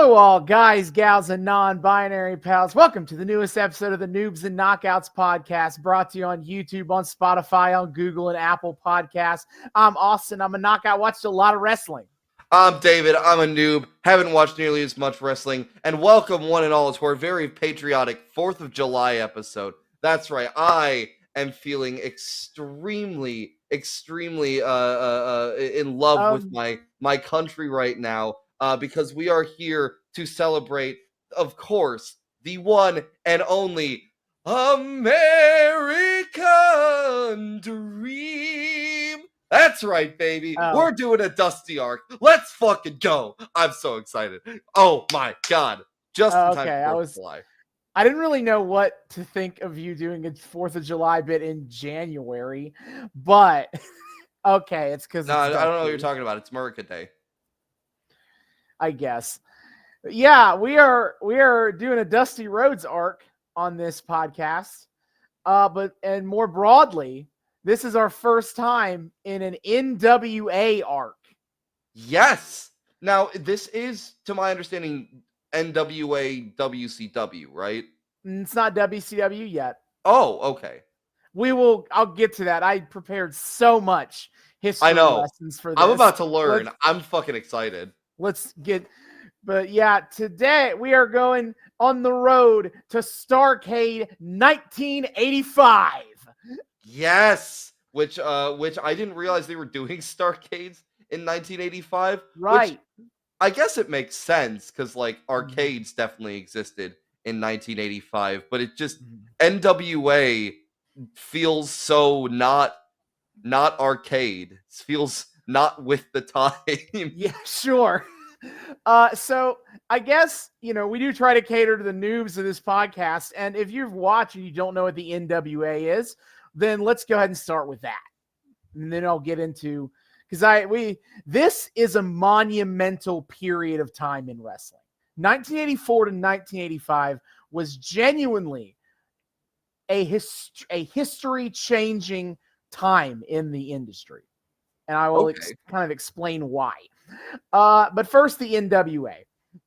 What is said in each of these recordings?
Hello all guys, gals, and non-binary pals. Welcome to the newest episode of the Noobs and Knockouts Podcast, brought to you on YouTube, on Spotify, on Google, and Apple Podcasts. I'm Austin. I'm a knockout. Watched a lot of wrestling. I'm David. I'm a noob. Haven't watched nearly as much wrestling. And welcome one and all to our very patriotic 4th of July episode. That's right. I am feeling extremely in love with my country right now. Because we are here to celebrate, of course, the one and only American Dream. That's right, baby. We're doing a Dusty arc. Let's fucking go. I'm so excited. Oh my God. Just in time for 4th of July. I didn't really know what to think of you doing a 4th of July bit in January, but okay, it's because I don't know what you're talking about. It's America Day, I guess. Yeah, we are doing a Dusty Rhodes arc on this podcast. But more broadly, this is our first time in an NWA arc. Yes. Now, this is, to my understanding, NWA WCW, right? It's not WCW yet. Oh, okay. I'll get to that. I prepared so much history lessons for this. I'm about to learn. I'm fucking excited. But yeah, today we are going on the road to Starrcade 1985. Yes, which I didn't realize they were doing Starrcades in 1985. Right. Which I guess it makes sense because like arcades definitely existed in 1985, but it just NWA feels so not arcade. It feels not with the time. Yeah, sure. So I guess, we do try to cater to the noobs of this podcast. And if you've watched and you don't know what the NWA is, then let's go ahead and start with that. And then I'll get into, this is a monumental period of time in wrestling. 1984 to 1985 was genuinely a history-changing time in the industry. And I will kind of explain why. But first, the NWA.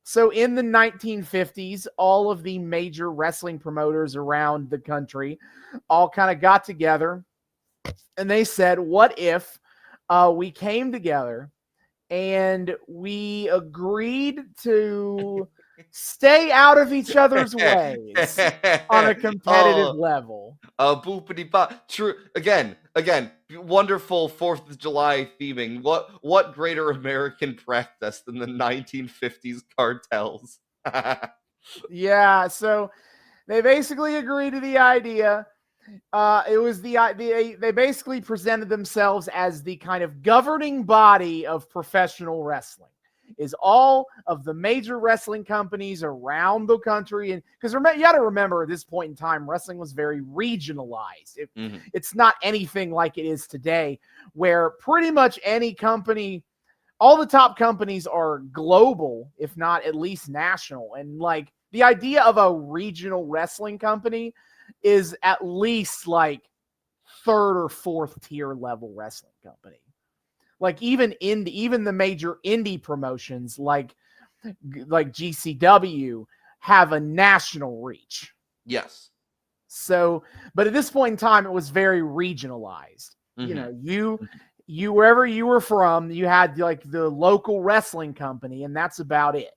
So in the 1950s, all of the major wrestling promoters around the country all kind of got together and they said, what if we came together and we agreed to stay out of each other's ways on a competitive level. Boopity bop. True. Again, wonderful 4th of July theming. What greater American practice than the 1950s cartels? Yeah, so they basically agreed to the idea. They basically presented themselves as the kind of governing body of professional wrestling. Is all of the major wrestling companies around the country. And because you got to remember, at this point in time, wrestling was very regionalized. It's not anything like it is today, where pretty much any company, all the top companies are global, if not at least national. And like the idea of a regional wrestling company is at least like 3rd or 4th tier level wrestling company. Like even the major indie promotions like GCW have a national reach. Yes. So, but at this point in time, it was very regionalized. You wherever you were from, you had like the local wrestling company, and that's about it.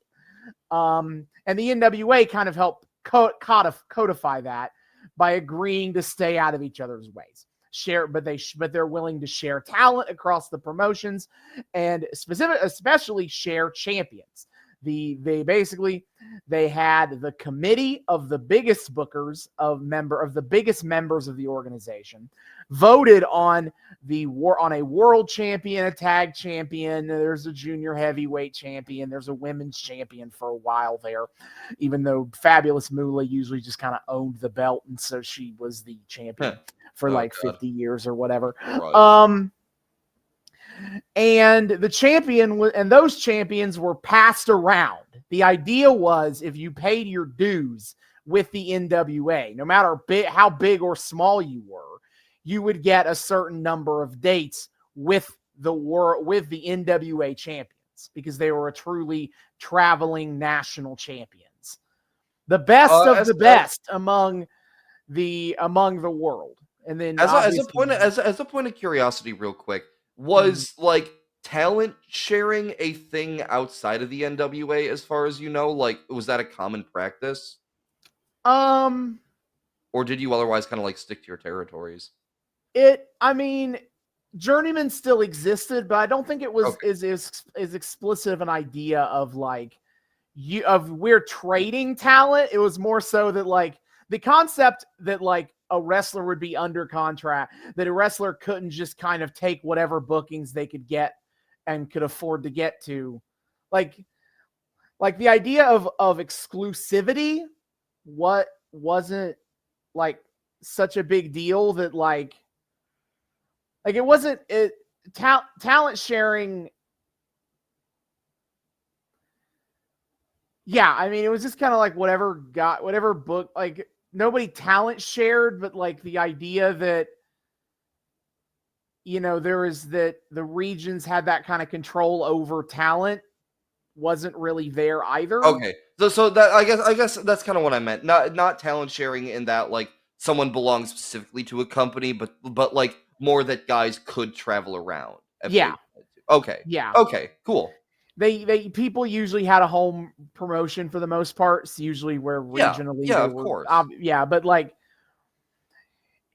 And the NWA kind of helped codify that by agreeing to stay out of each other's ways. But they're willing to share talent across the promotions and especially share champions. They had the committee of the biggest bookers of the biggest members of the organization voted on a world champion, a tag champion. There's a junior heavyweight champion. There's a women's champion for a while there, even though Fabulous Moolah usually just kind of owned the belt. And so she was the champion for 50 years or whatever. Right. And the champion and those champions were passed around. The idea was if you paid your dues with the NWA, no matter how big or small you were, you would get a certain number of dates with the NWA champions because they were a truly traveling national champions, the best of the best among the world. And then as a point of curiosity, real quick, was like talent sharing a thing outside of the NWA as far as you know? Like, was that a common practice? Or did you otherwise kind of like stick to your territories? I mean, Journeyman still existed, but I don't think it was as explicit of an idea of like we're trading talent. It was more so that like the concept that like a wrestler would be under contract, that a wrestler couldn't just kind of take whatever bookings they could get and could afford to get to. Like the idea of exclusivity, what wasn't like such a big deal that like it wasn't talent sharing. Yeah, I mean, it was just kind of like whatever book, like nobody talent shared, but like the idea that, you know, there is that the regions had that kind of control over talent wasn't really there either. Okay. So that I guess that's kind of what I meant. Not talent sharing in that like someone belongs specifically to a company, but like more that guys could travel around. Yeah. Okay. Yeah. Okay. Cool. People usually had a home promotion for the most part. It's usually where regionally they of course. But like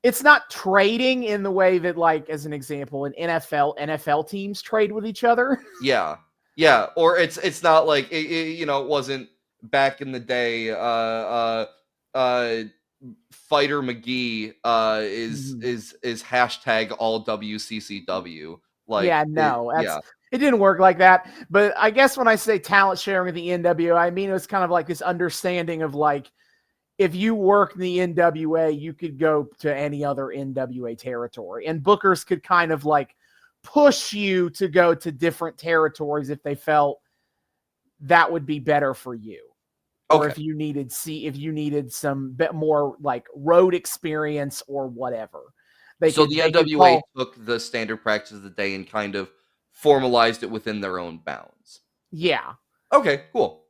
it's not trading in the way that, like, as an example, in NFL teams trade with each other. Yeah. Yeah, or it's not like it wasn't back in the day. Fighter McGee is hashtag all WCCW. Like, it didn't work like that. But I guess when I say talent sharing with the NWA, I mean it was kind of like this understanding of like, if you work in the NWA, you could go to any other NWA territory, and bookers could kind of like push you to go to different territories if they felt that would be better for you. Or if you needed some bit more like road experience or whatever. The NWA took the standard practice of the day and kind of formalized it within their own bounds. Yeah. Okay, cool.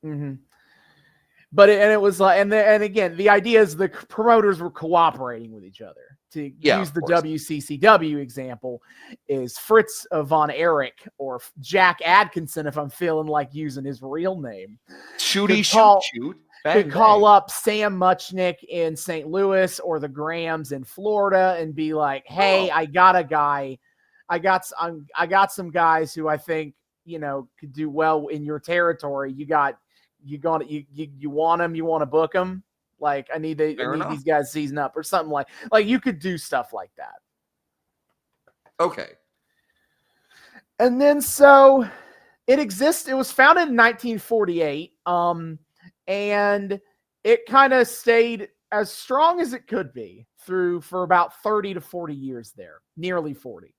Mm-hmm. But it was like, and again, the idea is the promoters were cooperating with each other. To use the WCCW example, is Fritz Von Erich or Jack Atkinson, if I'm feeling like using his real name, shoot. Could call up Sam Muchnick in St. Louis or the Grahams in Florida and be like, "Hey, I got a guy. I got some guys who I think, you know, could do well in your territory. You want them? You want to book them? Like, I need these guys season up or something like you could do stuff like that." Okay. And then so it exists. It was founded in 1948. And it kind of stayed as strong as it could be for about 30 to 40 years there, nearly 40.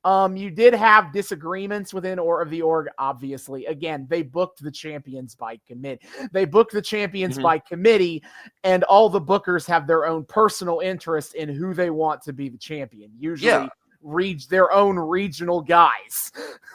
You did have disagreements within the org, obviously. Again, they booked the champions by committee. By committee, and all the bookers have their own personal interest in who they want to be the champion. Usually reach their own regional guys.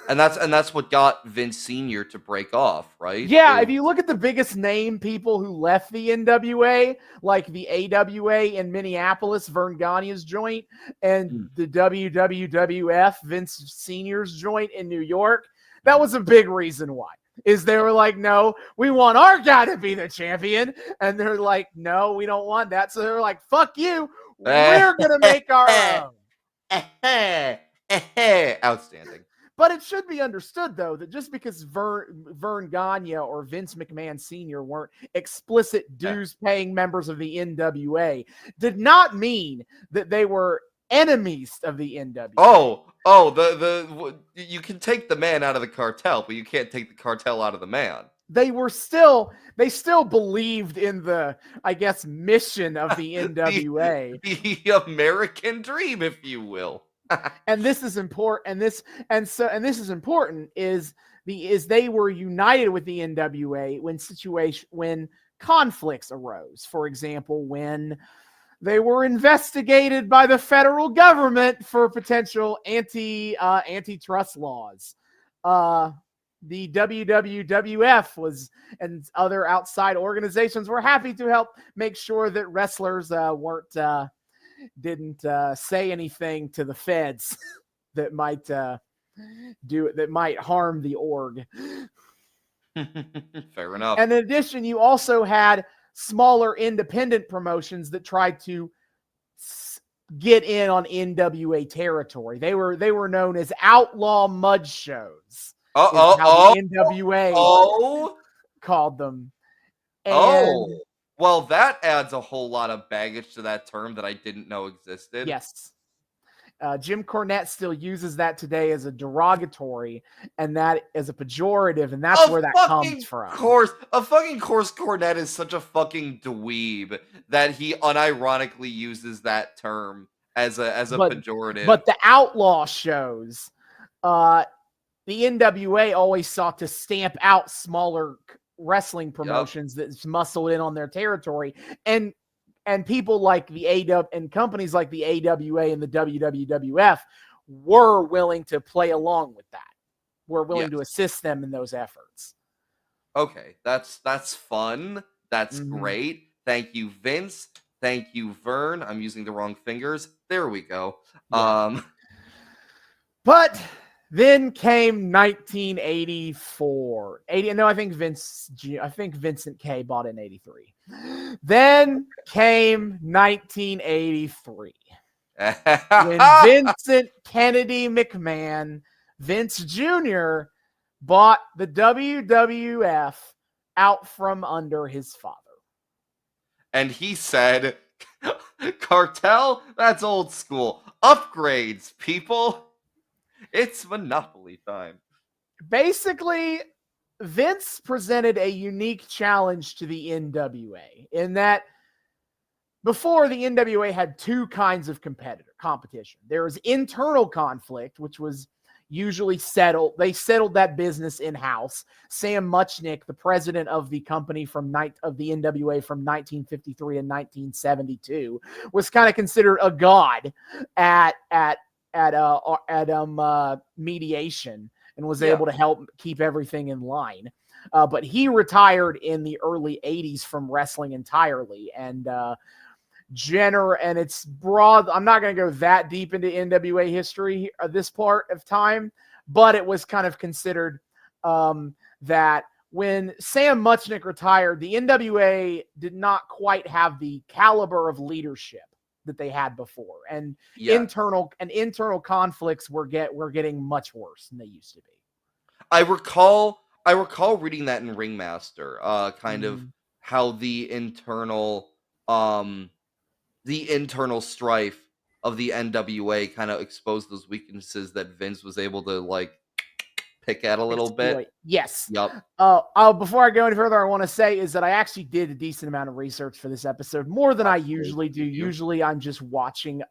And that's what got Vince Sr. to break off, right? Yeah, if you look at the biggest name people who left the NWA, like the AWA in Minneapolis, Vern Gagne's joint, and the WWF, Vince Sr.'s joint in New York, that was a big reason why. Is they were like, "No, we want our guy to be the champion." And they're like, "No, we don't want that." So they're like, "Fuck you. We're going to make our own." Outstanding. But it should be understood, though, that just because Vern Gagne or Vince McMahon Sr. weren't explicit dues-paying members of the NWA did not mean that they were enemies of the NWA. You can take the man out of the cartel, but you can't take the cartel out of the man. They still believed in the, I guess, mission of the NWA. the American dream, if you will. And this is important. This is important is they were united with the NWA when conflicts arose. For example, when they were investigated by the federal government for potential antitrust laws. the WWF was and other outside organizations were happy to help make sure that wrestlers didn't say anything to the feds that might harm the org. Fair enough. And in addition, you also had smaller independent promotions that tried to get in on NWA territory. They were known as outlaw mud shows. How the NWA called them. And well, that adds a whole lot of baggage to that term that I didn't know existed. Yes. Jim Cornette still uses that today as a derogatory and that as a pejorative, and that's where that comes from. Of course, Cornette is such a fucking dweeb that he unironically uses that term as a pejorative. But the outlaw shows, the NWA always sought to stamp out smaller wrestling promotions that muscled in on their territory, and people like the AW and companies like the AWA and the WWF were willing to play along with that. Were willing to assist them in those efforts. Okay, that's fun. That's great. Thank you, Vince. Thank you, Vern. I'm using the wrong fingers. There we go. Yeah. But then came 1984. I think Vincent K bought it in 83. Then came 1983. When Vincent Kennedy McMahon, Vince Jr., bought the WWF out from under his father. And he said, "Cartel, that's old school. Upgrades, people. It's Monopoly time." Basically, Vince presented a unique challenge to the NWA in that before, the NWA had two kinds of competition. There was internal conflict, which was usually settled. They settled that business in-house. Sam Muchnick, the president of the company of the NWA from 1953 and 1972, was kind of considered a god at mediation and was able to help keep everything in line. But he retired in the early 80s from wrestling entirely. And and it's broad. I'm not going to go that deep into NWA history at this part of time, but it was kind of considered that when Sam Muchnick retired, the NWA did not quite have the caliber of leadership that they had before, and internal conflicts were getting much worse than they used to be. I recall reading that in Ringmaster, kind of how the internal strife of the NWA kind of exposed those weaknesses that Vince was able to pick at a little bit. Yes. Yep. Before I go any further, I want to say is that I actually did a decent amount of research for this episode, more than I usually do. Usually, I'm just watching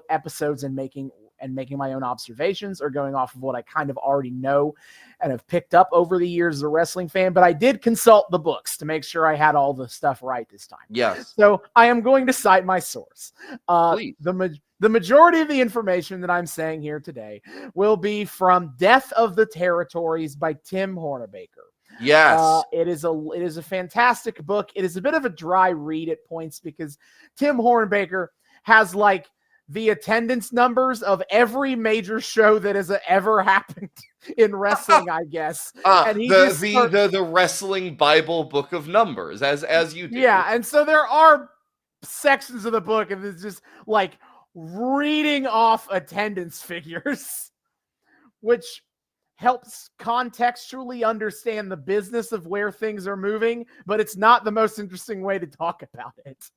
episodes and making my own observations or going off of what I kind of already know and have picked up over the years as a wrestling fan. But I did consult the books to make sure I had all the stuff right this time. Yes. So I am going to cite my source. Please. The majority of the information that I'm saying here today will be from Death of the Territories by Tim Hornbaker. Yes. It is a fantastic book. It is a bit of a dry read at points because Tim Hornbaker has the attendance numbers of every major show that has ever happened in wrestling, I guess. And the wrestling Bible book of numbers, as you do. Yeah, and so there are sections of the book, and it's just reading off attendance figures, which helps contextually understand the business of where things are moving, but it's not the most interesting way to talk about it.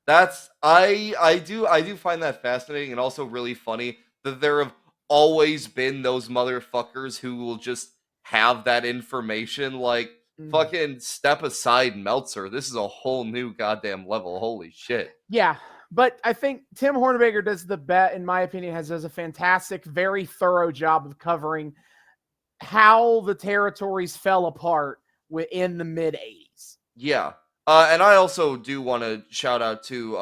I do find that fascinating and also really funny that there have always been those motherfuckers who will just have that information. Fucking step aside, Meltzer. This is a whole new goddamn level. Holy shit. Yeah, but I think Tim Hornbaker does in my opinion, does a fantastic, very thorough job of covering how the territories fell apart in the mid-'80s. Yeah. And I also do want to shout out to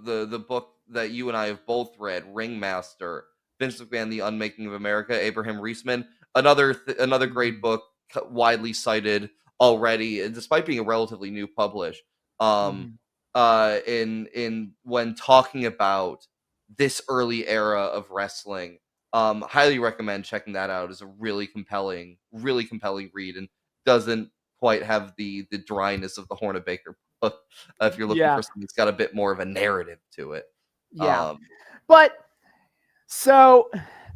the book that you and I have both read, Ringmaster, Vince McMahon, The Unmaking of America, Abraham Reisman. another great book, widely cited already, and despite being a relatively new publish. In when talking about this early era of wrestling, highly recommend checking that out. It's a really compelling read, and doesn't quite have the dryness of the Hornabaker book. If you're looking for something that's got a bit more of a narrative to it. But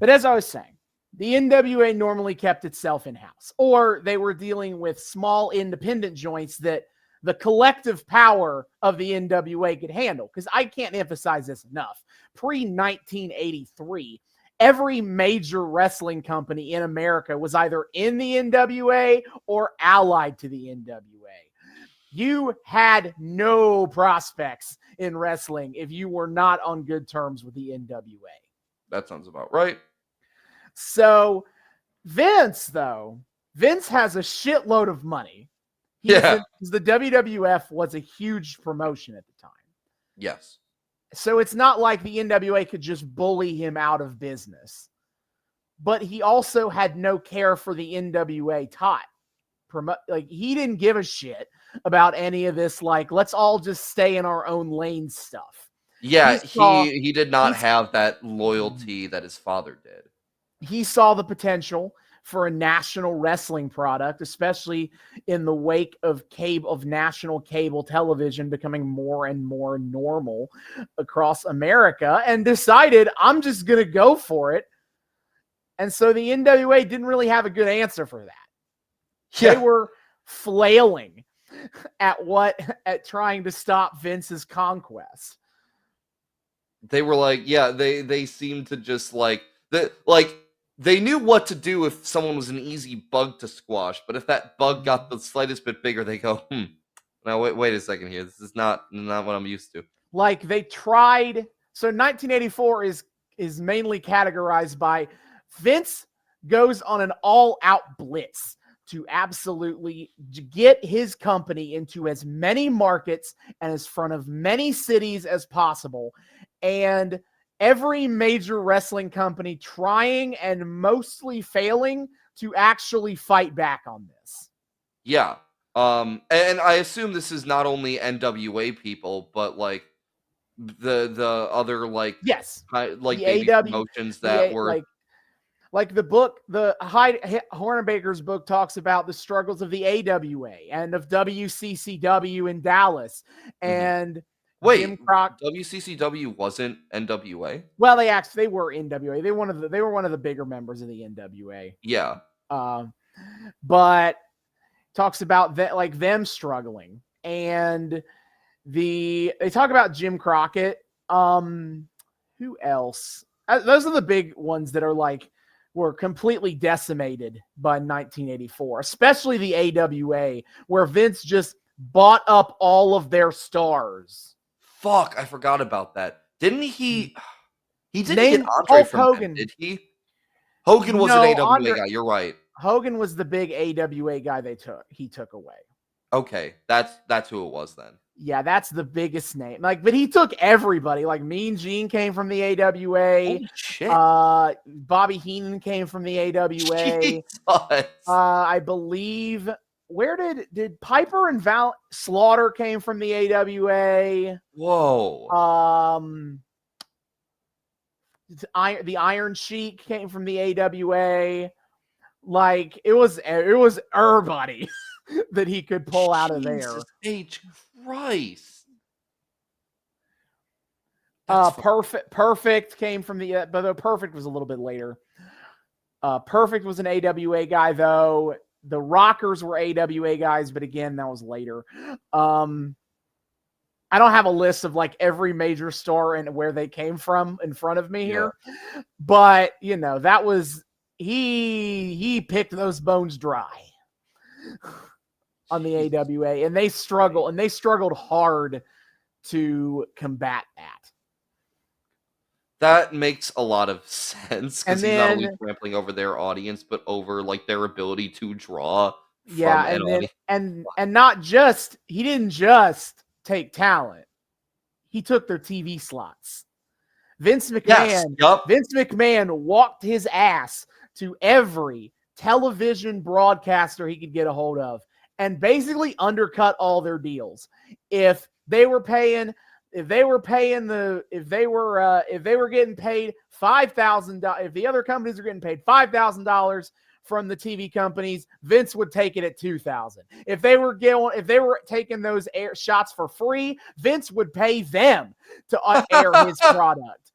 as I was saying, the NWA normally kept itself in-house, or they were dealing with small independent joints that the collective power of the NWA could handle. Because I can't emphasize this enough. Pre-1983, every major wrestling company in America was either in the NWA or allied to the NWA. You had no prospects in wrestling if you were not on good terms with the NWA. That sounds about right. So Vince has a shitload of money. The WWF was a huge promotion at the time. Yes. So it's not like the NWA could just bully him out of business. But he also had no care for the NWA he didn't give a shit about any of this, like, let's all just stay in our own lane stuff. Yeah, he did not have that loyalty that his father did. He saw the potential for a national wrestling product, especially in the wake of national cable television becoming more and more normal across America, and decided, I'm just going to go for it. And so the NWA didn't really have a good answer for that. Yeah. They were flailing at trying to stop Vince's conquest. They were like, they seemed to just they knew what to do if someone was an easy bug to squash, but if that bug got the slightest bit bigger, they go, now wait a second here. This is not what I'm used to. Like, they tried. So 1984 is mainly categorized by Vince goes on an all-out blitz to absolutely get his company into as many markets and as front of many cities as possible. And every major wrestling company trying and mostly failing to actually fight back on this. Yeah. And I assume this is not only NWA people, but like the other baby promotions that were like the book, the Hornabaker's book talks about the struggles of the AWA and of WCCW in Dallas. And wait, WCCW wasn't NWA? Well, they were NWA. They were one of the bigger members of the NWA. Yeah. But talks about that, like, them struggling, and they talk about Jim Crockett. Who else? Those are the big ones that were completely decimated by 1984, especially the AWA, where Vince just bought up all of their stars. Fuck, I forgot about that. Didn't he? He didn't get Andre from Hogan, did he? Hogan was an AWA guy. You're right. Hogan was the big AWA guy he took away. Okay, that's who it was then. Yeah, that's the biggest name. But he took everybody. Like, Mean Gene came from the AWA. Holy shit. Bobby Heenan came from the AWA. Jesus. I believe, where did Piper and Slaughter came from the AWA? Whoa. The Iron Sheik came from the AWA. Like, it was everybody that he could pull out of there. H. Christ. Perfect came from the, but Perfect was a little bit later. Perfect was an AWA guy, though. The Rockers were AWA guys, but again, that was later. I don't have a list of every major star and where they came from in front of me here, but that was, he picked those bones dry on the AWA, and they struggled hard to combat that. That makes a lot of sense, because he's not only trampling over their audience, but over their ability to draw. And not just, he didn't just take talent, he took their TV slots. Vince McMahon walked his ass to every television broadcaster he could get a hold of and basically undercut all their deals. If they were getting paid $5,000, if the other companies are getting paid $5,000 from the TV companies, Vince would take it at $2,000. If they were taking those air shots for free, Vince would pay them to air his product.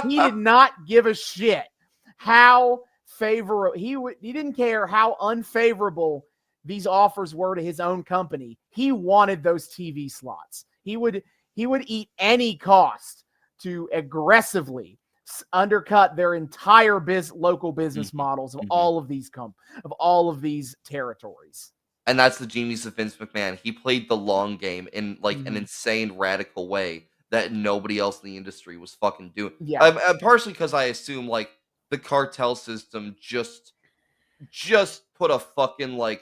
He did not give a shit how favorable he didn't care how unfavorable these offers were to his own company. He wanted those TV slots. He would eat any cost to aggressively undercut their entire local business models of all of these territories. And that's the genius of Vince McMahon. He played the long game in like an insane, radical way that nobody else in the industry was fucking doing. Yeah. Partially because I assume like the cartel system just put a fucking like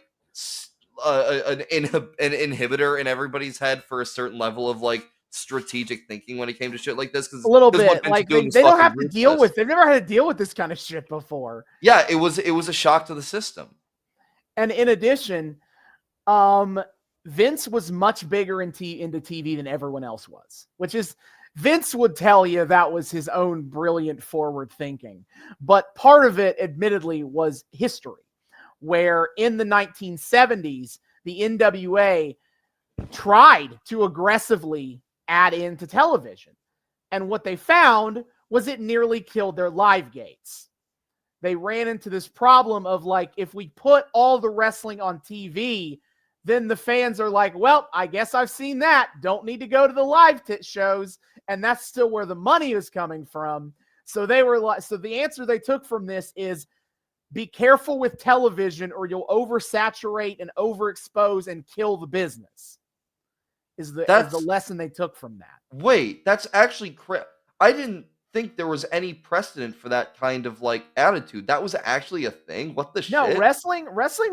an inhibitor in everybody's head for a certain level of like strategic thinking when it came to shit like this. Because a little bit like they don't have to deal with. They've never had to deal with this kind of shit before. Yeah, it was a shock to the system. And in addition, Vince was much bigger into TV than everyone else was, which is Vince would tell you that was his own brilliant forward thinking. But part of it, admittedly, was history, where in the 1970s, the NWA tried to aggressively add into television. And what they found was it nearly killed their live gates. They ran into this problem of like, if we put all the wrestling on TV, then the fans are like, well, I guess I've seen that. Don't need to go to the live shows. And that's still where the money is coming from. So they were like, so the answer they took from this is be careful with television or you'll oversaturate and overexpose and kill the business. Is the lesson they took from that. Wait, that's actually I didn't think there was any precedent for that kind of like attitude. That was actually a thing. What the shit? No, wrestling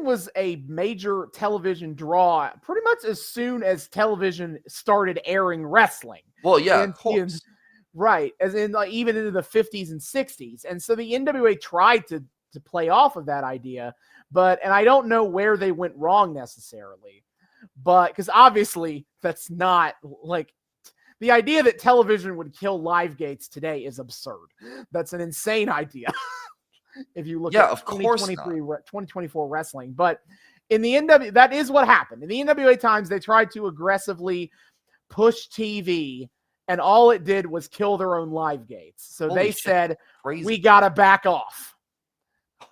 was a major television draw pretty much as soon as television started airing wrestling. Well, yeah, of course. Right, as in like even into the 50s and 60s. And so the NWA tried to play off of that idea, and I don't know where they went wrong necessarily. But because obviously that's not like the idea that television would kill live gates today is absurd. That's an insane idea. If you look at 2024 wrestling, but in the NWA, that is what happened. In the NWA times, they tried to aggressively push TV, and all it did was kill their own live gates. So they said, we got to back off.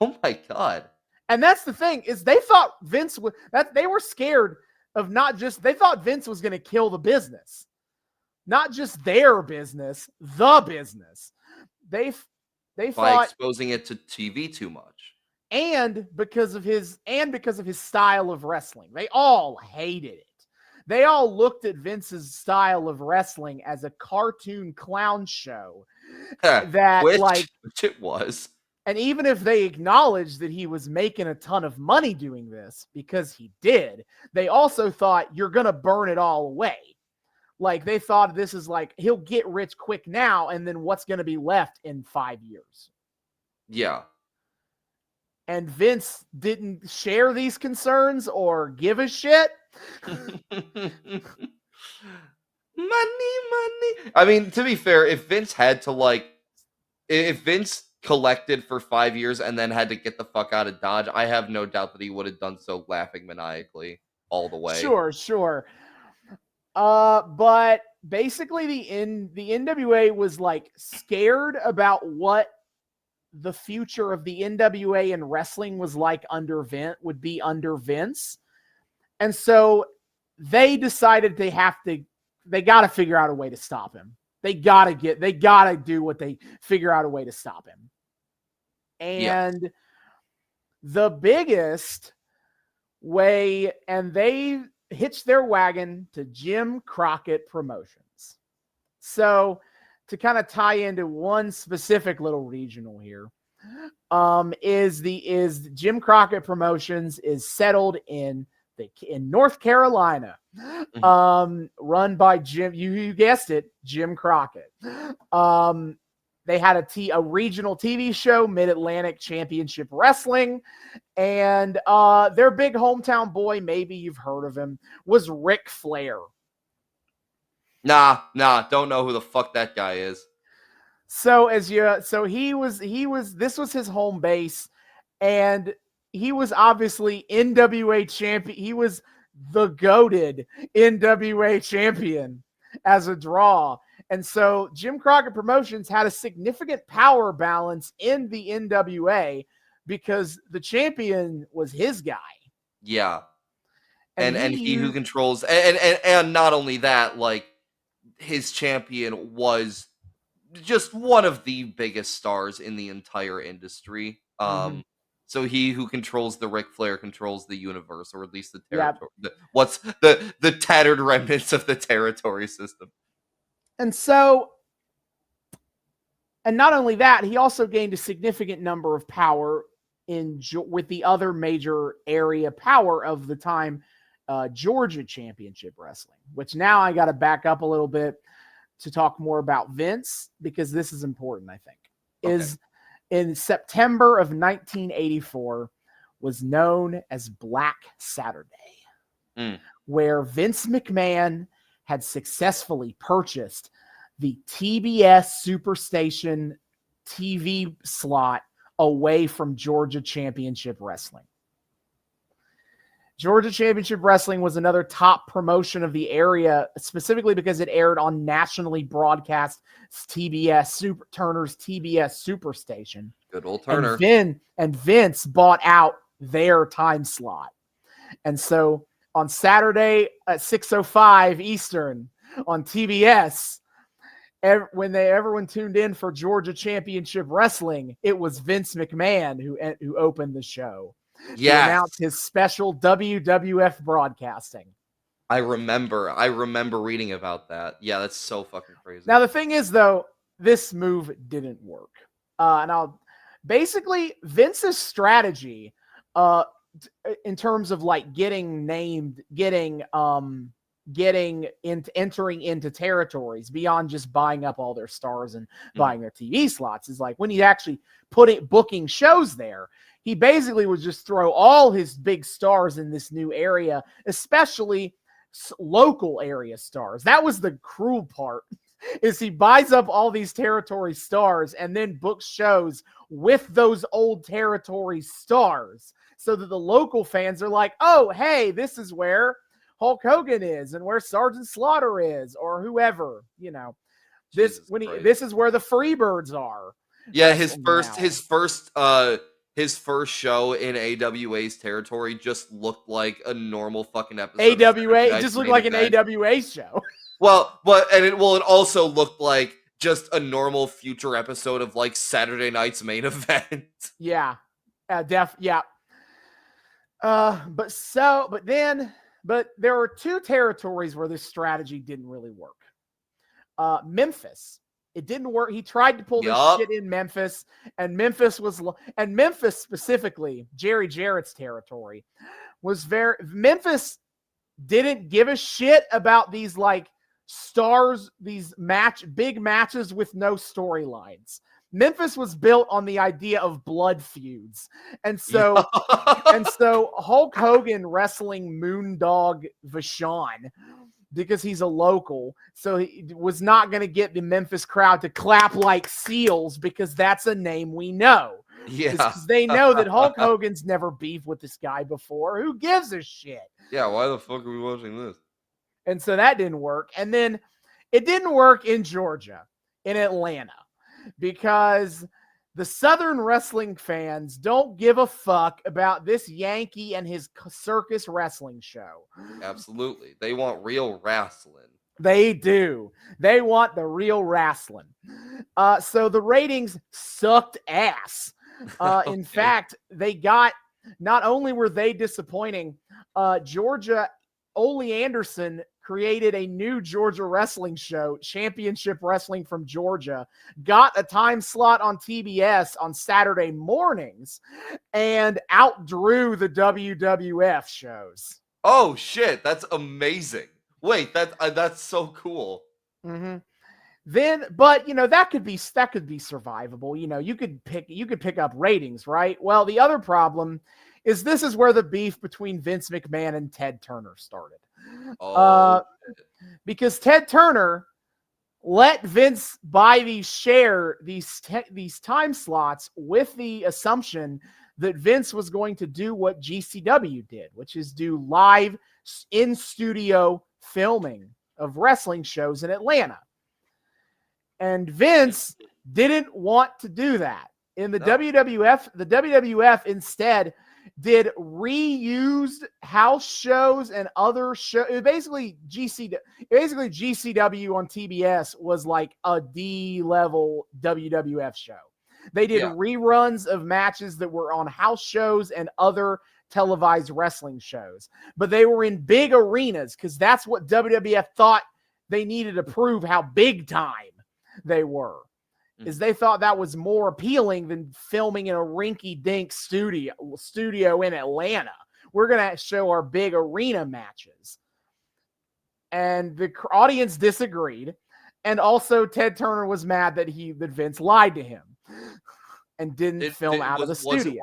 Oh my God. And that's the thing is they thought Vince they were scared of they thought Vince was going to kill the business, not just their business, the business. They thought by exposing it to TV too much, and because of his style of wrestling, they all hated it. They all looked at Vince's style of wrestling as a cartoon clown show which it was. And even if they acknowledged that he was making a ton of money doing this, because he did, they also thought you're going to burn it all away. Like they thought this is like, he'll get rich quick now. And then what's going to be left in 5 years? Yeah. And Vince didn't share these concerns or give a shit. Money. I mean, to be fair, if Vince collected for 5 years and then had to get the fuck out of Dodge, I have no doubt that he would have done so laughing maniacally all the way. Sure. But basically the NWA was like scared about what the future of the NWA and wrestling was like under Vince. And so they decided they got to figure out a way to stop him. They got to do what they figure out a way to stop him. And the biggest way, and they hitched their wagon to Jim Crockett Promotions. So to kind of tie into one specific little regional here, is Jim Crockett Promotions is settled in North Carolina, run by Jim, you guessed it, Jim Crockett. They had a regional TV show, Mid-Atlantic Championship Wrestling, and their big hometown boy, maybe you've heard of him, was Ric Flair. Nah, don't know who the fuck that guy is. So this was his home base, and he was obviously NWA champion. He was the goated NWA champion as a draw. And so Jim Crockett Promotions had a significant power balance in the NWA because the champion was his guy. Yeah. And he who controls, and not only that, like, his champion was just one of the biggest stars in the entire industry. So he who controls the Ric Flair controls the universe, or at least the territory. Yeah. The tattered remnants of the territory system. And not only that, he also gained a significant number of power with the other major area power of the time, Georgia Championship Wrestling, which now I got to back up a little bit to talk more about Vince, because this is important, I think. Okay. Is in September of 1984 was known as Black Saturday, where Vince McMahon had successfully purchased the TBS Superstation TV slot away from Georgia Championship Wrestling. Georgia Championship Wrestling was another top promotion of the area, specifically because it aired on nationally broadcast Turner's TBS Superstation. Good old Turner. And Vince bought out their time slot. And so on Saturday at 6:05 Eastern on TBS, when everyone tuned in for Georgia Championship Wrestling, it was Vince McMahon who opened the show. Yes. To announce his special WWF broadcasting. I remember reading about that. Yeah, that's so fucking crazy. Now the thing is, though, this move didn't work. Basically Vince's strategy, in terms of like entering into territories beyond just buying up all their stars and buying their TV slots, is like when he actually booking shows there, he basically would just throw all his big stars in this new area, especially local area stars. That was the cruel part, is he buys up all these territory stars and then books shows with those old territory stars, so that the local fans are like, oh, hey, this is where Hulk Hogan is and where Sergeant Slaughter is, or whoever, this is where the Freebirds are. Yeah, his first show in AWA's territory just looked like a normal fucking episode. AWA just looked like an AWA show. It also looked like just a normal future episode of like Saturday Night's Main Event. Yeah. But there were two territories where this strategy didn't really work. Memphis. It didn't work. He tried to pull this shit in Memphis, and Memphis specifically, Jerry Jarrett's territory, Memphis didn't give a shit about these like stars, these big matches with no storylines. Memphis was built on the idea of blood feuds. And so Hulk Hogan wrestling Moondog Vachon, because he's a local, so he was not going to get the Memphis crowd to clap like seals, because that's a name we know. Yeah. Because they know that Hulk Hogan's never beefed with this guy before. Who gives a shit? Yeah, why the fuck are we watching this? And so that didn't work. And then it didn't work in Georgia, in Atlanta, because the Southern wrestling fans don't give a fuck about this Yankee and his circus wrestling show. Absolutely. They want real wrestling. They do. They want the real wrestling. So the ratings sucked ass. In fact, not only were they disappointing, Georgia, Ole Anderson created a new Georgia wrestling show, Championship Wrestling from Georgia, got a time slot on TBS on Saturday mornings, and outdrew the WWF shows. Oh shit, that's amazing. Wait, that's so cool. Mm-hmm. but that could be survivable. You could pick up ratings, right? Well, the other problem is this is where the beef between Vince McMahon and Ted Turner started. Oh, Because Ted Turner let Vince buy these time slots with the assumption that Vince was going to do what GCW did, which is do live in studio filming of wrestling shows in Atlanta. And Vince didn't want to do that. In the WWF, the WWF instead did reused house shows and other shows. Basically GCW on TBS was like a D-level WWF show. They did reruns of matches that were on house shows and other televised wrestling shows, but they were in big arenas because that's what WWF thought they needed to prove how big time they were. Is they thought that was more appealing than filming in a rinky-dink studio in Atlanta. We're going to show our big arena matches. And the audience disagreed. And also Ted Turner was mad that Vince lied to him and didn't film out of the studio.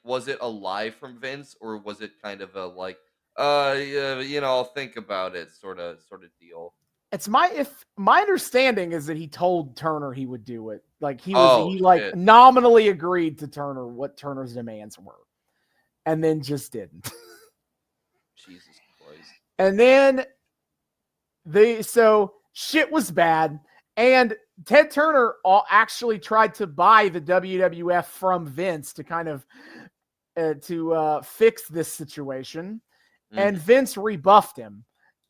Was it a lie from Vince, or was it kind of a like, I'll think about it sort of deal? My understanding is that he told Turner he would do it. Like he nominally agreed to Turner what Turner's demands were, and then just didn't. Jesus Christ. And then so shit was bad, and Ted Turner actually tried to buy the WWF from Vince to kind of to fix this situation, and Vince rebuffed him.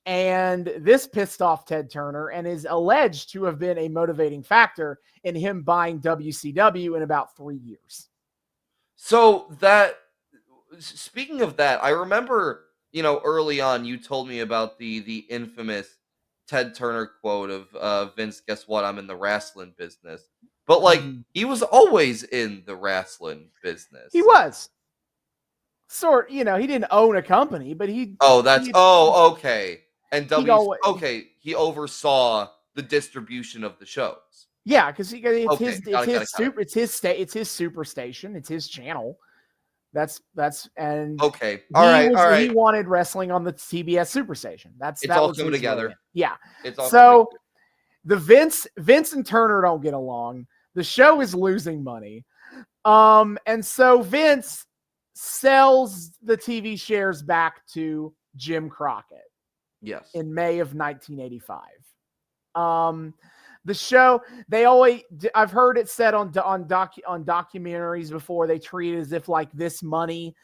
And this pissed off Ted Turner and is alleged to have been a motivating factor in him buying WCW in about 3 years. So speaking of that, I remember, early on you told me about the infamous Ted Turner quote of Vince, guess what? I'm in the wrestling business. But he was always in the wrestling business. He was. He didn't own a company, but he. Okay. And he oversaw the distribution of the shows. Yeah, because it's his super station, it's his channel. Okay. All right. He wanted wrestling on the TBS Superstation. It's all coming together. Yeah. It's all so the Vince and Turner don't get along. The show is losing money. And so Vince sells the TV shares back to Jim Crockett. Yes. In May of 1985. The show, I've heard it said on documentaries before, they treat it as if like this money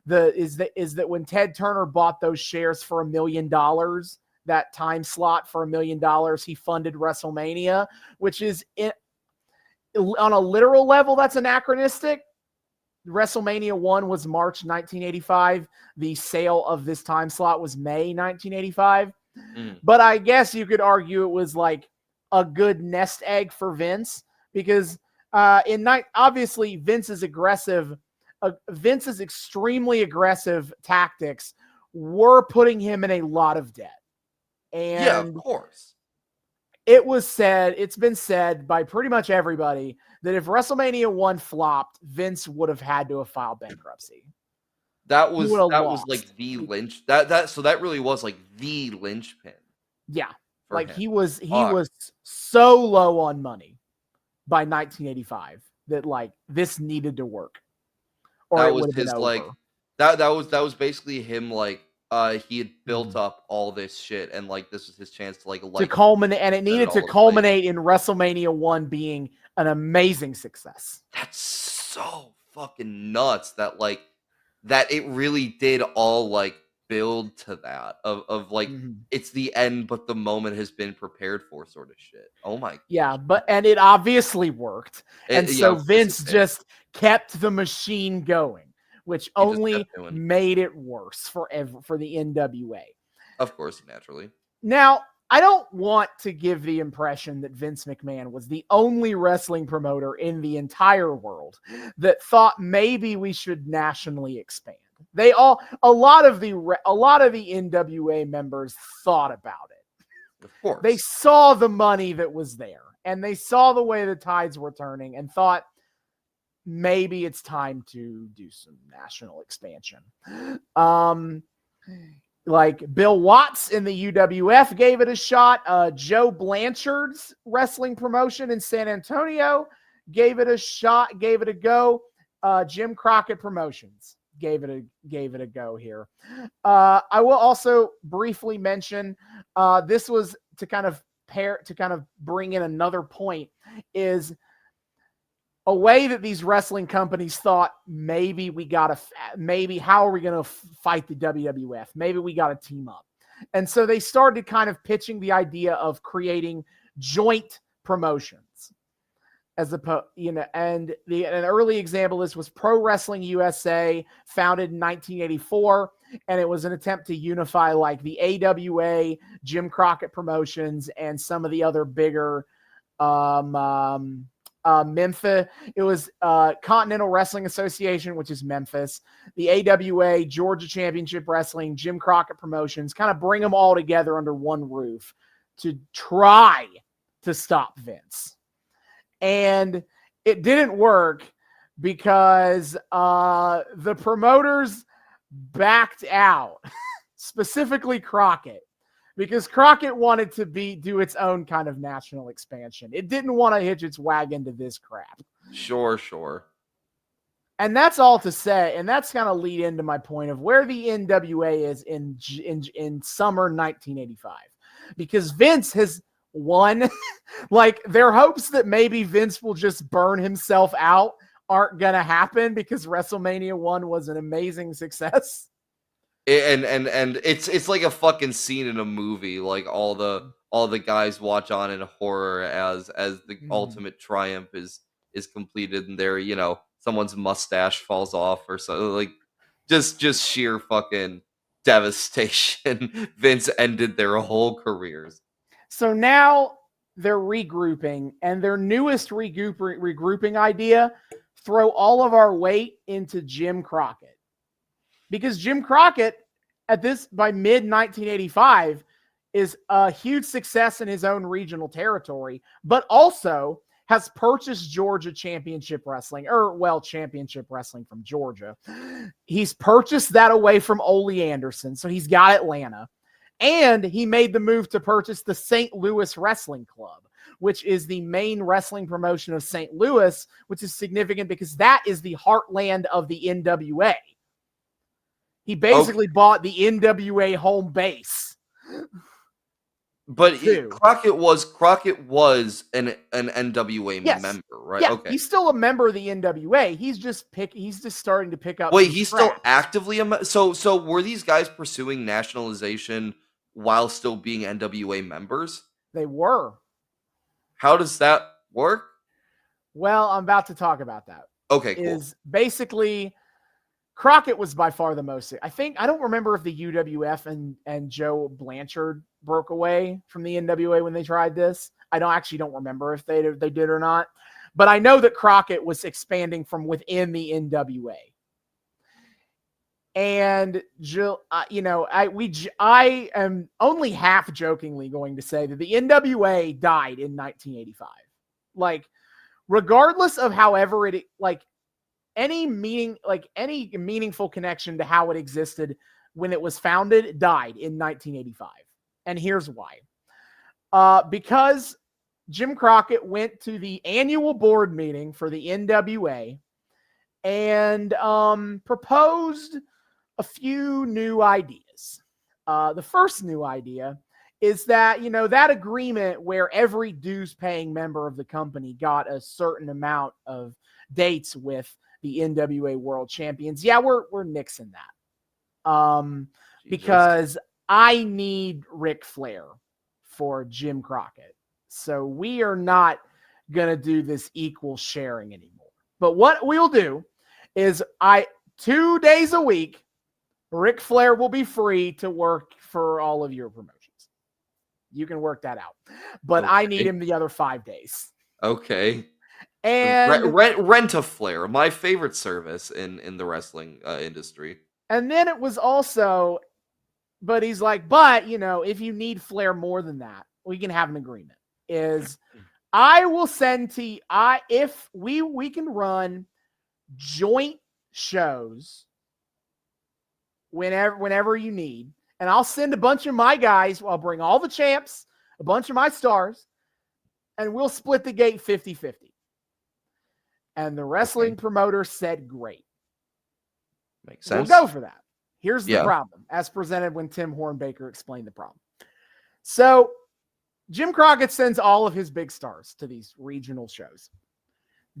is that when Ted Turner bought those shares for $1 million, that time slot for $1 million, he funded WrestleMania, which is on a literal level, that's anachronistic. WrestleMania 1 was March 1985. The sale of this time slot was May 1985. But I guess you could argue it was like a good nest egg for Vince because obviously Vince's extremely aggressive tactics were putting him in a lot of debt. And yeah, of course. It's been said by pretty much everybody that if WrestleMania 1 flopped, Vince would have had to have filed bankruptcy. That was like the lynch. So that really was like the linchpin. Yeah. Like him. he was so low on money by 1985 that like this needed to work. Or that it was would have his been like over. that was basically him like he had built up all this shit and like this was his chance to culminate, and it needed to culminate in WrestleMania 1 being an amazing success. That's so fucking nuts that it really did all like build to that of like it's the end but the moment has been prepared for sort of shit. Oh my yeah, and it obviously worked. So Vince just kept the machine going, which only made it worse for the NWA. Of course, naturally. Now, I don't want to give the impression that Vince McMahon was the only wrestling promoter in the entire world that thought maybe we should nationally expand. A lot of the NWA members thought about it. Of course. They saw the money that was there and they saw the way the tides were turning and thought maybe it's time to do some national expansion. Like Bill Watts in the UWF gave it a shot. Joe Blanchard's wrestling promotion in San Antonio gave it a shot, gave it a go. Jim Crockett Promotions gave it a go here. I will also briefly mention this was to kind of bring in another point, is a way that these wrestling companies thought maybe how are we going to fight the WWF? Maybe we got to team up. And so they started kind of pitching the idea of creating joint promotions and an early example of this was Pro Wrestling USA, founded in 1984. And it was an attempt to unify like the AWA, Jim Crockett Promotions, and some of the other bigger, Memphis. It was Continental Wrestling Association, which is Memphis, the AWA, Georgia Championship Wrestling, Jim Crockett Promotions, kind of bring them all together under one roof to try to stop Vince. And it didn't work because the promoters backed out, specifically Crockett. Because Crockett wanted to do its own kind of national expansion. It didn't want to hitch its wagon to this crap. Sure. And that's all to say, and that's kind of lead into my point of where the NWA is in summer 1985. Because Vince has won. Like, their hopes that maybe Vince will just burn himself out aren't going to happen because WrestleMania 1 was an amazing success. And it's like a fucking scene in a movie. Like all the guys watch on in horror as the ultimate triumph is completed, and there, someone's mustache falls off or so. Like just sheer fucking devastation. Vince ended their whole careers. So now they're regrouping, and their newest regrouping idea: throw all of our weight into Jim Crockett. Because Jim Crockett, by mid-1985, is a huge success in his own regional territory, but also has purchased Georgia Championship Wrestling, Championship Wrestling from Georgia. He's purchased that away from Ole Anderson, so he's got Atlanta. And he made the move to purchase the St. Louis Wrestling Club, which is the main wrestling promotion of St. Louis, which is significant because that is the heartland of the NWA. He basically bought the NWA home base. But Crockett was an NWA member, right? Yeah, okay. He's still a member of the NWA. He's just starting to pick up. Wait, he's still actively so were these guys pursuing nationalization while still being NWA members? They were. How does that work? Well, I'm about to talk about that. Okay, cool. Is basically Crockett was by far the most. I don't remember if the UWF and Joe Blanchard broke away from the NWA when they tried this. I don't remember if they did or not. But I know that Crockett was expanding from within the NWA. And I am only half jokingly going to say that the NWA died in 1985. Like, regardless of however it any meaningful connection to how it existed when it was founded died in 1985. And here's why. Because Jim Crockett went to the annual board meeting for the NWA and proposed a few new ideas. The first new idea is that, that agreement where every dues-paying member of the company got a certain amount of dates with the NWA World Champions. Yeah, we're nixing that. Because I need Ric Flair for Jim Crockett. So we are not going to do this equal sharing anymore. But what we'll do is 2 days a week, Ric Flair will be free to work for all of your promotions. You can work that out. But I need him the other 5 days. Okay. And rent a Flair, my favorite service in the wrestling industry. And then it was also, but he's like, if you need Flair more than that, we can have an agreement. I will send to you, if we can run joint shows whenever you need, and I'll send a bunch of my guys. I'll bring all the champs, a bunch of my stars, and we'll split the gate 50-50. And the wrestling promoter said, great. Makes sense. We'll go for that. Here's the problem, as presented when Tim Hornbaker explained the problem. So Jim Crockett sends all of his big stars to these regional shows.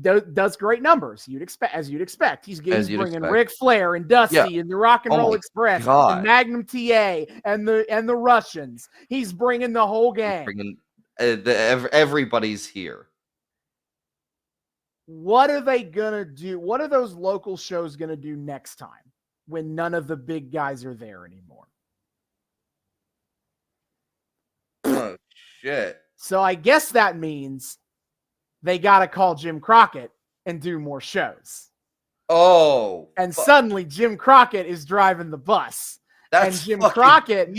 Does great numbers, as you'd expect. He's bringing Ric Flair and Dusty and the Rock and Roll Express and Magnum TA and the Russians. He's bringing the whole gang. Everybody's here. What are they gonna do? What are those local shows gonna do next time when none of the big guys are there anymore? Oh shit! So I guess that means they got to call Jim Crockett and do more shows. Oh. And suddenly Jim Crockett is driving the bus. That's and Jim Crockett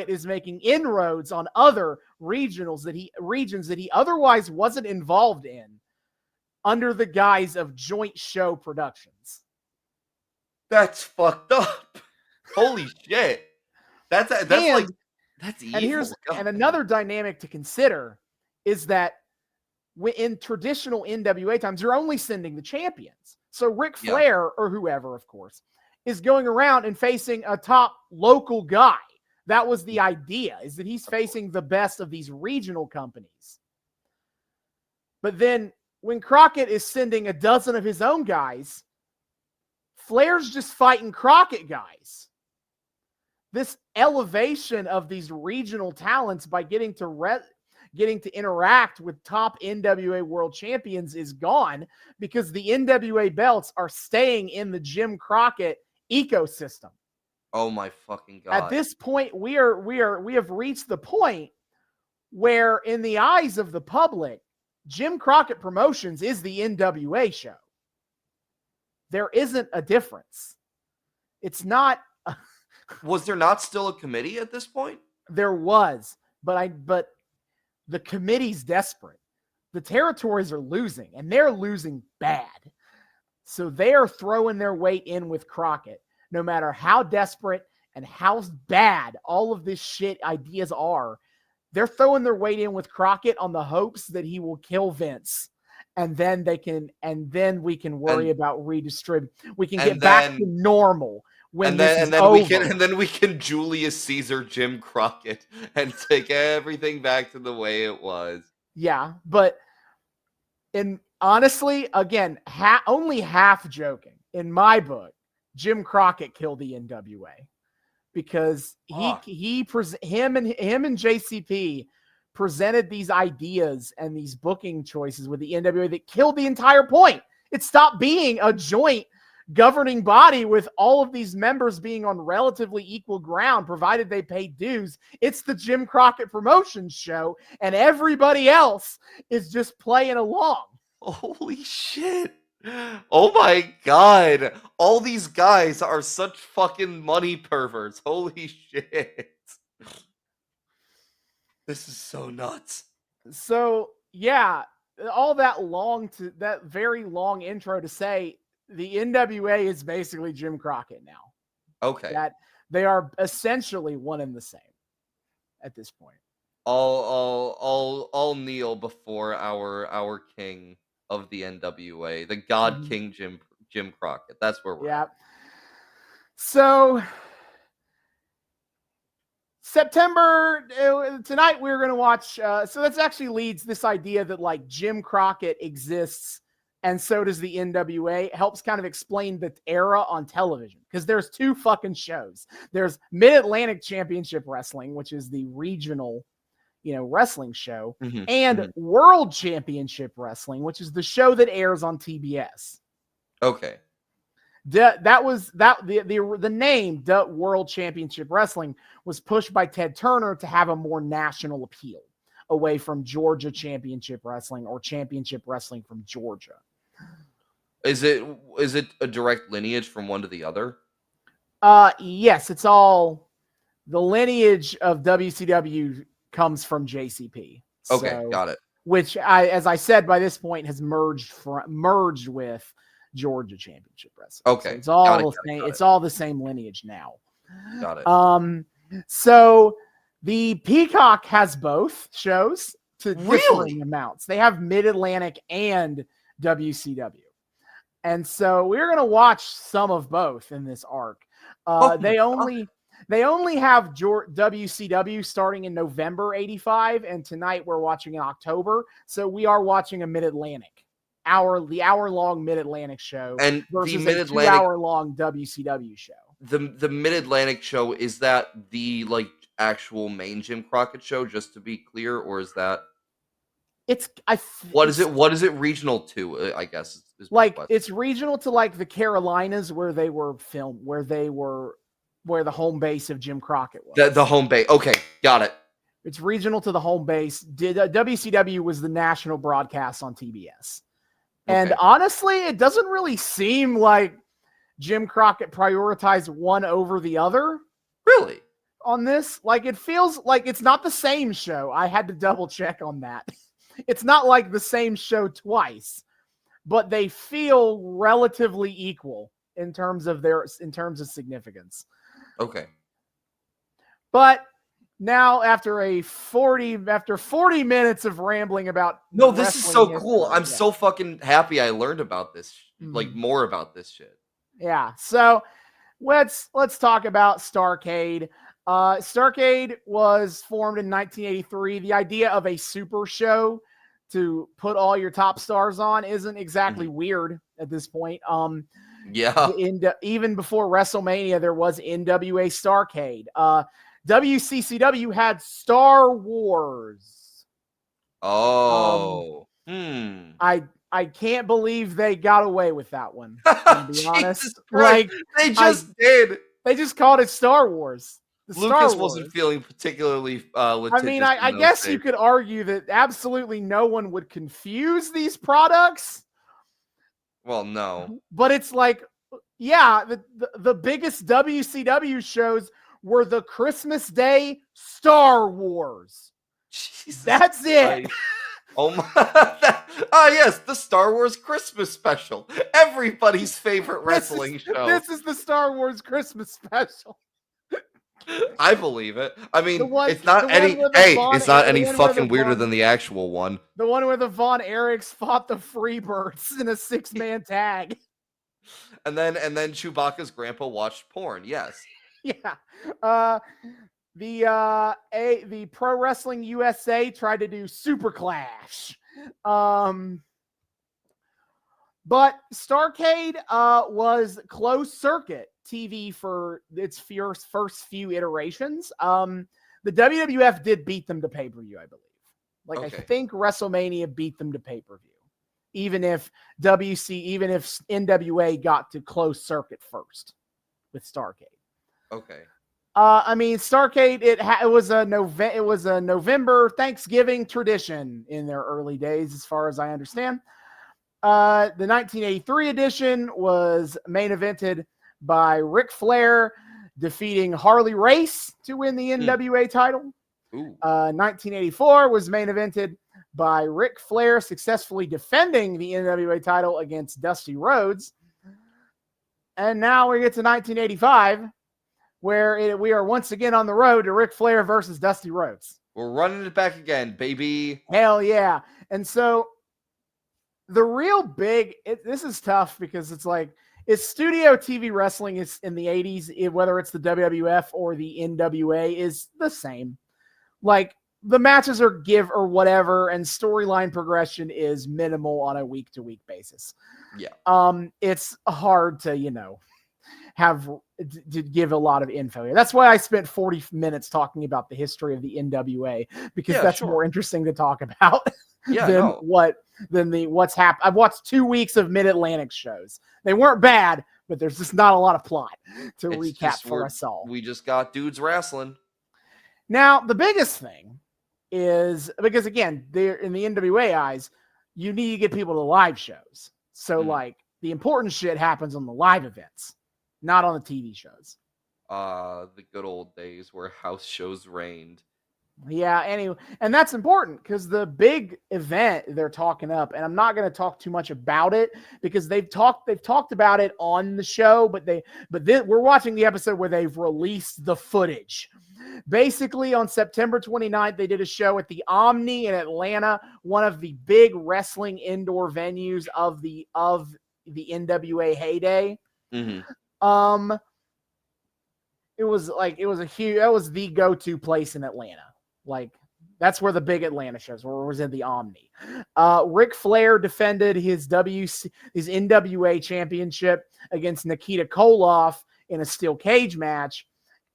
is making inroads on other regions that he otherwise wasn't involved in under the guise of joint show productions. That's fucked up. Holy shit. That's evil. And another dynamic to consider is that in traditional NWA times, you're only sending the champions. So Ric Flair, or whoever, of course, is going around and facing a top local guy. That was the idea, is that he's facing the best of these regional companies. But then when Crockett is sending a dozen of his own guys, Flair's just fighting Crockett guys. This elevation of these regional talents by getting to interact with top NWA world champions is gone because the NWA belts are staying in the Jim Crockett ecosystem. Oh my fucking God. At this point, we have reached the point where in the eyes of the public, Jim Crockett Promotions is the NWA show. There isn't a difference. It's not. Was there not still a committee at this point? There was, but the committee's desperate. The territories are losing, and they're losing bad. So they are throwing their weight in with Crockett, no matter how desperate and how bad all of this shit ideas are. They're throwing their weight in with Crockett on the hopes that he will kill Vince. And then we can worry about redistribute. We can get back to normal. And then we can Julius Caesar Jim Crockett and take everything back to the way it was. Yeah, but honestly, again, only half joking. In my book, Jim Crockett killed the NWA because him and JCP presented these ideas and these booking choices with the NWA that killed the entire point. It stopped being a joint governing body with all of these members being on relatively equal ground, provided they pay dues. It's the Jim Crockett Promotions show, and everybody else is just playing along. Holy shit. Oh my God. All these guys are such fucking money perverts. Holy shit. This is so nuts. So, yeah, all that very long intro to say the NWA is basically Jim Crockett now. Okay. That they are essentially one and the same at this point. I'll kneel before our king of the NWA, the God King Jim Crockett. That's where we're at. So September tonight we're going to watch. So that's actually leads this idea that like Jim Crockett exists and so does the NWA. Helps kind of explain the era on television because there's two fucking shows. There's Mid-Atlantic Championship Wrestling, which is the regional, wrestling show, and World Championship Wrestling, which is the show that airs on TBS. Okay. The name the World Championship Wrestling was pushed by Ted Turner to have a more national appeal away from Georgia Championship Wrestling or Championship Wrestling from Georgia. Is it a direct lineage from one to the other? Yes, it's all the lineage of WCW comes from JCP. Okay, So, got it. which as I said, by this point has merged with Georgia Championship Wrestling. Okay, So it's all got it, the got it, same. got it. It's all the same lineage now. Got it. So the Peacock has both shows to Really? differing amounts. They have Mid-Atlantic and WCW. And so we're going to watch some of both in this arc. They only have WCW starting in November 85, and tonight we're watching in October. So we are watching a Mid-Atlantic the hour-long Mid-Atlantic show And versus the a Mid-Atlantic 2-hour-long WCW show. the Mid-Atlantic show, is that the like actual main Jim Crockett show, just to be clear, or is that what is it regional to? I guess is my like question. it's regional to like the Carolinas where they were filmed, where the home base of Jim Crockett was. The home base. Okay, got it. It's regional to the home base. WCW was the national broadcast on TBS. And Okay. honestly, it doesn't really seem like Jim Crockett prioritized one over the other. Really? On this, like it feels like it's not the same show. I had to double check on that. It's not like the same show twice, but they feel relatively equal in terms of significance. Okay. But now after 40 minutes of rambling about No, this is so wrestling cool. history, I'm so fucking happy I learned about this, like more about this shit. Yeah. So let's talk about Starrcade. Starrcade was formed in 1983. The idea of a super show to put all your top stars on isn't exactly weird at this point. Yeah. Even before WrestleMania, there was NWA Starrcade. WCCW had Star Wars. Oh. I can't believe they got away with that one. To be honest, like they just did. They just called it Star Wars. Lucas wasn't feeling particularly litigious. I mean, I guess you could argue that absolutely no one would confuse these products. Well, no. But it's like, yeah, the biggest WCW shows were the Christmas Day Star Wars. Jesus That's Christ. it. Oh my! Yes, the Star Wars Christmas special. Everybody's favorite wrestling show. This is the Star Wars Christmas special. I believe it. I mean, it's not any fucking weirder than the actual one. The one where the Von Erichs fought the Freebirds in a 6-man tag. And then Chewbacca's grandpa watched porn. Yes. Yeah. The Pro Wrestling USA tried to do Super Clash. But Starrcade was closed circuit TV for its first few iterations. The WWF did beat them to pay-per-view, I believe. I think WrestleMania beat them to pay-per-view. Even if NWA got to closed circuit first with Starrcade. Okay. I mean, Starrcade, it was a November Thanksgiving tradition in their early days, as far as I understand. The 1983 edition was main evented by Ric Flair defeating Harley Race to win the NWA title. 1984 was main evented by Ric Flair successfully defending the NWA title against Dusty Rhodes. And now we get to 1985, where we are once again on the road to Ric Flair versus Dusty Rhodes. We're running it back again, baby. Hell yeah. And so the real this is tough because it's like, it's studio TV wrestling is in the 80s, whether it's the WWF or the NWA, is the same. Like, the matches are give or whatever, and storyline progression is minimal on a week-to-week basis. Yeah. It's hard to, to give a lot of info here. That's why I spent 40 minutes talking about the history of the NWA, because that's more interesting to talk about than what's happened. I've watched 2 weeks of Mid-Atlantic shows. They weren't bad, but there's just not a lot of plot to recap for us all. We just got dudes wrestling. Now, the biggest thing is, because again, they're in the NWA eyes, you need to get people to live shows. So the important shit happens on the live events, not on the TV shows. The good old days where house shows reigned. Yeah, anyway, and that's important because the big event they're talking up, and I'm not going to talk too much about it because they've talked about it on the show, but we're watching the episode where they've released the footage. Basically, on September 29th, they did a show at the Omni in Atlanta, one of the big wrestling indoor venues of the NWA heyday. Mm-hmm. It was the go-to place in Atlanta. Like, that's where the big Atlanta shows were. It was in the Omni. Ric Flair defended his NWA championship against Nikita Koloff in a steel cage match.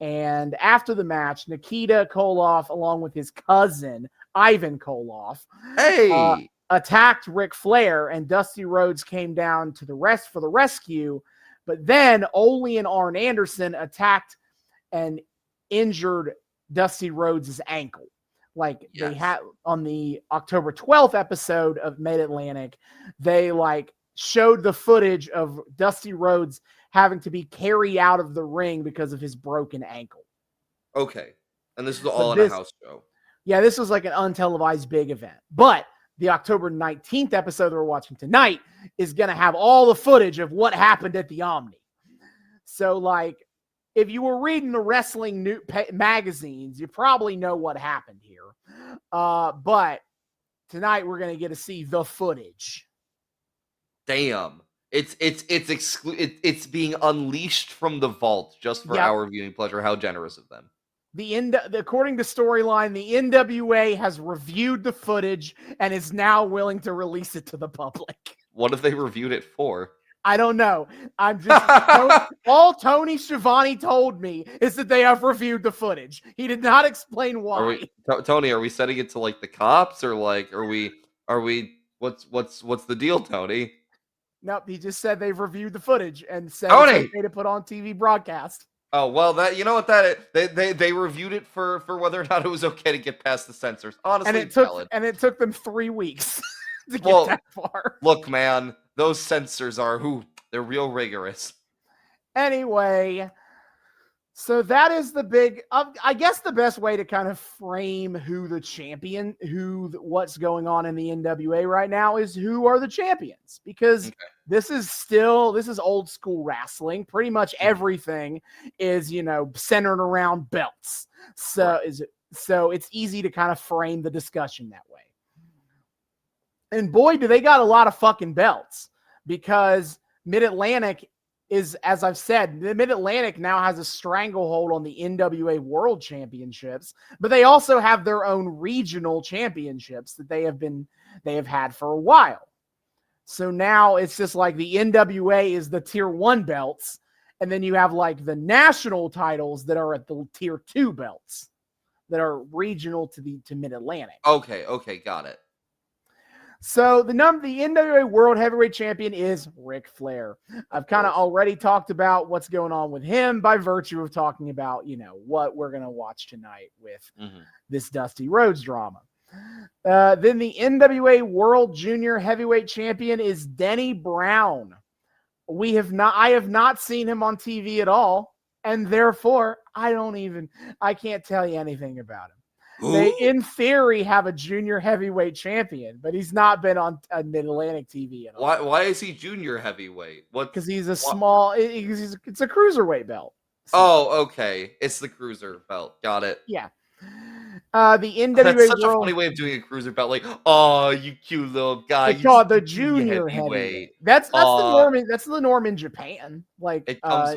And after the match, Nikita Koloff, along with his cousin, Ivan Koloff, attacked Ric Flair, and Dusty Rhodes came down to for the rescue. But then Ole and Arn Anderson attacked and injured Dusty Rhodes' ankle. Like, they had on the October 12th episode of Mid-Atlantic, they showed the footage of Dusty Rhodes having to be carried out of the ring because of his broken ankle. Okay. And this is all in a house show. Yeah, this was like an untelevised big event. But the October 19th episode that we're watching tonight is going to have all the footage of what happened at the Omni. So, if you were reading the wrestling magazines, you probably know what happened here. But tonight we're going to get to see the footage. Damn. It's being unleashed from the vault just for our viewing pleasure. How generous of them. According to Storyline, the NWA has reviewed the footage and is now willing to release it to the public. What have they reviewed it for? I don't know. I'm just all Tony Schiavone told me is that they have reviewed the footage. He did not explain why. Tony, are we setting it to the cops, or are we what's the deal, Tony? Nope, he just said they've reviewed the footage and said Tony! It's okay to put on TV broadcast. Oh, well, they reviewed it for whether or not it was okay to get past the censors. Honestly, and it took them 3 weeks to get that far. Look, man, those censors they're real rigorous. Anyway, so that is the big, I guess the best way to kind of frame what's going on in the NWA right now is who are the champions, because this is old school wrestling. Pretty much everything is, centered around belts. So it's easy to kind of frame the discussion that way. And boy, do they got a lot of fucking belts, because Mid-Atlantic is, as I've said, the Mid-Atlantic now has a stranglehold on the NWA World Championships, but they also have their own regional championships that they have had for a while. So now it's just like the NWA is the tier 1 belts, and then you have the national titles that are at the tier 2 belts that are regional to Mid-Atlantic. Okay, got it. So the NWA World Heavyweight Champion is Ric Flair. I've kind of already talked about what's going on with him by virtue of talking about, what we're going to watch tonight with this Dusty Rhodes drama. Then the NWA World Junior Heavyweight Champion is Denny Brown. I have not seen him on TV at all, and therefore I can't tell you anything about him. They, in theory, have a junior heavyweight champion, but he's not been on Mid-Atlantic TV at all. Why is he junior heavyweight? Because he's a small. It's a cruiserweight belt. So. Oh, okay. It's the cruiser belt. Got it. Yeah. The NWA That's such World, a funny way of doing a cruiser belt. Oh, you cute little guy. They call it the junior heavyweight. That's the norm. That's the norm in Japan. It comes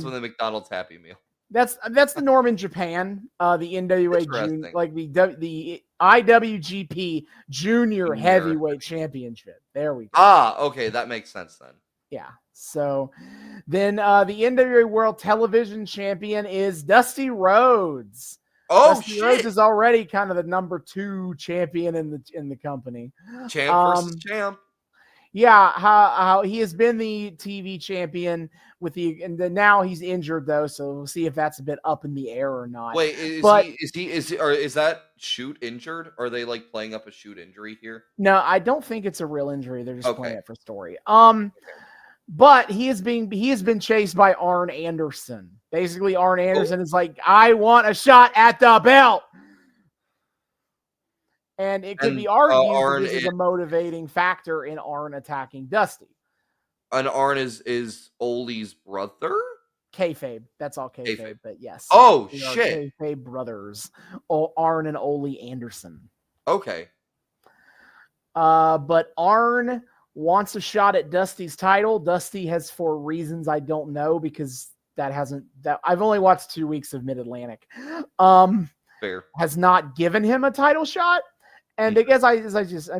with a McDonald's Happy Meal. That's the norm in Japan. The NWA the IWGP Junior Heavyweight Championship. There we go. Okay, that makes sense then. Yeah. So then the NWA World Television Champion is Dusty Rhodes. Dusty Rhodes is already kind of the number 2 champion in the company. Champ versus champ. Yeah, how he has been the TV champion and then now he's injured though, so we'll see if that's a bit up in the air or not. Wait, is that shoot injured? Or are they playing up a shoot injury here? No, I don't think it's a real injury. They're just playing it for story. But he has been chased by Arn Anderson. Basically, Arn Anderson is like, I want a shot at the belt. And it could And be argued Arn that this is a motivating factor in Arn attacking Dusty. And Arn is Ole's brother? Kayfabe. That's all kayfabe, Kayfabe. but yes. Oh, They shit. are kayfabe brothers. Arn and Ole Anderson. Okay. But Arn wants a shot at Dusty's title. Dusty has, for reasons I don't know, because I've only watched 2 weeks of Mid-Atlantic. Fair. Has not given him a title shot. And as I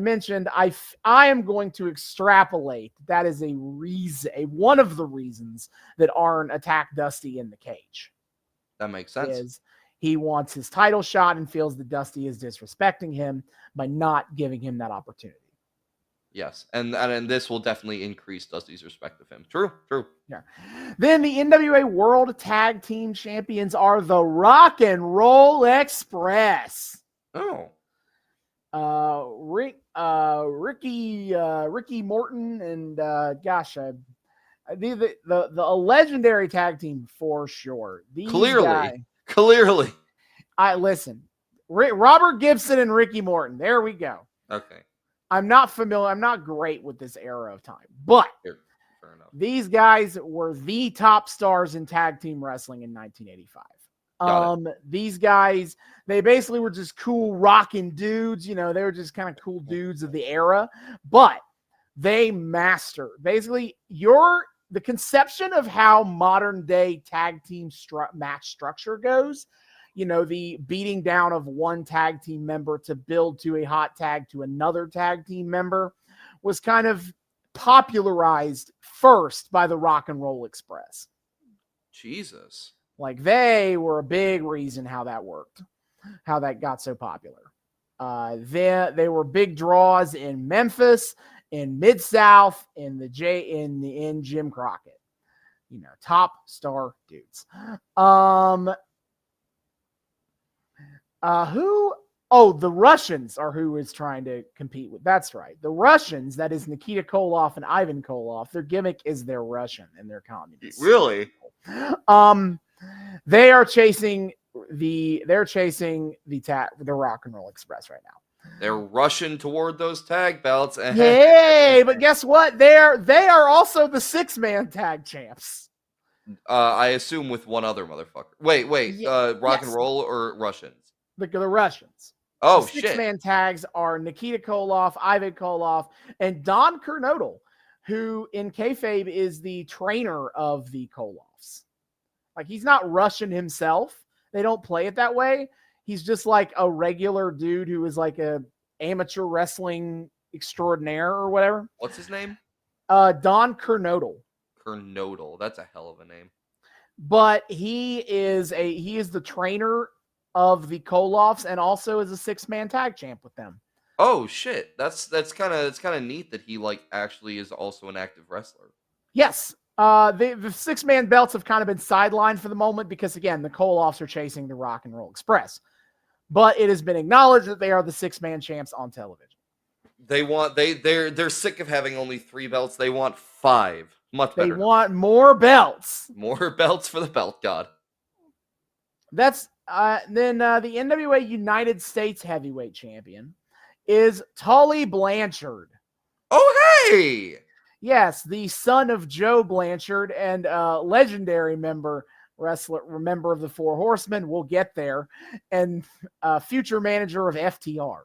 mentioned, I am going to extrapolate that is one of the reasons that Arn attacked Dusty in the cage. That makes sense. Is he wants his title shot and feels that Dusty is disrespecting him by not giving him that opportunity. Yes, and this will definitely increase Dusty's respect of him. True. Yeah. Then the NWA World Tag Team Champions are the Rock and Roll Express. Oh. Ricky Morton and the legendary tag team for sure. Clearly. Listen, Robert Gibson and Ricky Morton. There we go. Okay. I'm not familiar. I'm not great with this era of time, but Fair enough. These guys were the top stars in tag team wrestling in 1985. These guys, they basically were just cool rocking dudes. They were just kind of cool dudes of the era, but they mastered basically the conception of how modern day tag team match structure goes. The beating down of one tag team member to build to a hot tag to another tag team member was kind of popularized first by the Rock and Roll Express. Jesus. Like, they were a big reason how that worked, how that got so popular. They were big draws in Memphis, in Mid-South, in Jim Crockett. Top star dudes. The Russians are who is trying to compete with. That's right. The Russians, that is Nikita Koloff and Ivan Koloff, their gimmick is they're Russian and they're communists. Really? They're chasing the Rock and Roll Express right now. They're rushing toward those tag belts. Yay! But guess what? They are also the 6-man tag champs. I assume with one other motherfucker. Wait. Rock and Roll or Russians? The Russians. Oh, the 6-man tags are Nikita Koloff, Ivan Koloff, and Don Kernodle, who in kayfabe is the trainer of the Koloffs. Like, he's not Russian himself. They don't play it that way. He's just like a regular dude who is like a amateur wrestling extraordinaire or whatever. What's his name? Don Kernodle. Kernodle. That's a hell of a name. But he is the trainer of the Koloffs and also is a 6-man tag champ with them. Oh shit. That's kind of neat that he actually is also an active wrestler. Yes. The 6-man belts have kind of been sidelined for the moment because, again, the Koloffs are chasing the Rock and Roll Express. But it has been acknowledged that they are the 6-man champs on television. They're sick of having only 3 belts. They want 5. Much better. They want more belts. More belts for the belt god. That's then the NWA United States Heavyweight Champion is Tully Blanchard. Oh, hey! Yes, the son of Joe Blanchard and legendary member of the Four Horsemen. We'll get there. And future manager of FTR.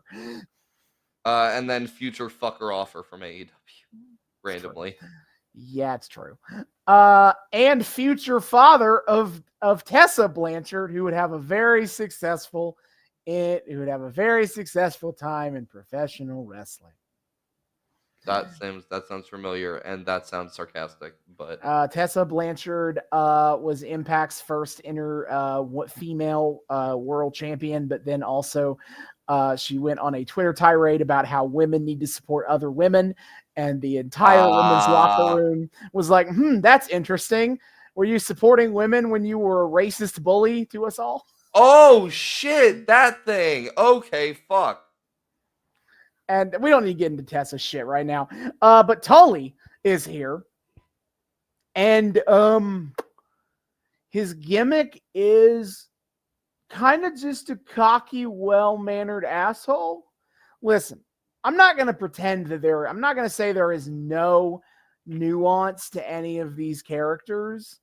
And then future fucker offer from AEW. Randomly. Yeah, it's true. And future father of Tessa Blanchard, who would have a very successful time in professional wrestling. That sounds familiar, and that sounds sarcastic. But Tessa Blanchard was Impact's first female world champion, but then also she went on a Twitter tirade about how women need to support other women, and the entire women's locker room was like, that's interesting. Were you supporting women when you were a racist bully to us all? Oh, shit, that thing. Okay, fuck. And we don't need to get into Tessa's shit right now. But Tully is here. And his gimmick is kind of just a cocky, well-mannered asshole. listen, I'm not going to pretend that I'm not going to say there is no nuance to any of these characters.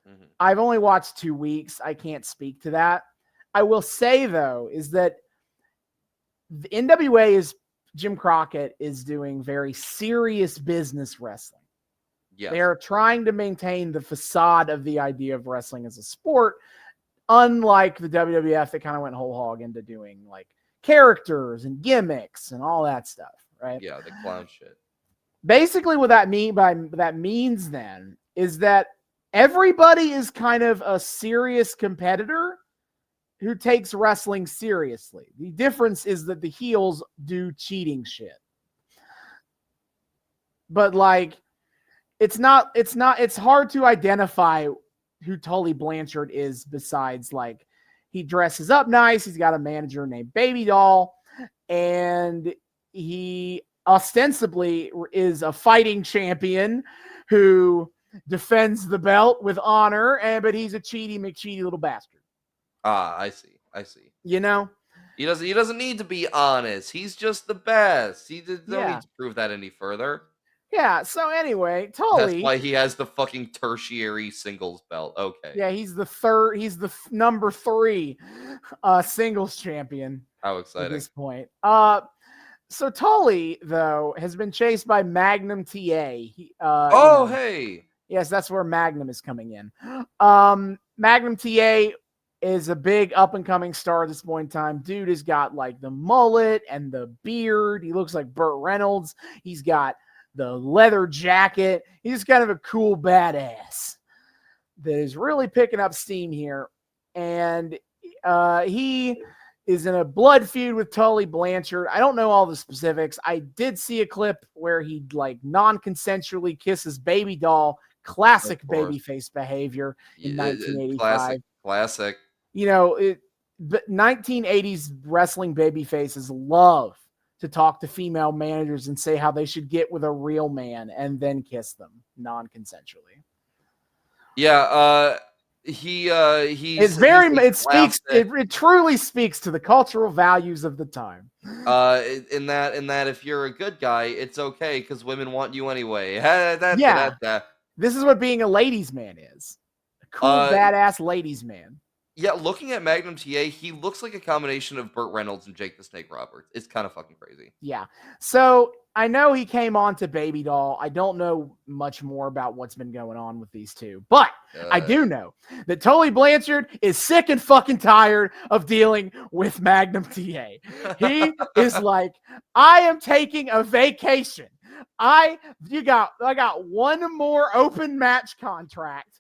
Mhm. I've only watched 2 weeks. I can't speak to that. I will say, though, is that the NWA is Jim Crockett is doing very serious business wrestling. Yes. They are trying to maintain the facade of the idea of wrestling as a sport, unlike the WWF that kind of went whole hog into doing like characters and gimmicks and all that stuff, right? Yeah, the clown shit. Basically, what that means then is that everybody is kind of a serious competitor who takes wrestling seriously. The difference is that the heels do cheating shit. But like it's hard to identify who Tully Blanchard is besides like he dresses up nice, he's got a manager named Baby Doll, and he ostensibly is a fighting champion who defends the belt with honor, but he's a cheaty McCheaty little bastard. Ah, I see. You know? He doesn't need to be honest. He's just the best. He don't Yeah. need to prove that any further. Yeah, so anyway, That's Tully. why he has the fucking tertiary singles belt. Okay. Yeah, he's the number 3 singles champion. How At exciting. this point. So Tully, though, has been chased by Magnum TA. Hey. Yes, that's where Magnum is coming in. Magnum TA is a big up-and-coming star at this point in time. Dude has got, like, the mullet and the beard. He looks like Burt Reynolds. He's got the leather jacket. He's kind of a cool badass that is really picking up steam here. And he is in a blood feud with Tully Blanchard. I don't know all the specifics. I did see a clip where he like non-consensually kisses Baby Doll. Classic babyface behavior in 1985. Classic. You know, but 1980s wrestling babyfaces love to talk to female managers and say how they should get with a real man and then kiss them non-consensually. Yeah, it truly speaks to the cultural values of the time. In that if you're a good guy, it's okay because women want you anyway. This is what being a ladies' man is. A cool, badass ladies' man. Yeah, looking at Magnum TA, he looks like a combination of Burt Reynolds and Jake the Snake Roberts. It's kind of fucking crazy. Yeah. So I know he came on to Baby Doll. I don't know much more about what's been going on with these two, but I do know that Tully Blanchard is sick and fucking tired of dealing with Magnum TA. He is like, I am taking a vacation. I got one more open match contract.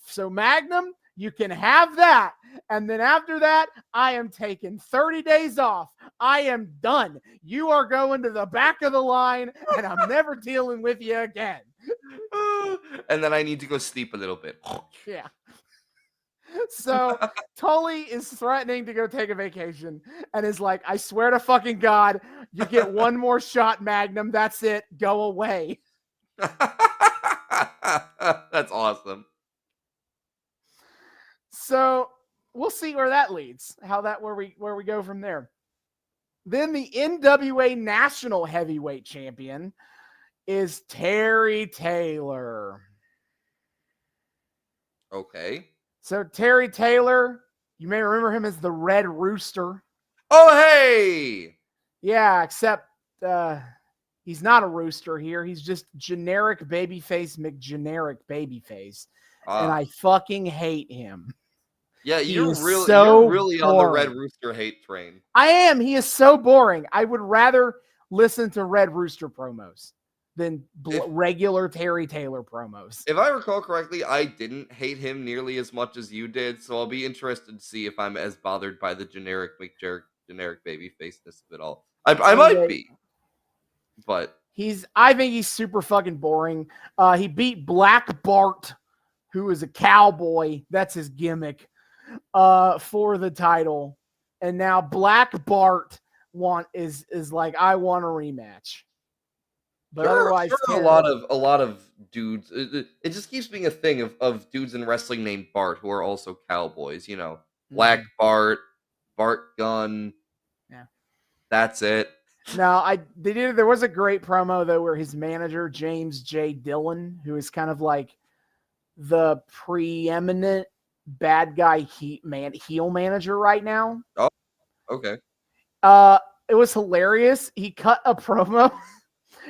So Magnum, you can have that. And then after that, I am taking 30 days off. I am done. You are going to the back of the line, and I'm never dealing with you again. And then I need to go sleep a little bit. Yeah. So Tully is threatening to go take a vacation and is like, I swear to fucking God, you get one more shot, Magnum. That's it. Go away. That's awesome. So we'll see where that leads. Where we go from there. Then the NWA National Heavyweight Champion is Terry Taylor. Okay. So Terry Taylor, you may remember him as the Red Rooster. Oh, hey! Yeah, except he's not a rooster here. He's just generic babyface McGeneric babyface. And I fucking hate him. Yeah, you're really on the Red Rooster hate train. I am. He is so boring. I would rather listen to Red Rooster promos than regular Terry Taylor promos. If I recall correctly, I didn't hate him nearly as much as you did, so I'll be interested to see if I'm as bothered by the generic babyfaceness of it all. I might be, but I think he's super fucking boring. He beat Black Bart, who is a cowboy. That's his gimmick. For the title, and now Black Bart is like, I want a rematch. But otherwise, a lot of dudes. It just keeps being a thing of dudes in wrestling named Bart who are also cowboys. You know, Black Bart, Bart Gunn. Yeah, that's it. No, there was a great promo though where his manager James J. Dillon, who is kind of like the preeminent bad guy heel manager right now. Oh, okay. It was hilarious. He cut a promo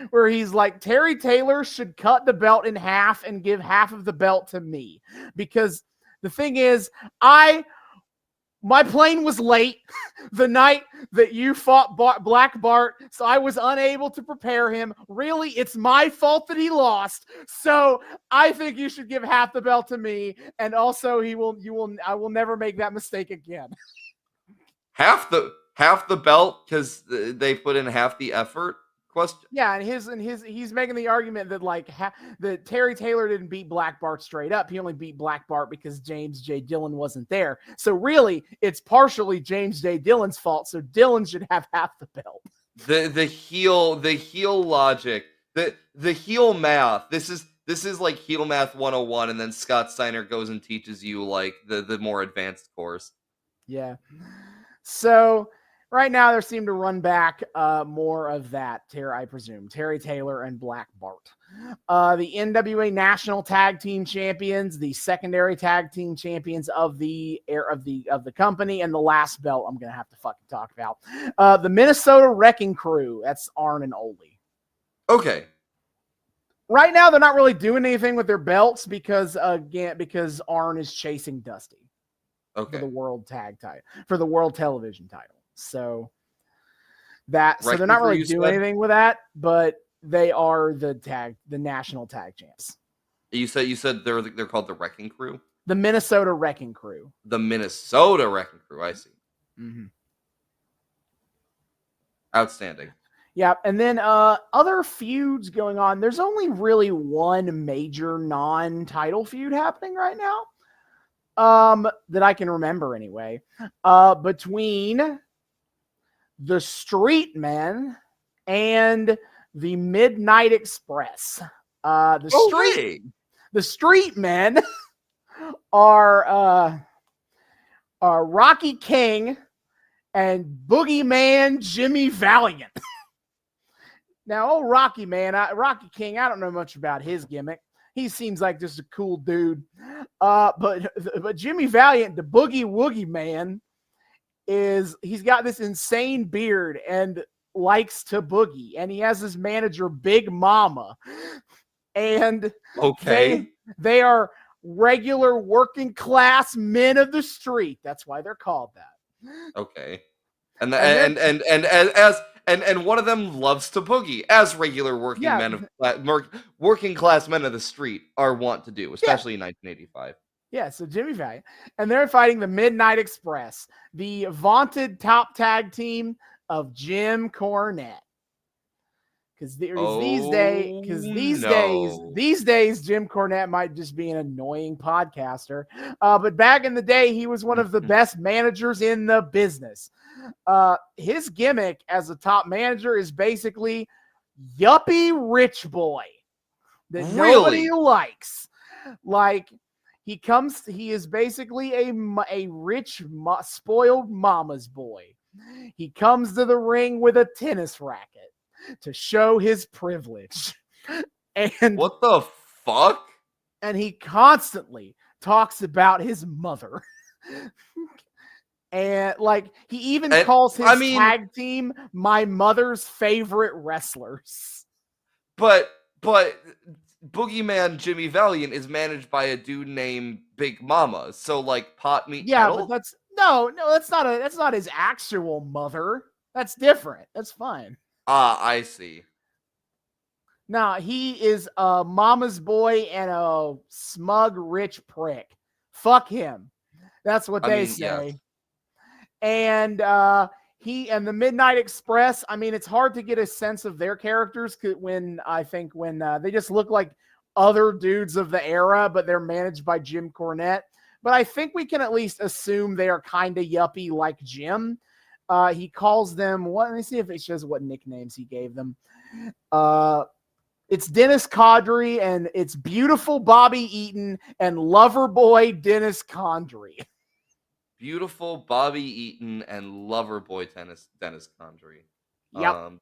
where he's like, Terry Taylor should cut the belt in half and give half of the belt to me. Because the thing is, my plane was late the night that you fought Black Bart, so I was unable to prepare him. Really, it's my fault that he lost. So I think you should give half the belt to me, and also I will never make that mistake again. Half the belt because they put in half the effort. Question. Yeah, and he's making the argument that that Terry Taylor didn't beat Black Bart straight up. He only beat Black Bart because James J. Dillon wasn't there. So really, it's partially James J. Dillon's fault. So Dillon should have half the belt. The heel logic, the heel math. This is like heel math 101, and then Scott Steiner goes and teaches you like the more advanced course. Yeah. So right now, there seem to run back more of that, I presume. Terry Taylor and Black Bart. The NWA National Tag Team Champions, the secondary tag team champions of the company, and the last belt I'm going to have to fucking talk about. The Minnesota Wrecking Crew. That's Arn and Ole. Okay. Right now, they're not really doing anything with their belts because Arn is chasing Dusty. Okay. For the world tag title, for the world television title. So they're not really doing anything with that, but they are the national tag champs. You said they're called the Wrecking Crew? The Minnesota Wrecking Crew. The Minnesota Wrecking Crew, I see. Mm-hmm. Outstanding. Yeah, and then other feuds going on. There's only really one major non-title feud happening right now. That I can remember anyway. Between the Street Men and the Midnight Express. The Street Men are Rocky King and Boogeyman Jimmy Valiant. Now, old Rocky King, I don't know much about his gimmick. He seems like just a cool dude. But Jimmy Valiant, the Boogie Woogie Man, he's got this insane beard and likes to boogie. And he has his manager, Big Mama. And they are regular working class men of the street. That's why they're called that. Okay. And one of them loves to boogie, as regular working class men of the street are wont to do, especially in 1985. Yeah, so Jimmy Valiant. And they're fighting the Midnight Express, the vaunted top tag team of Jim Cornette. Because these days, Jim Cornette might just be an annoying podcaster. But back in the day, he was one of the best managers in the business. His gimmick as a top manager is basically yuppie rich boy that nobody likes. Like, he is basically a rich, spoiled mama's boy. He comes to the ring with a tennis racket to show his privilege. And what the fuck? And he constantly talks about his mother. And like he even calls his tag team my mother's favorite wrestlers. But Boogeyman Jimmy Valiant is managed by a dude named Big Mama. So like pot meat kettle? But that's not his actual mother. That's different. That's fine. I see. Nah, he is a mama's boy and a smug rich prick. Fuck him. That's what they say. Yes. And he and the Midnight Express, I mean, it's hard to get a sense of their characters when they just look like other dudes of the era, but they're managed by Jim Cornette. But I think we can at least assume they are kind of yuppie like Jim. He calls them what? Let me see if it shows what nicknames he gave them. It's Dennis Condrey and it's Beautiful Bobby Eaton and Lover Boy Dennis Condrey. Beautiful Bobby Eaton and Lover Boy Dennis Condrey. Yep.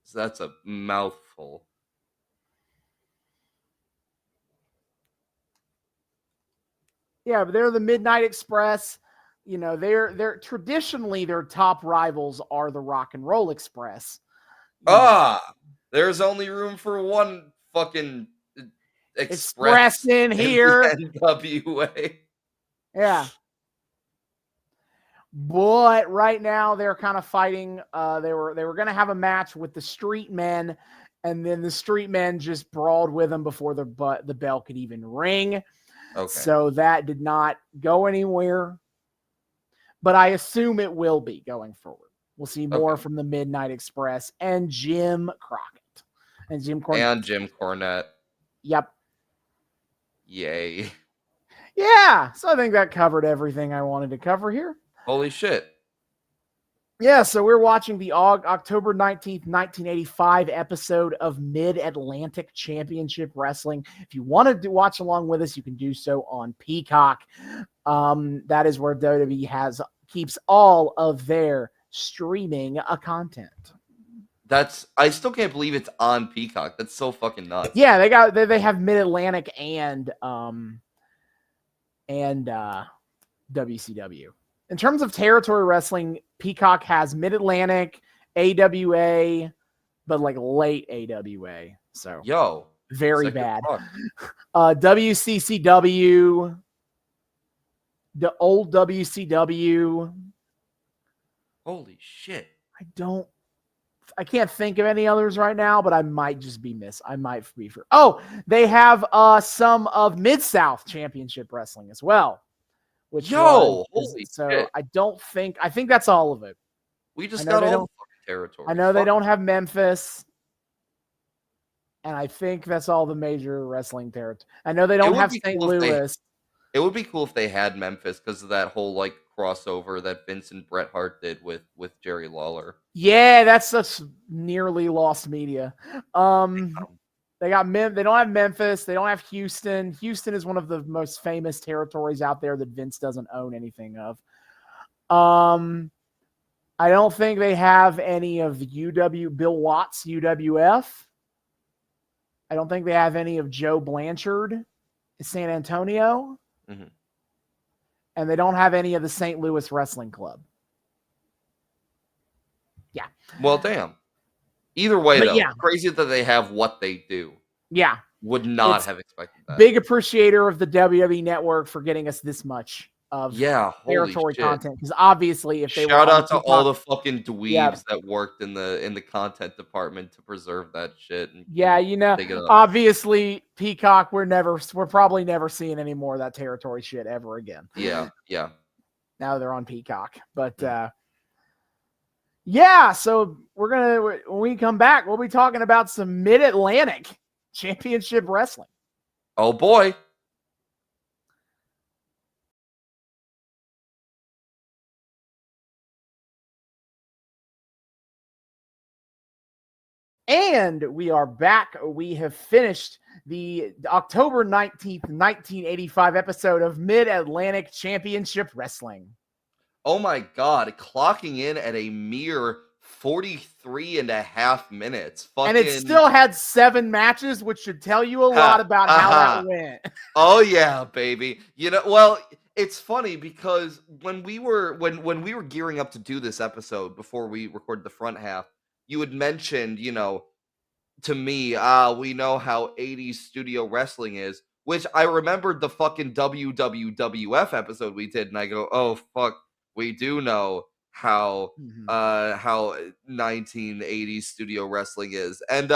So that's a mouthful. Yeah, but they're the Midnight Express. You know, they're traditionally their top rivals are the Rock and Roll Express. There's only room for one fucking Express in here. NWA. Yeah. But right now they're kind of fighting. They were going to have a match with the Street Men, and then the Street Men just brawled with them before the bell could even ring. Okay. So that did not go anywhere. But I assume it will be going forward. We'll see more from the Midnight Express and Jim Crockett. And Jim Cornette. Yep. Yay. Yeah. So I think that covered everything I wanted to cover here. Holy shit. Yeah, so we're watching the October 19th, 1985 episode of Mid-Atlantic Championship Wrestling. If you want to watch along with us, you can do so on Peacock. That is where WWE keeps all of their streaming content. I still can't believe it's on Peacock. That's so fucking nuts. Yeah, they have Mid-Atlantic and WCW. In terms of territory wrestling, Peacock has Mid-Atlantic, AWA, but like late AWA. So very bad. WCCW, the old WCW. Holy shit. I can't think of any others right now, but I might just be Oh, they have some of Mid-South Championship Wrestling as well. Holy shit. I think that's all of it. We just got all the territory. I know they don't have Memphis. And I think that's all the major wrestling territory. I know they don't have St. Louis. It would be cool if they had Memphis because of that whole like crossover that Vince and Bret Hart did with Jerry Lawler. Yeah, that's such nearly lost media. They don't have Memphis. They don't have Houston. Houston is one of the most famous territories out there that Vince doesn't own anything of. I don't think they have any of Bill Watts, UWF. I don't think they have any of Joe Blanchard in San Antonio. Mm-hmm. And they don't have any of the St. Louis Wrestling Club. Yeah. Well, damn. Either way, crazy that they have what they do. Yeah. Would not have expected that. Big appreciator of the WWE Network for getting us this much of territory content. Because obviously, if they shout out to all the fucking dweebs that worked in the content department to preserve that shit. Obviously, Peacock, we're probably never seeing any more of that territory shit ever again. Yeah. Now they're on Peacock, but. So when we come back, we'll be talking about some Mid-Atlantic Championship Wrestling. Oh boy. And we are back. We have finished the October 19th, 1985 episode of Mid-Atlantic Championship Wrestling. Oh my God, clocking in at a mere 43 and a half minutes. And it still had 7 matches, which should tell you a lot about how that went. Oh yeah, baby. It's funny because when we were gearing up to do this episode before we recorded the front half, you had mentioned, to me, we know how 80s studio wrestling is, which I remembered the fucking WWF episode we did, and I go, oh fuck. We do know how 1980s studio wrestling is. And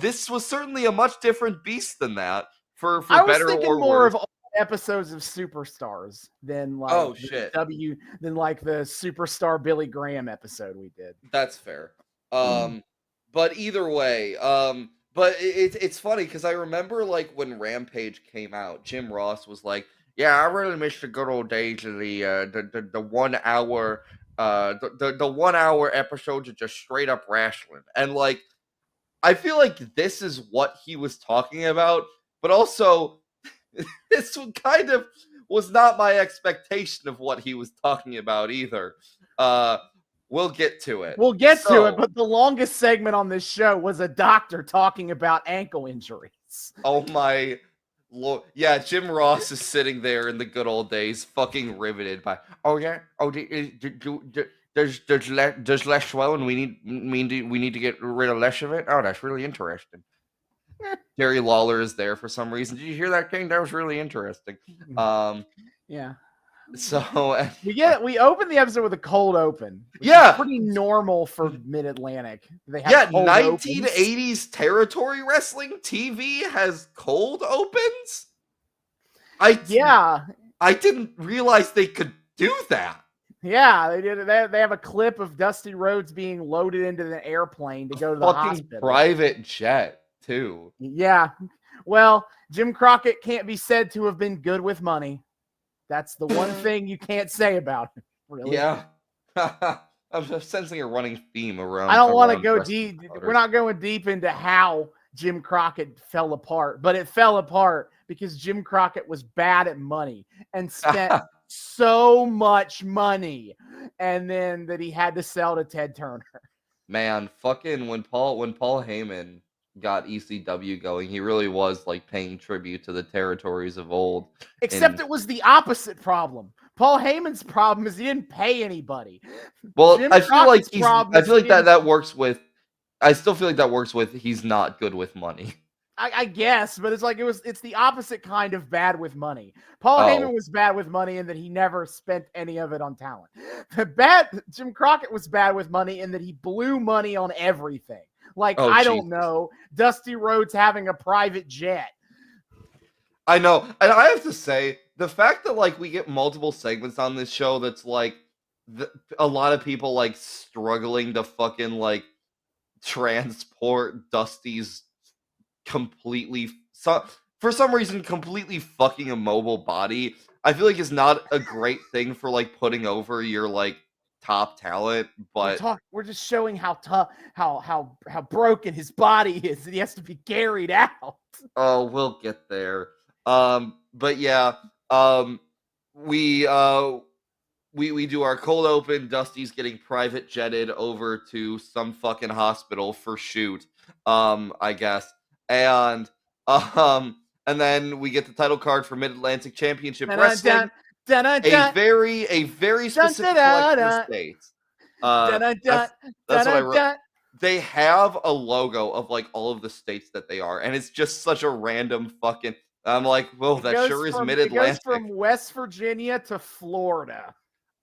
this was certainly a much different beast than that for better or worse. I was thinking more of episodes of Superstars than like than like the Superstar Billy Graham episode we did. That's fair. But either way, but it's funny because I remember like when Rampage came out, Jim Ross was like, yeah, I really miss the good old days of the 1 hour the 1 hour episodes of just straight up wrestling. And like I feel like this is what he was talking about, but also this kind of was not my expectation of what he was talking about either. We'll get to it. We'll get to it, but the longest segment on this show was a doctor talking about ankle injuries. Oh my Lord. Yeah, Jim Ross is sitting there in the good old days, fucking riveted by, oh yeah, oh, there's less swelling. We need to get rid of less of it. Oh, that's really interesting. Jerry Lawler is there for some reason. Did you hear that, King? That was really interesting. Yeah. So we open the episode with a cold open. Yeah, pretty normal for Mid-Atlantic. They have 1980s territory wrestling TV has cold opens. I didn't realize they could do that. Yeah, they did. They have a clip of Dusty Rhodes being loaded into the airplane to go to the hospital. Private jet too. Yeah. Well, Jim Crockett can't be said to have been good with money. That's the one thing you can't say about him. Really. Yeah. I'm sensing a running theme around. I don't want to go deep. We're not going deep into how Jim Crockett fell apart, but it fell apart because Jim Crockett was bad at money and spent so much money, and then that he had to sell to Ted Turner. Man, fucking when Paul Heyman got ECW going, he really was like paying tribute to the territories of old. Except it was the opposite problem. Paul Heyman's problem is he didn't pay anybody. Well, I feel like that works with. I still feel like that works with. He's not good with money. I guess, but it's the opposite kind of bad with money. Paul Heyman was bad with money in that he never spent any of it on talent. Jim Crockett was bad with money in that he blew money on everything. Like, I don't know, Dusty Rhodes having a private jet. I know. And I have to say, the fact that, like, we get multiple segments on this show that's, like, a lot of people, like, struggling to fucking, like, transport Dusty's for some reason, completely fucking immobile body, I feel like is not a great thing for, like, putting over your, like, top talent, but we're just showing how tough, how broken his body is, and he has to be carried out. Oh, we'll get there. But yeah, we do our cold open. Dusty's getting private jetted over to some fucking hospital for shoot, I guess, and then we get the title card for Mid-Atlantic Championship Wrestling. A very specific selection of states. That's what I wrote. They have a logo of like all of the states that they are, and it's just such a random fucking. I'm like, well, that sure is Mid-Atlantic. It goes from West Virginia to Florida.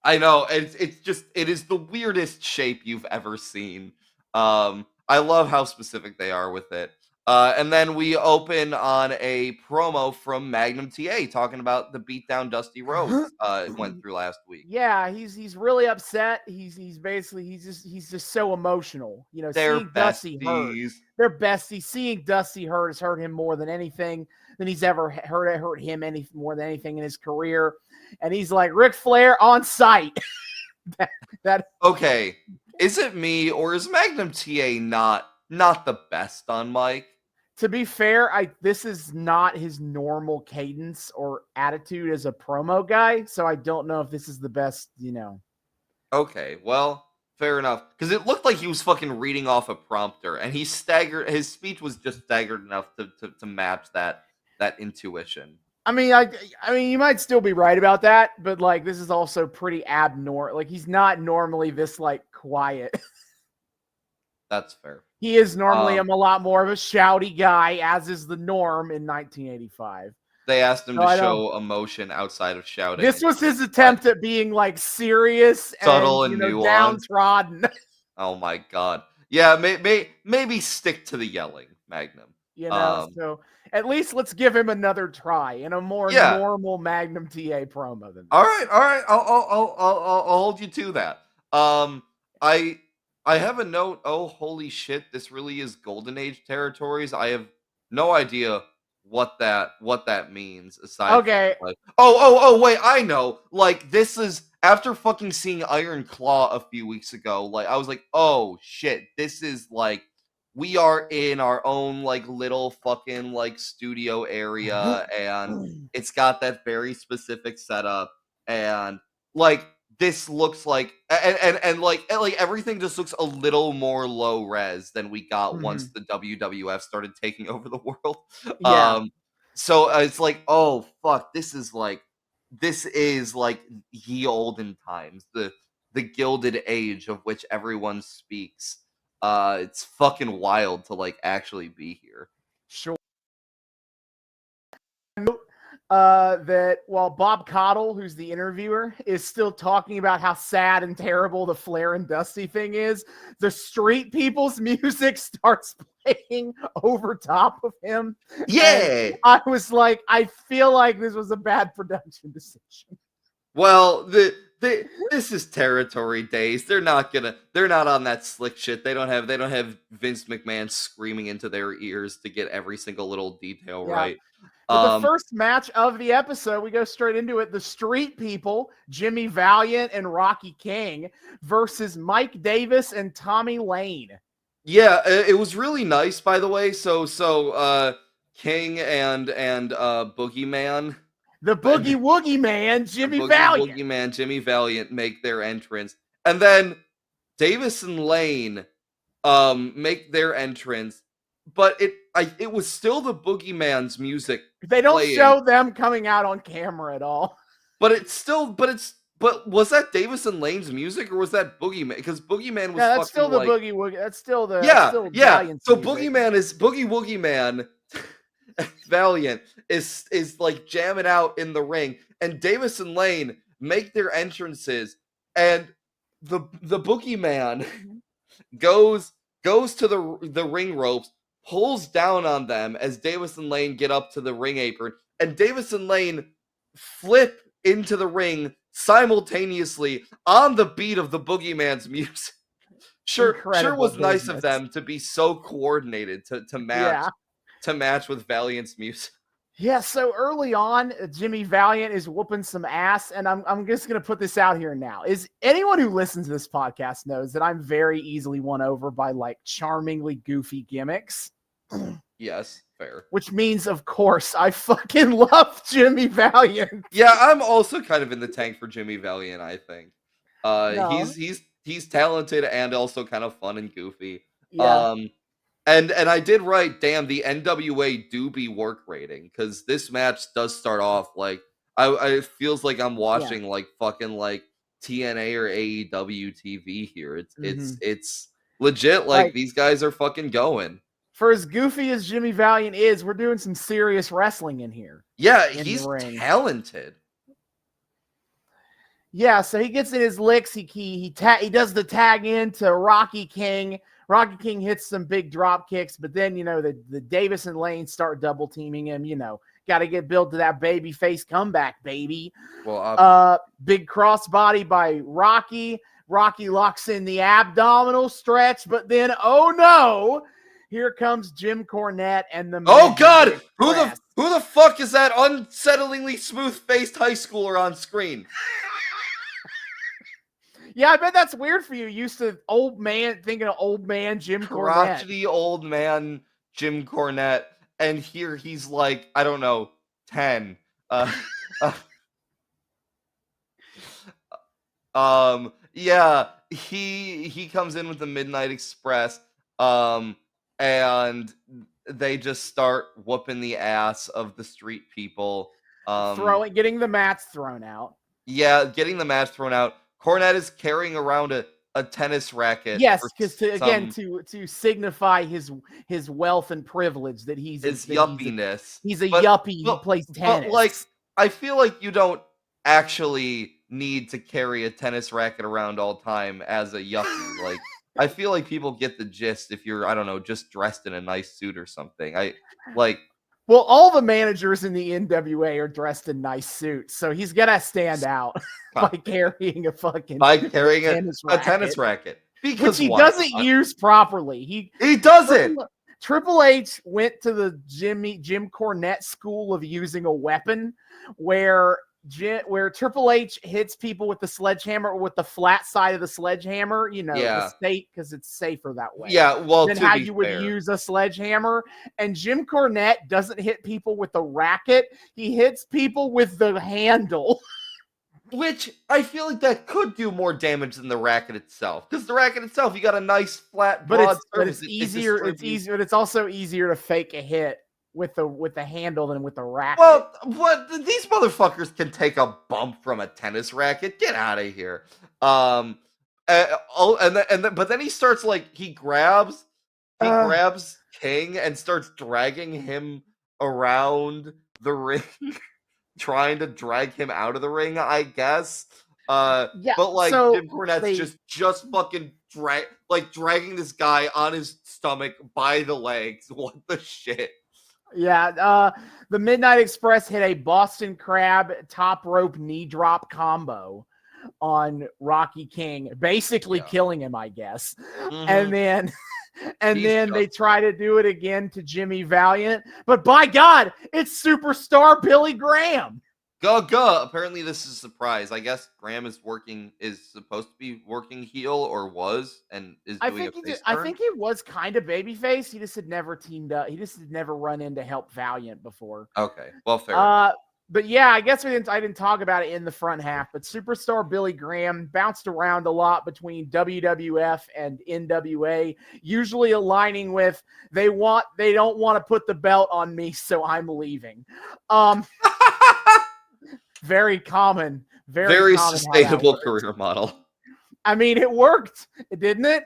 I know. It is the weirdest shape you've ever seen. I love how specific they are with it. And then we open on a promo from Magnum TA talking about the beatdown Dusty Rhodes went through last week. Yeah, he's really upset. He's just so emotional. You know, they're seeing Dusty hurt. They're besties. Seeing Dusty hurt has hurt him more than anything than he's ever hurt him more than anything in his career. And he's like, Ric Flair on site. Okay. Is it me or is Magnum TA not the best on mic? To be fair, this is not his normal cadence or attitude as a promo guy, so I don't know if this is the best, you know. Okay, well, fair enough. Because it looked like he was fucking reading off a prompter, and he staggered. His speech was just staggered enough to match that intuition. I mean, you might still be right about that, but like this is also pretty abnormal. Like he's not normally this like quiet. That's fair. He is normally a lot more of a shouty guy, as is the norm in 1985. They asked him to show emotion outside of shouting. This was his attempt at being like serious, subtle, and nuanced. Downtrodden. Oh my god! Yeah, maybe stick to the yelling, Magnum. You know, so at least let's give him another try in a more normal Magnum TA promo than this. All right. I'll hold you to that. I have a note. Oh, holy shit! This really is Golden Age territories. I have no idea what that means. Aside, from, like, oh, wait, I know. Like this is after fucking seeing Iron Claw a few weeks ago. Like I was like, oh shit, this is like we are in our own like little fucking like studio area, and it's got that very specific setup, and like this looks like and like everything just looks a little more low res than we got once the WWF started taking over the world. Yeah. So it's like, oh fuck, this is like ye olden times, the gilded age of which everyone speaks. It's fucking wild to like actually be here. Sure. That while Bob Caudle, who's the interviewer, is still talking about how sad and terrible the Flair and Dusty thing is, the Street People's music starts playing over top of him. Yeah. And I was like, I feel like this was a bad production decision. Well, this is territory days. They're not on that slick shit. They don't have Vince McMahon screaming into their ears to get every single little detail right. But the first match of the episode, we go straight into it. The Street People, Jimmy Valiant and Rocky King versus Mike Davis and Tommy Lane. Yeah, it was really nice, by the way. So King and Boogeyman. The Boogie Woogie Man, Jimmy Valiant. Boogie Man, Jimmy Valiant make their entrance. And then Davis and Lane make their entrance. But it was still the Boogeyman's music. They don't show them coming out on camera at all. But was that Davis and Lane's music or was that Boogeyman? Because Boogeyman was that's still the Boogie Woogie. That's still the Valiant's so music. Boogeyman is Boogie Woogie Man. Valiant is like jamming out in the ring, and Davis and Lane make their entrances, and the Boogeyman goes to the ring ropes, pulls down on them as Davis and Lane get up to the ring apron, and Davis and Lane flip into the ring simultaneously on the beat of the Boogeyman's music. Sure was nice of them to be so coordinated to match with Valiant's music. Yeah, so early on, Jimmy Valiant is whooping some ass, and I'm just going to put this out here now. Is anyone who listens to this podcast knows that I'm very easily won over by, like, charmingly goofy gimmicks. Yes, fair. Which means, of course, I fucking love Jimmy Valiant. Yeah, I'm also kind of in the tank for Jimmy Valiant, I think. He's talented and also kind of fun and goofy. Yeah. And I did write, damn, the NWA doobie work rating, because this match does start off like it feels like I'm watching like fucking like TNA or AEW TV here. It's legit, like these guys are fucking going. For as goofy as Jimmy Valiant is, we're doing some serious wrestling in here. Yeah, he's talented. Yeah, so he gets in his licks. He does the tag in to Rocky King. Rocky King hits some big drop kicks, but then, the Davis and Lane start double teaming him. Got to get built to that baby face comeback, baby. Well, big crossbody by Rocky. Rocky locks in the abdominal stretch, but then, oh no, here comes Jim Cornette and the. Oh God, who the fuck is that unsettlingly smooth-faced high schooler on screen? Yeah, I bet that's weird for you. Used to thinking of old man Jim Cornette. Crotchety old man Jim Cornette. And here he's like, I don't know, 10. Yeah, he comes in with the Midnight Express. And they just start whooping the ass of the Street People. Getting the mats thrown out. Yeah, getting the mats thrown out. Cornette is carrying around a tennis racket. Yes, because to signify his wealth and privilege that he's his yuppiness. He's a yuppie. He plays tennis. But like, I feel like you don't actually need to carry a tennis racket around all time as a yuppie. Like, I feel like people get the gist if you're, I don't know, just dressed in a nice suit or something. Well, all the managers in the NWA are dressed in nice suits, so he's gonna stand out by carrying a tennis racket, which he doesn't use properly. He doesn't. Triple H went to the Jim Cornette school of using a weapon, where Triple H hits people with the sledgehammer or with the flat side of the sledgehammer, the state, because it's safer that way. Yeah, well, than how you would use a sledgehammer. And Jim Cornette doesn't hit people with the racket; he hits people with the handle. Which I feel like that could do more damage than the racket itself. Because the racket itself, you got a nice flat broad surface. It's easier. It's easier, but it's also easier to fake a hit with the handle than with the racket. Well, what these motherfuckers can take a bump from a tennis racket. Get out of here. But then he starts he grabs King and starts dragging him around the ring, trying to drag him out of the ring, I guess. But Jim Cornette's just fucking dragging this guy on his stomach by the legs. What the shit? Yeah, the Midnight Express hit a Boston Crab top rope knee drop combo on Rocky King, basically killing him, I guess. Mm-hmm. And then they try to do it again to Jimmy Valiant, but by God, it's superstar Billy Graham. Apparently this is a surprise. I guess Graham is supposed to be working heel, or was, and is doing a face turn. I think he was kind of babyface. He just had never teamed up. He just had never run in to help Valiant before. Okay, well, fair enough. But yeah, I guess I didn't talk about it in the front half, but superstar Billy Graham bounced around a lot between WWF and NWA, usually aligning with they don't want to put the belt on me, so I'm leaving. Very common, very common sustainable career model. I mean, it worked, didn't it?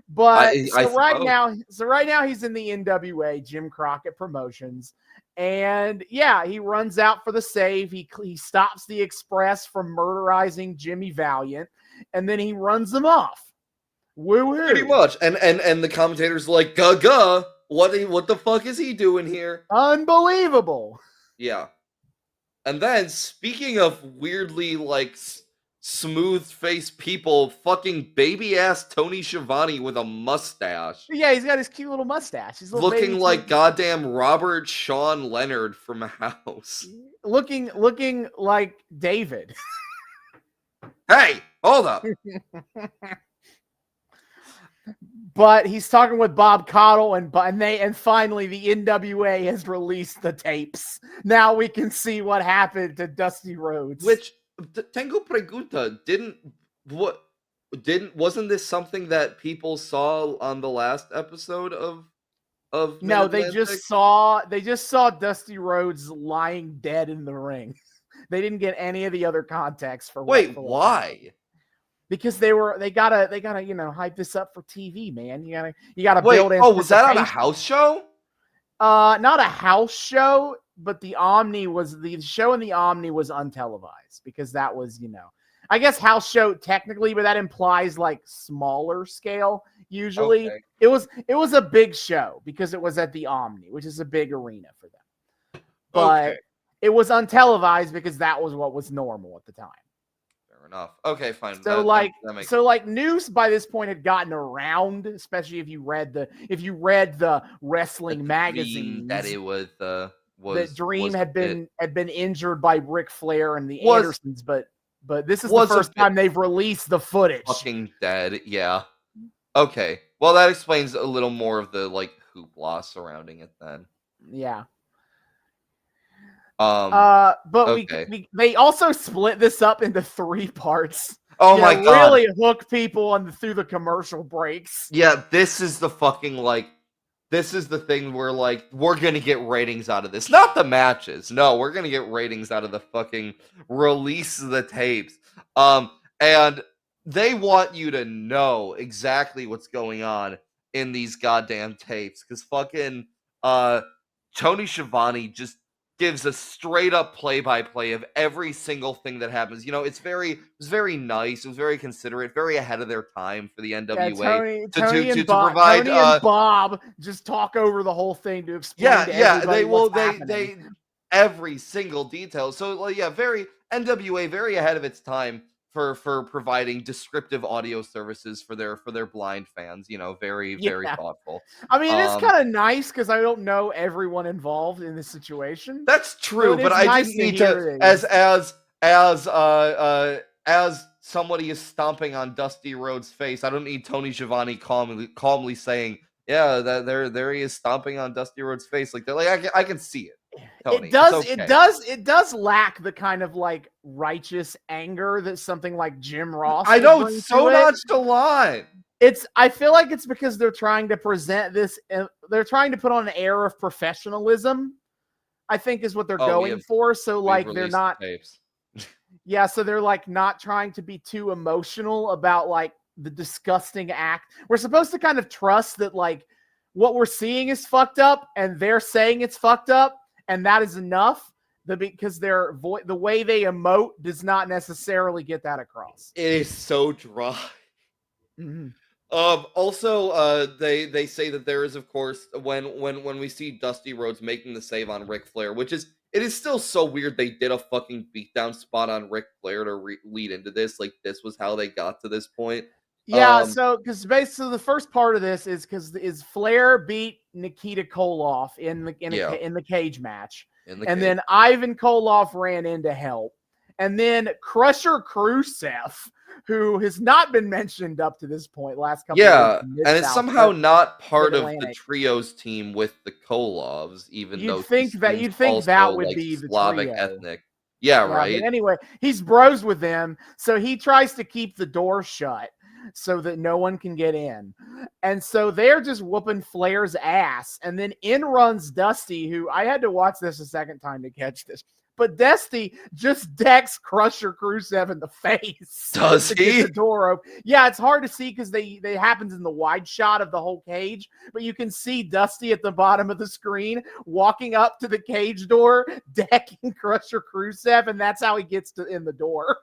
But right now he's in the NWA, Jim Crockett Promotions. And yeah, he runs out for the save. He stops the Express from murderizing Jimmy Valiant, and then he runs them off. Woo-hoo. Pretty much. And the commentator's like, "Gaga, what the fuck is he doing here? Unbelievable." Yeah. And then, speaking of weirdly smooth-faced people, fucking baby-ass Tony Schiavone with a mustache. Yeah, he's got his cute little mustache. He's looking like goddamn Robert Sean Leonard from House. Looking like David. Hey, hold up. But he's talking with Bob Caudle, and finally the NWA has released the tapes. Now we can see what happened to Dusty Rhodes. Which Tengo Pregunta wasn't this something that people saw on the last episode of No, they just saw Dusty Rhodes lying dead in the ring. They didn't get any of the other context for why? Because they gotta hype this up for TV, man. You gotta build in. Oh, was that on a house show? Not a house show, but the show in the Omni was untelevised because that was, I guess house show technically, but that implies smaller scale. Usually, okay. It was a big show because it was at the Omni, which is a big arena for them. But it was untelevised because that was what was normal at the time. Enough. Okay, fine. So Noobs by this point had gotten around, especially if you read the wrestling magazine that it was that Dream had been injured by Ric Flair and the Andersons, but this is the first time they've released the footage. Fucking dead, yeah. Okay, well that explains a little more of the hoopla surrounding it then. Yeah. But they also split this up into 3 parts. Oh my God. Really hook people through the commercial breaks. Yeah, this is the fucking this is the thing where we're gonna get ratings out of this. Not the matches. No, we're gonna get ratings out of the fucking release of the tapes. And they want you to know exactly what's going on in these goddamn tapes. Because fucking Tony Schiavone just gives a straight up play-by-play of every single thing that happens. It was very nice. It was very considerate, very ahead of their time for the NWA Tony and Bob just talk over the whole thing to explain. They every single detail. So very NWA, very ahead of its time for providing descriptive audio services for their blind fans. Very thoughtful. I mean, it's kind of nice because I don't know everyone involved in this situation. That's true, but I didn't need to as somebody is stomping on Dusty Rhodes' face. I don't need Tony Schiavone calmly saying, "Yeah, there he is stomping on Dusty Rhodes' face." I can see it. Tony. It does. It's okay. It does lack the kind of like righteous anger that something like Jim Ross. I know, would bring it's so to it. nonchalant. I feel like it's because they're trying to present this. They're trying to put on an air of professionalism, I think, is what they're going for. So like they're not. Yeah, so they're like not trying to be too emotional about like the disgusting act. We're supposed to kind of trust that like what we're seeing is fucked up and they're saying it's fucked up, and that is enough. Because the way they emote does not necessarily get that across. It is so dry. Mm-hmm. Also, they say that there is, of course, when we see Dusty Rhodes making the save on Ric Flair, it is still so weird they did a fucking beatdown spot on Ric Flair to lead into this. Like, this was how they got to this point. Yeah, so because basically the first part of this is Flair beat Nikita Koloff in the cage match, then Ivan Koloff ran in to help, and then Crusher Khrushchev, who has not been mentioned up to this point, last couple of weeks, and it's somehow not part of the trios team with the Kolovs, even though you'd think that would be the Slavic trio. ethnic. Yeah, right. But anyway, he's bros with them, so he tries to keep the door shut so that no one can get in. And so they're just whooping Flair's ass. And then in runs Dusty, who I had to watch this a second time to catch this. But Dusty just decks Crusher Khrushchev in the face. Does he? Get the door open. Yeah, it's hard to see because they happens in the wide shot of the whole cage, but you can see Dusty at the bottom of the screen walking up to the cage door, decking Crusher Khrushchev, and that's how he gets in the door.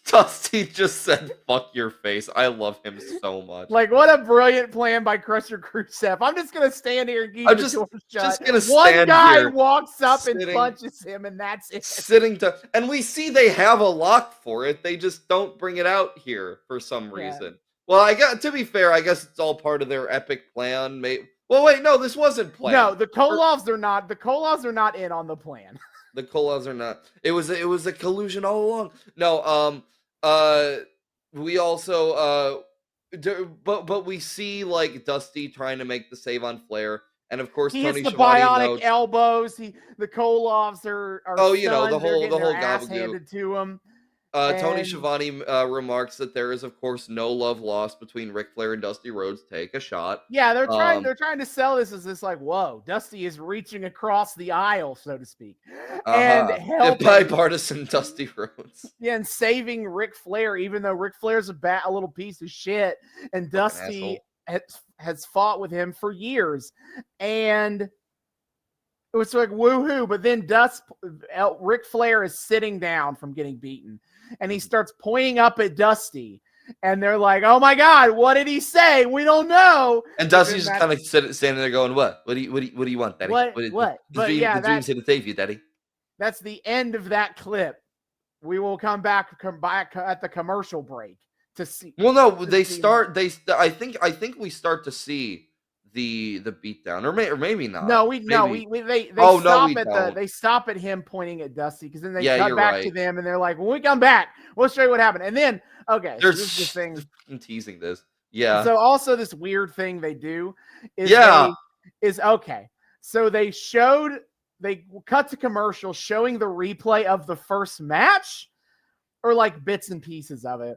Dusty just said, "Fuck your face." I love him so much. Like, what a brilliant plan by Crusher Khrushchev. I'm just gonna stand here and keep the door shut. One guy walks up and punches him, and that's it. And we see they have a lock for it. They just don't bring it out here for some reason. Well, to be fair, I guess it's all part of their epic plan. Well, wait, no, this wasn't planned. No, the Kolovs are not. The Kolovs are not in on the plan. The Kolovs are not. It was a collusion all along. No, we also but we see like Dusty trying to make the save on Flair, and of course he Tony hits the Schiavone bionic elbows. The Kolovs are stunned. the whole ass gabagool handed to him. Tony Schiavone remarks that there is, of course, no love lost between Ric Flair and Dusty Rhodes. Take a shot. Yeah, they're trying to sell this as this like, whoa, Dusty is reaching across the aisle, so to speak, and helping bipartisan Dusty Rhodes. Yeah, and saving Ric Flair, even though Ric Flair's a little piece of shit, and Dusty has fought with him for years, and it was like woohoo. But then Ric Flair is sitting down from getting beaten. And he starts pointing up at Dusty, and they're like, "Oh my God, what did he say? We don't know." And Dusty's just kind of standing there going, "What? What do you want, Daddy? What? But the dream's here to save you, Daddy." That's the end of that clip. We will come back at the commercial break to see. Well, no, I think we start to see the beatdown, or maybe not. They stop at him pointing at Dusty, because then they cut back to them, and they're like, "When we come back, we'll show you what happened." And then they're teasing this. Yeah. So also this weird thing they do is So they cut to commercial showing the replay of the first match, or like bits and pieces of it,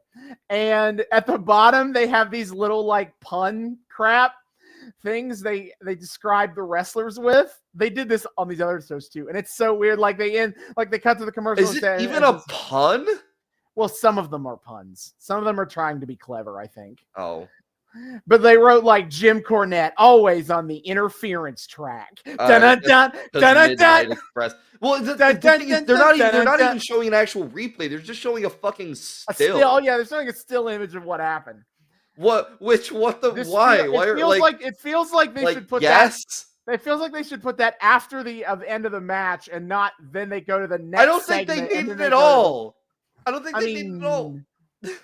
and at the bottom they have these little like pun crap things they describe the wrestlers with. They did this on these other shows too, and it's so weird. Like they cut to the commercial. Is it even a pun? Well, some of them are puns. Some of them are trying to be clever, I think. Oh. But they wrote like Jim Cornette always on the interference track. Express. Well, the thing is, they're not even showing an actual replay. They're just showing a fucking still. They're showing a still image of what happened. Why? It feels like they should put that. It feels like they should put that after the end of the match, and not then they go to the next. I don't think they need it at all. I don't think they need it at all.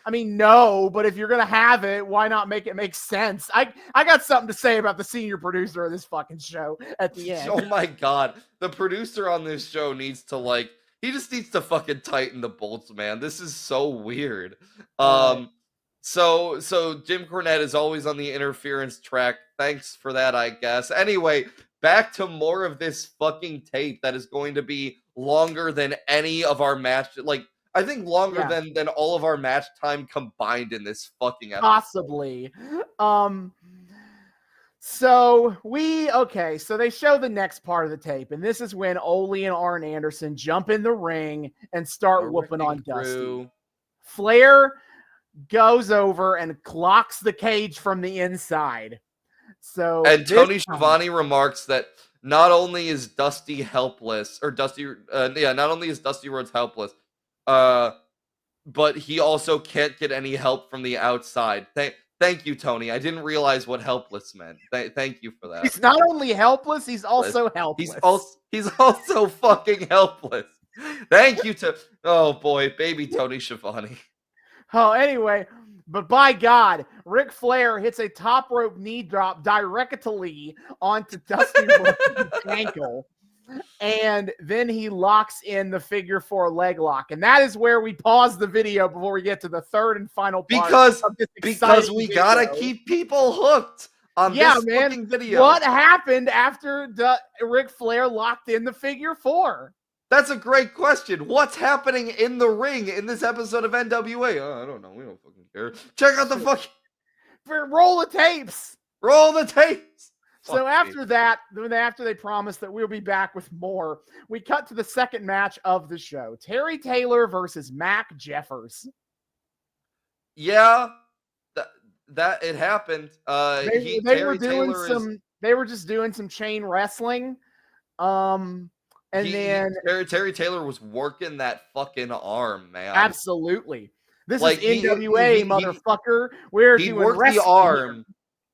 I mean, no, but if you're gonna have it, why not make it make sense? I got something to say about the senior producer of this fucking show at the end. Oh my God, the producer on this show needs to he just needs to fucking tighten the bolts, man. This is so weird. So Jim Cornette is always on the interference track. Thanks for that, I guess. Anyway, back to more of this fucking tape that is going to be longer than any of our match. Like, I think longer than all of our match time combined in this fucking episode. Possibly. So they show the next part of the tape, and this is when Ole and Arn Anderson jump in the ring and start whooping on Dusty. Flair goes over and clocks the cage from the inside. So Tony Schiavone remarks that not only is Dusty helpless, or not only is Dusty Rhodes helpless, but he also can't get any help from the outside. Thank you, Tony. I didn't realize what helpless meant. Thank you for that. He's not only helpless, he's also helpless. He's also fucking helpless. Thank you to baby Tony Schiavone. Oh, anyway, but by God, Ric Flair hits a top rope knee drop directly onto Dusty Rhodes' ankle. And then he locks in the figure 4 leg lock. And that is where we pause the video before we get to the third and final part. Because we gotta keep people hooked on this fucking video. What happened after Ric Flair locked in the figure 4? That's a great question. What's happening in the ring in this episode of NWA? I don't know. We don't fucking care. Check out the fucking... Roll the tapes. Roll the tapes. So after that, after they promised that we'll be back with more, we cut to the second match of the show. Terry Taylor versus Mac Jeffers. Yeah, that it happened. They were just doing some chain wrestling. Terry Taylor was working that fucking arm, man. Absolutely. This is NWA, motherfucker. We're doing wrestling. The arm.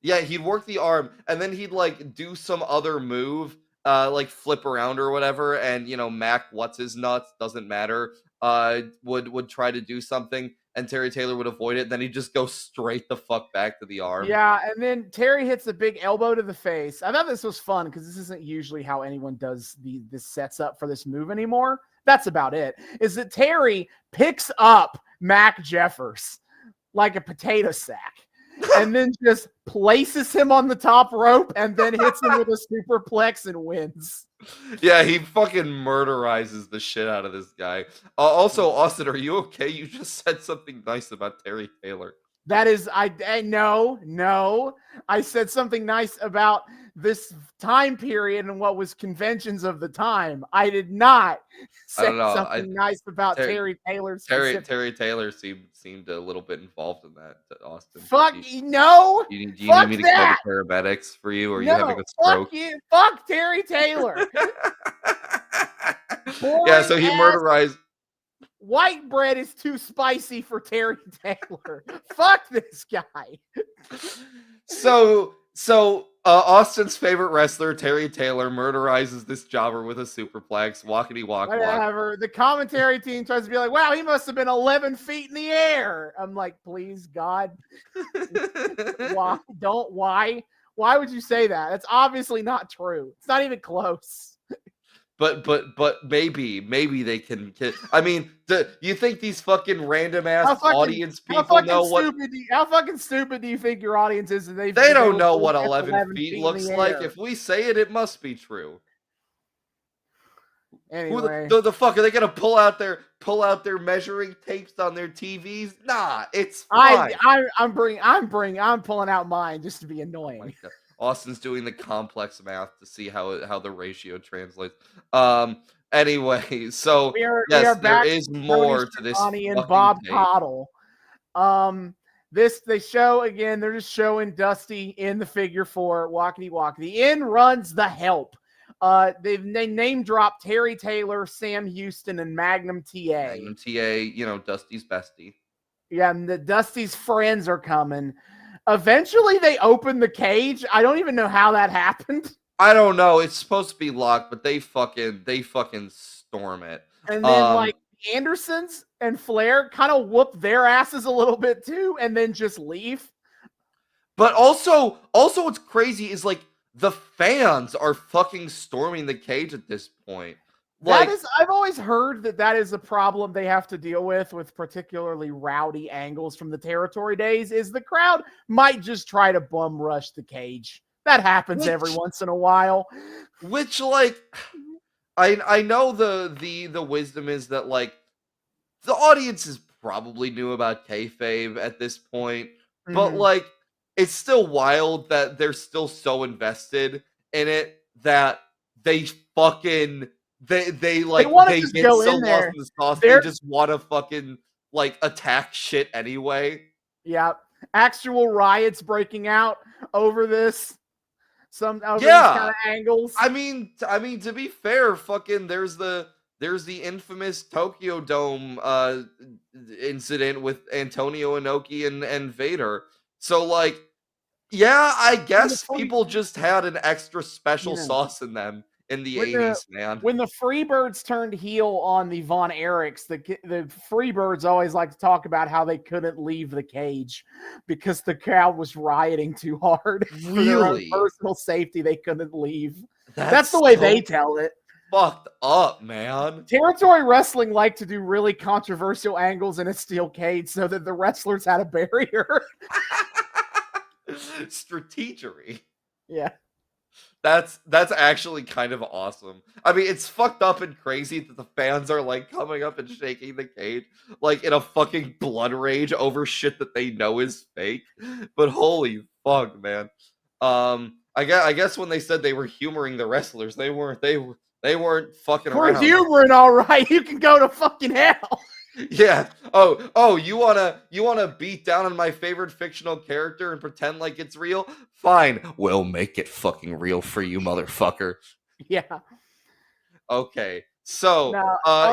Yeah, he'd work the arm, and then he'd like do some other move, like flip around or whatever, and Mac, what's his nuts, doesn't matter, would try to do something, and Terry Taylor would avoid it. Then he'd just go straight the fuck back to the arm. Yeah, and then Terry hits a big elbow to the face. I thought this was fun because this isn't usually how anyone does this sets up for this move anymore. That's about it. Is that Terry picks up Mac Jeffers like a potato sack. And then just places him on the top rope and then hits him with a superplex and wins. Yeah, he fucking murderizes the shit out of this guy. Also, Austin, are you okay? You just said something nice about Terry Taylor. That is, no. I said something nice about this time period and what was conventions of the time. I did not say something nice about Terry Taylor. Terry Taylor seemed a little bit involved in that, Austin. Fuck no. Do you need me to call the paramedics for you, or are you having a stroke? Fuck Terry Taylor. Yeah, so he murderized. White bread is too spicy for Terry Taylor. Fuck this guy. So Austin's favorite wrestler, Terry Taylor, murderizes this jobber with a superplex. Walkity walk. Whatever. The commentary team tries to be like, wow, he must have been 11 feet in the air. I'm like, please, God. Why would you say that? That's obviously not true. It's not even close. But maybe they can. I mean, you think these fucking random ass audience people know what? How fucking stupid do you think your audience is? They don't know what 11 feet looks like. If we say it, it must be true. Anyway, who the fuck are they gonna pull out their measuring tapes on their TVs? Nah, it's fine. I'm pulling out mine just to be annoying. Oh, Austin's doing the complex math to see how the ratio translates. Anyway, so we are back. There is more to this. And Bob Caudle. They show again. They're just showing Dusty in the figure 4 walkity walkity. In runs the Help. They name dropped Terry Taylor, Sam Houston, and Magnum TA. Magnum TA, Dusty's bestie. Yeah, and the Dusty's friends are coming. Eventually, they open the cage. I don't even know how that happened. I don't know. It's supposed to be locked, but they fucking storm it. And then Andersons and Flair kind of whoop their asses a little bit too, and then just leave. But also what's crazy is the fans are fucking storming the cage at this point. I've always heard that is a problem they have to deal with particularly rowdy angles from the territory days, is the crowd might just try to bum rush the cage That happens every once in a while. Which, like, I know the wisdom is that, like, the audience is probably knew about kayfabe at this point, but, like, it's still wild that they're still so invested in it that they fucking they just get go so in lost there. in the sauce they just want to fucking like attack shit anyway. Yeah, actual riots breaking out over this. These kind of angles. I mean, to be fair, fucking there's the infamous Tokyo Dome incident with Antonio Inoki and Vader. So, like, yeah, I guess people just had an extra special sauce in them in the 80s, man. When the Freebirds turned heel on the Von Erichs, the Freebirds always like to talk about how they couldn't leave the cage because the crowd was rioting too hard. For their own personal safety, they couldn't leave. That's the way they tell it. Fucked up, man. Territory wrestling liked to do really controversial angles in a steel cage so that the wrestlers had a barrier. Strategery. Yeah. That's actually kind of awesome. I mean, it's fucked up and crazy that the fans are like coming up and shaking the cage like in a fucking blood rage over shit that they know is fake. But holy fuck, man. I guess when they said they were humoring the wrestlers, they weren't fucking around. We're humoring, all right. You can go to fucking hell. Yeah. Oh, you wanna beat down on my favorite fictional character and pretend like it's real? Fine. We'll make it fucking real for you, motherfucker. Yeah. Okay. So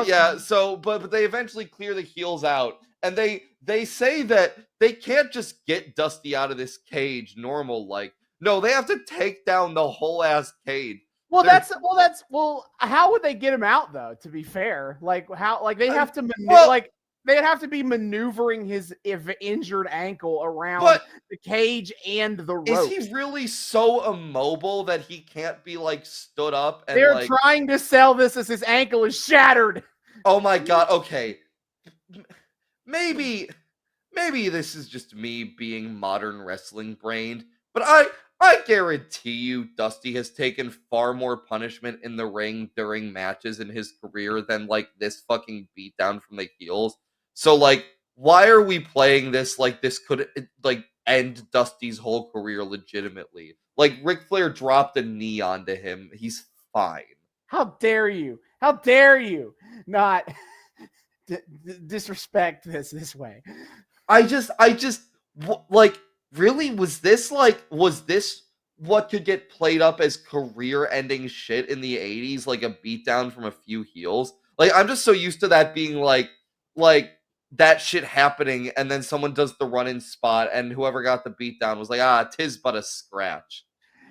yeah, so but they eventually clear the heels out. And they say that they can't just get Dusty out of this cage normal like. No, they have to take down the whole ass cage. Well, how would they get him out though? To be fair, like they have to they'd have to be maneuvering his injured ankle around the cage and the rope. Is he really so immobile that he can't be like stood up? And they're trying to sell this as his ankle is shattered. Oh my god! Okay, maybe this is just me being modern wrestling brained, but I guarantee you Dusty has taken far more punishment in the ring during matches in his career than like this fucking beatdown from the heels. So like, why are we playing this like this could like end Dusty's whole career legitimately? Like Ric Flair dropped a knee onto him. He's fine. How dare you? How dare you not disrespect this way? I just like really was this what could get played up as career-ending shit in the 80s, like a beatdown from a few heels? Like I'm just so used to that being like that shit happening, and then someone does the run-in spot, and whoever got the beatdown was like, tis but a scratch.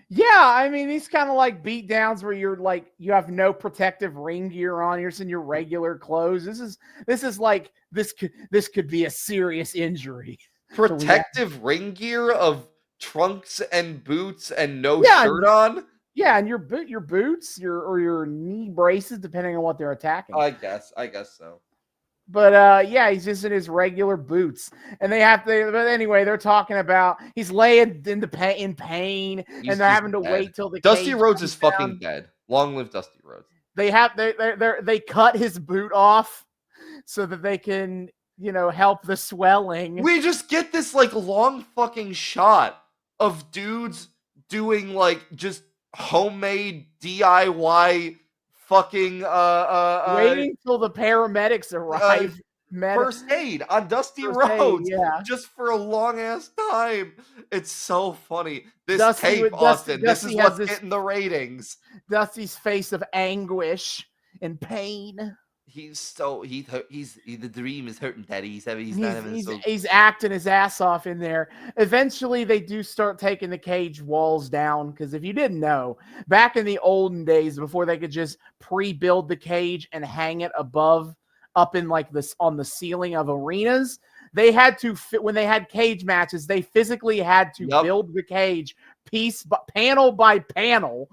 Yeah, I mean, these kind of like beatdowns where you're like you have no protective ring gear on, you're just in your regular clothes. This is like this could be a serious injury. Protective ring gear of trunks and boots and no shirt on. Yeah, and your boots, your knee braces, depending on what they're attacking. I guess so. But yeah, he's just in his regular boots, and but anyway, they're talking about he's laying in pain, and they're having to wait till the Dusty Rhodes is down. fucking dead. Long live Dusty Rhodes. They cut his boot off so that they can help the swelling. We just get this like long fucking shot of dudes doing like just homemade DIY fucking waiting till the paramedics arrive. First aid on Dusty Rhodes, just for a long ass time. It's so funny. This Austin. This is what's getting the ratings. Dusty's face of anguish and pain. The dream is hurting, Daddy. He's acting his ass off in there. Eventually, they do start taking the cage walls down because if you didn't know, back in the olden days, before they could just pre-build the cage and hang it up in like this on the ceiling of arenas, they had to when they had cage matches, they physically had to build the cage panel by panel,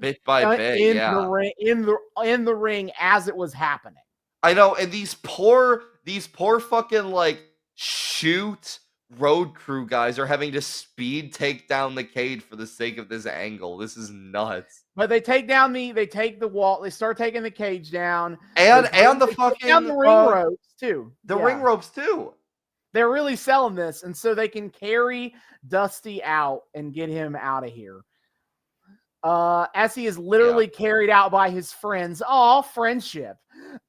bit by bit, in the ring as it was happening. I know, and these poor fucking like shoot road crew guys are having to speed take down the cage for the sake of this angle. This is nuts. But they take the wall. They start taking the cage down. And the they fucking take down the ring ropes too. The ring ropes too. They're really selling this, and so they can carry Dusty out and get him out of here. As he is literally carried out by his friends. Oh, friendship.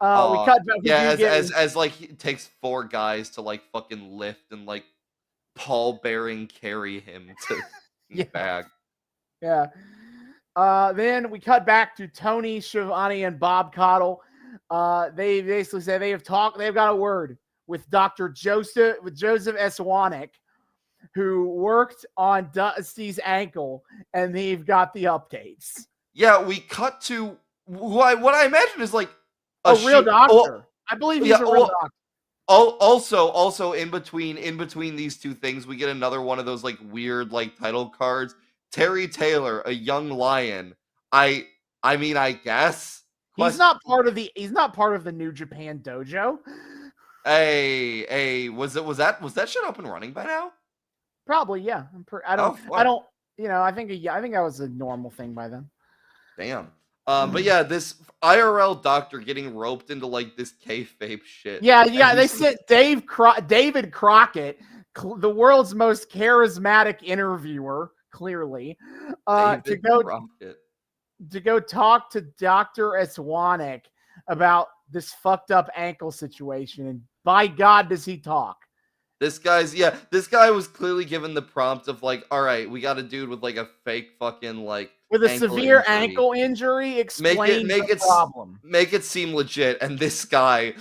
We cut back. As like it takes 4 guys to like fucking lift and like Paul Bearing carry him to the bag. Yeah. Then we cut back to Tony Schiavone and Bob Caudle. They basically say they've got a word with Dr. Joseph Eswanek, who worked on Dusty's ankle, and they've got the updates. Yeah, we cut to what I imagine is like a real doctor. I believe he's a real doctor. Also in between these two things, we get another one of those like weird like title cards. Terry Taylor, a young lion. I mean, I guess he's not part of the New Japan dojo. Hey, was that shit up and running by now? Probably, yeah. I think that was a normal thing by then. Damn. But yeah, this IRL doctor getting roped into like this kayfabe shit. Yeah. They sent David Crockett, the world's most charismatic interviewer, clearly, to go talk to Dr. Eswanek about this fucked up ankle situation. And by God, does he talk? This guy was clearly given the prompt of like, all right, we got a dude with like a fake fucking like with a severe ankle injury. Explain the problem. Make it seem legit. And this guy,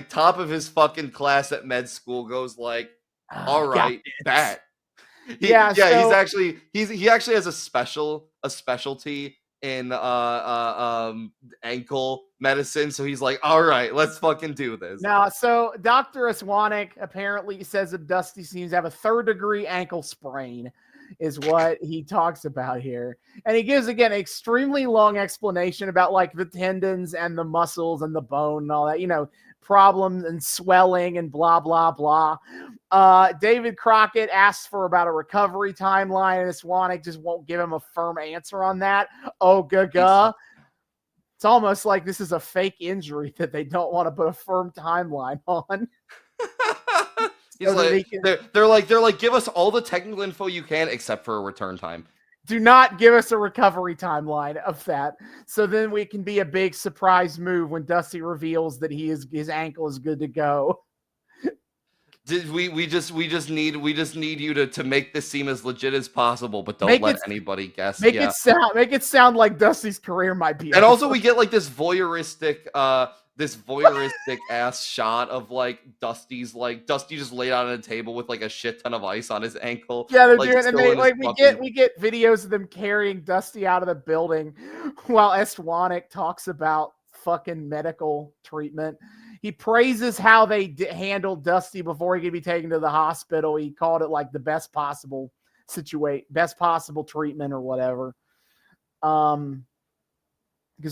top of his fucking class at med school, goes like, all right, bet. He actually has a specialty in ankle medicine, so he's like, all right, let's fucking do this. Now, so Dr. Eswanek apparently says that Dusty seems to have a 3rd-degree ankle sprain, is what he talks about here. And he gives, again, an extremely long explanation about like the tendons and the muscles and the bone and all that, problems and swelling and blah, blah, blah. David Crockett asks for about a recovery timeline, and Eswanek just won't give him a firm answer on that. Oh, gaga. It's almost like this is a fake injury that they don't want to put a firm timeline on. They're like, give us all the technical info you can except for a return time. Do not give us a recovery timeline of that. So then we can be a big surprise move when Dusty reveals that his ankle is good to go. We just need you to make this seem as legit as possible, but don't let anybody guess. Make it sound like Dusty's career might be. And also we get like this voyeuristic ass shot of like Dusty just laid out on a table with like a shit ton of ice on his ankle. Yeah, they're doing, and we get videos of them carrying Dusty out of the building while Eswanek talks about fucking medical treatment. He praises how they handled Dusty before he could be taken to the hospital. He called it like the best possible treatment or whatever. Because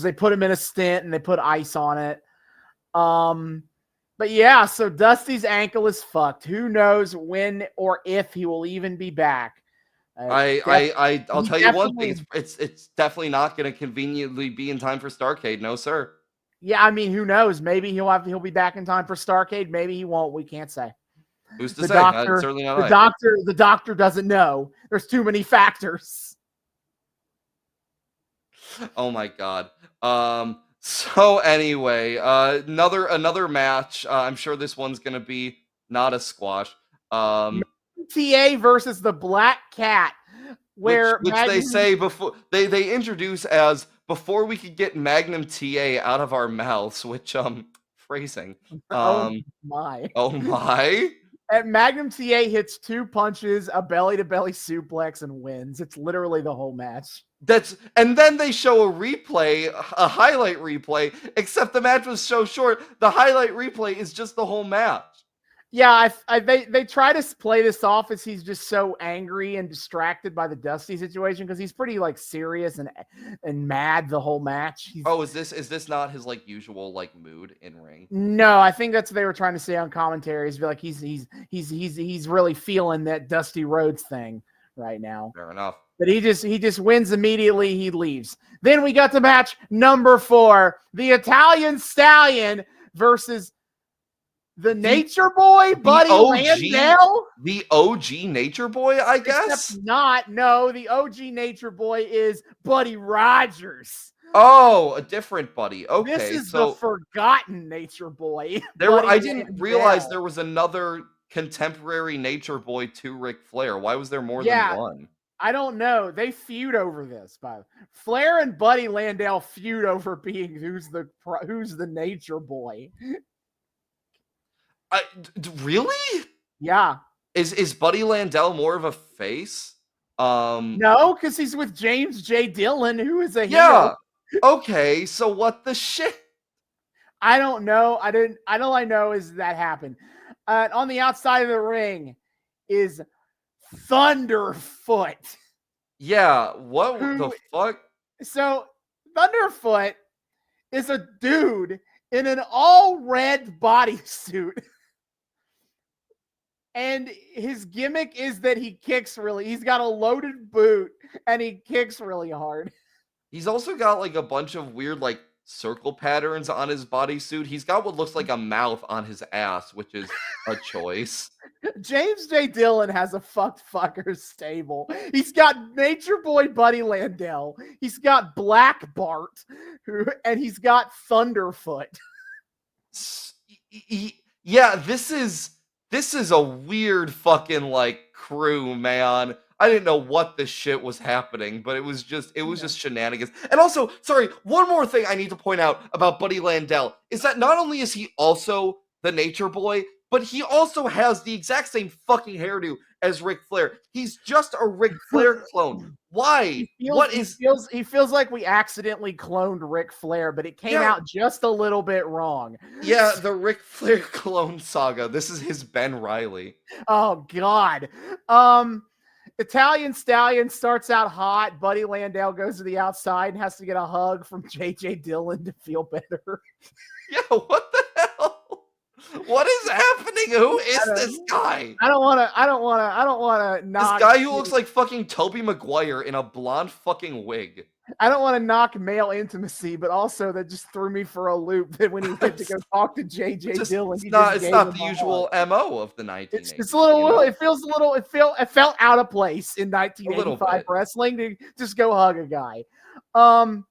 they put him in a stent and they put ice on it. But yeah, so Dusty's ankle is fucked. Who knows when or if he will even be back. I'll tell you one thing. It's definitely not going to conveniently be in time for Starrcade. No, sir. Yeah, I mean, who knows? Maybe he'll be back in time for Starrcade. Maybe he won't. We can't say. Who's to say? Certainly not. The doctor doesn't know. There's too many factors. Oh my God. So anyway, another match. I'm sure this one's gonna be not a squash. TA versus the Black Cat, which they say before they introduce as before we could get Magnum TA out of our mouths, which phrasing. Oh my. And Magnum TA hits 2 punches, a belly-to-belly suplex, and wins. It's literally the whole match. And then they show a highlight replay, except the match was so short, the highlight replay is just the whole match. Yeah, they try to play this off as he's just so angry and distracted by the Dusty situation because he's pretty like serious and mad the whole match. Is this not his like usual like mood in ring? No, I think that's what they were trying to say on commentary. Is like he's really feeling that Dusty Rhodes thing right now. Fair enough. But he just wins immediately. He leaves. Then we got to match number 4, the Italian Stallion versus the Nature Boy, Buddy Landell. The OG Nature Boy, I guess? Except not. No, the OG Nature Boy is Buddy Rogers. Oh, a different Buddy. Okay, this is the forgotten Nature Boy. I didn't realize there was another contemporary Nature Boy to Ric Flair. Why was there more than one? I don't know. They feud over this. Flair and Buddy Landell feud over being who's the Nature Boy. Really? Yeah. Is Buddy Landell more of a face? No, because he's with James J. Dillon, who is a heel. Okay, so what the shit? I don't know. All I know is that happened. On the outside of the ring is Thunderfoot. Yeah, what the fuck? So Thunderfoot is a dude in an all red bodysuit. And his gimmick is that he's got a loaded boot and he kicks really hard. He's also got like a bunch of weird like circle patterns on his bodysuit. He's got what looks like a mouth on his ass, which is a choice. James J. Dillon has a fucker stable. He's got Nature Boy Buddy Landell. He's got Black Bart, and he's got Thunderfoot. Yeah, this is a weird fucking like crew, man. I didn't know what this shit was happening, but it was just shenanigans. And also, sorry, one more thing I need to point out about Buddy Landell is that not only is he also the Nature Boy, but he also has the exact same fucking hairdo as Ric Flair. He's just a Ric Flair clone. Why? He feels like we accidentally cloned Ric Flair, but it came out just a little bit wrong. Yeah, the Ric Flair clone saga. This is his Ben Riley. Oh God. Italian Stallion starts out hot. Buddy Landell goes to the outside and has to get a hug from J.J. Dillon to feel better. Yeah, what the hell? What is happening? Who is this guy? I don't want to knock. This guy who looks like fucking Tobey Maguire in a blonde fucking wig. I don't want to knock male intimacy, but also that just threw me for a loop that when he went to go talk to J.J. Dillon, it's not the usual MO of the 1980s. It's a little, it felt out of place in 1985 wrestling to just go hug a guy. Buddy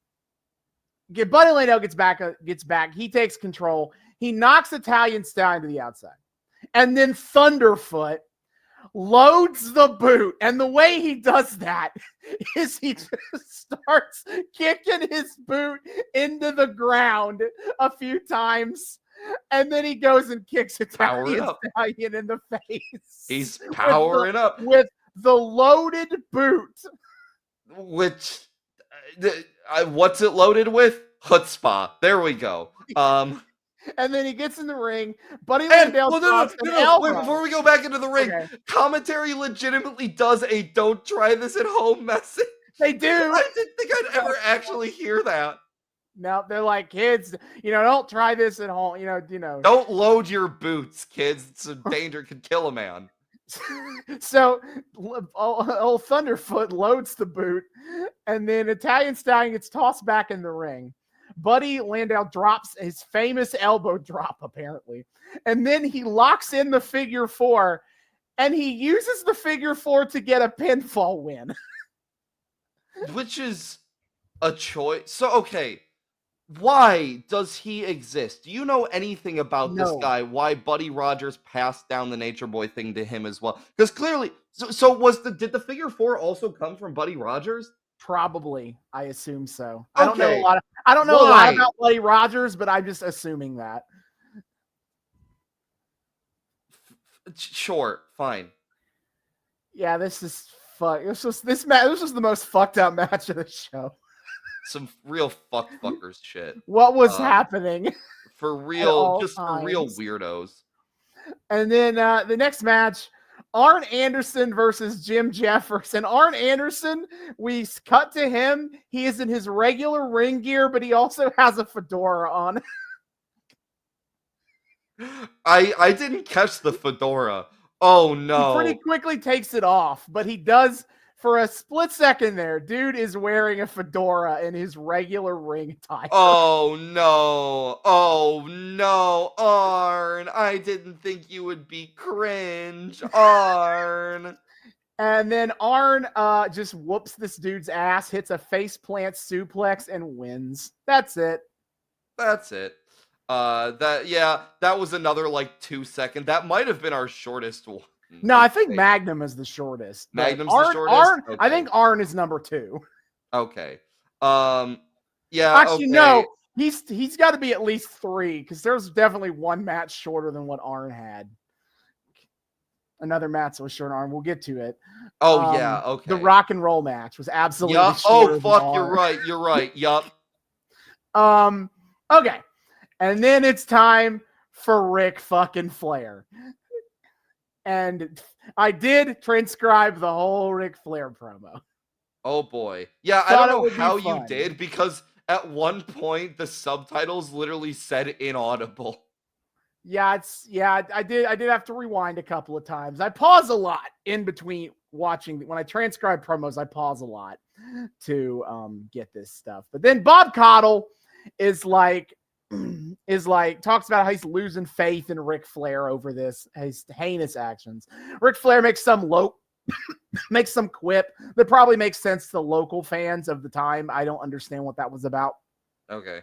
Landell gets back. He takes control. He knocks Italian Stallion to the outside. And then Thunderfoot loads the boot. And the way he does that is he just starts kicking his boot into the ground a few times. And then he goes and kicks Italian Stallion in the face. He's powering up. With the loaded boot. Which, what's it loaded with? Chutzpah. There we go. And then he gets in the ring. Buddy Landell Wait, before we go back into the ring, commentary legitimately does a "don't try this at home" message. They do. I didn't think I'd ever actually hear that. No, they're like, kids, don't try this at home. Don't load your boots, kids. It's a danger, could kill a man. So old Thunderfoot loads the boot, and then Italian Stallion gets tossed back in the ring. Buddy Landell drops his famous elbow drop, apparently. And then he locks in the figure 4, and he uses the figure 4 to get a pinfall win. Which is a choice. So, okay, why does he exist? Do you know anything about this guy? Why Buddy Rogers passed down the Nature Boy thing to him as well? Because clearly, did the figure 4 also come from Buddy Rogers? Probably, I assume so. Okay. I don't know a lot about Buddy Rogers, but I'm just assuming that. Sure, fine. Yeah, this is fuck. This was the most fucked up match of the show. Some real fuckers shit. What was happening? For real, just for real weirdos. And then the next match, Arn Anderson versus Jim Jefferson. Arn Anderson, we cut to him. He is in his regular ring gear, but he also has a fedora on. I didn't catch the fedora. Oh no. He pretty quickly takes it off, but he does for a split second there. Dude is wearing a fedora in his regular ring attire. Oh no. Oh no, Arn. I didn't think you would be cringe, Arn. And then Arn just whoops this dude's ass, hits a faceplant suplex, and wins. That's it. That's it. That was another like 2 second. That might have been our shortest one. No, I think Magnum is the shortest. Magnum's Arn, the shortest? Arn, Okay. I think Arn is number 2. Okay. Yeah. Actually, okay. no. He's got to be at least 3 because there's definitely one match shorter than what Arn had. Another match that was short Arn. We'll get to it. Oh yeah. Okay. The rock and roll match was absolutely. Yup. shorter Oh than fuck. Arn. You're right. You're right. Yup. Okay. And then it's time for Ric fucking Flair. And I did transcribe the whole Ric Flair promo. Oh boy. Yeah, I Thought don't it know would be how you fun. did because at one point the subtitles literally said inaudible. Yeah, I did have to rewind a couple of times. I pause a lot in between watching. When I transcribe promos, I pause a lot to get this stuff. But then Bob Caudle is like talks about how he's losing faith in Ric Flair over this, his heinous actions. Ric Flair makes some makes some quip that probably makes sense to the local fans of the time. I don't understand what that was about. Okay.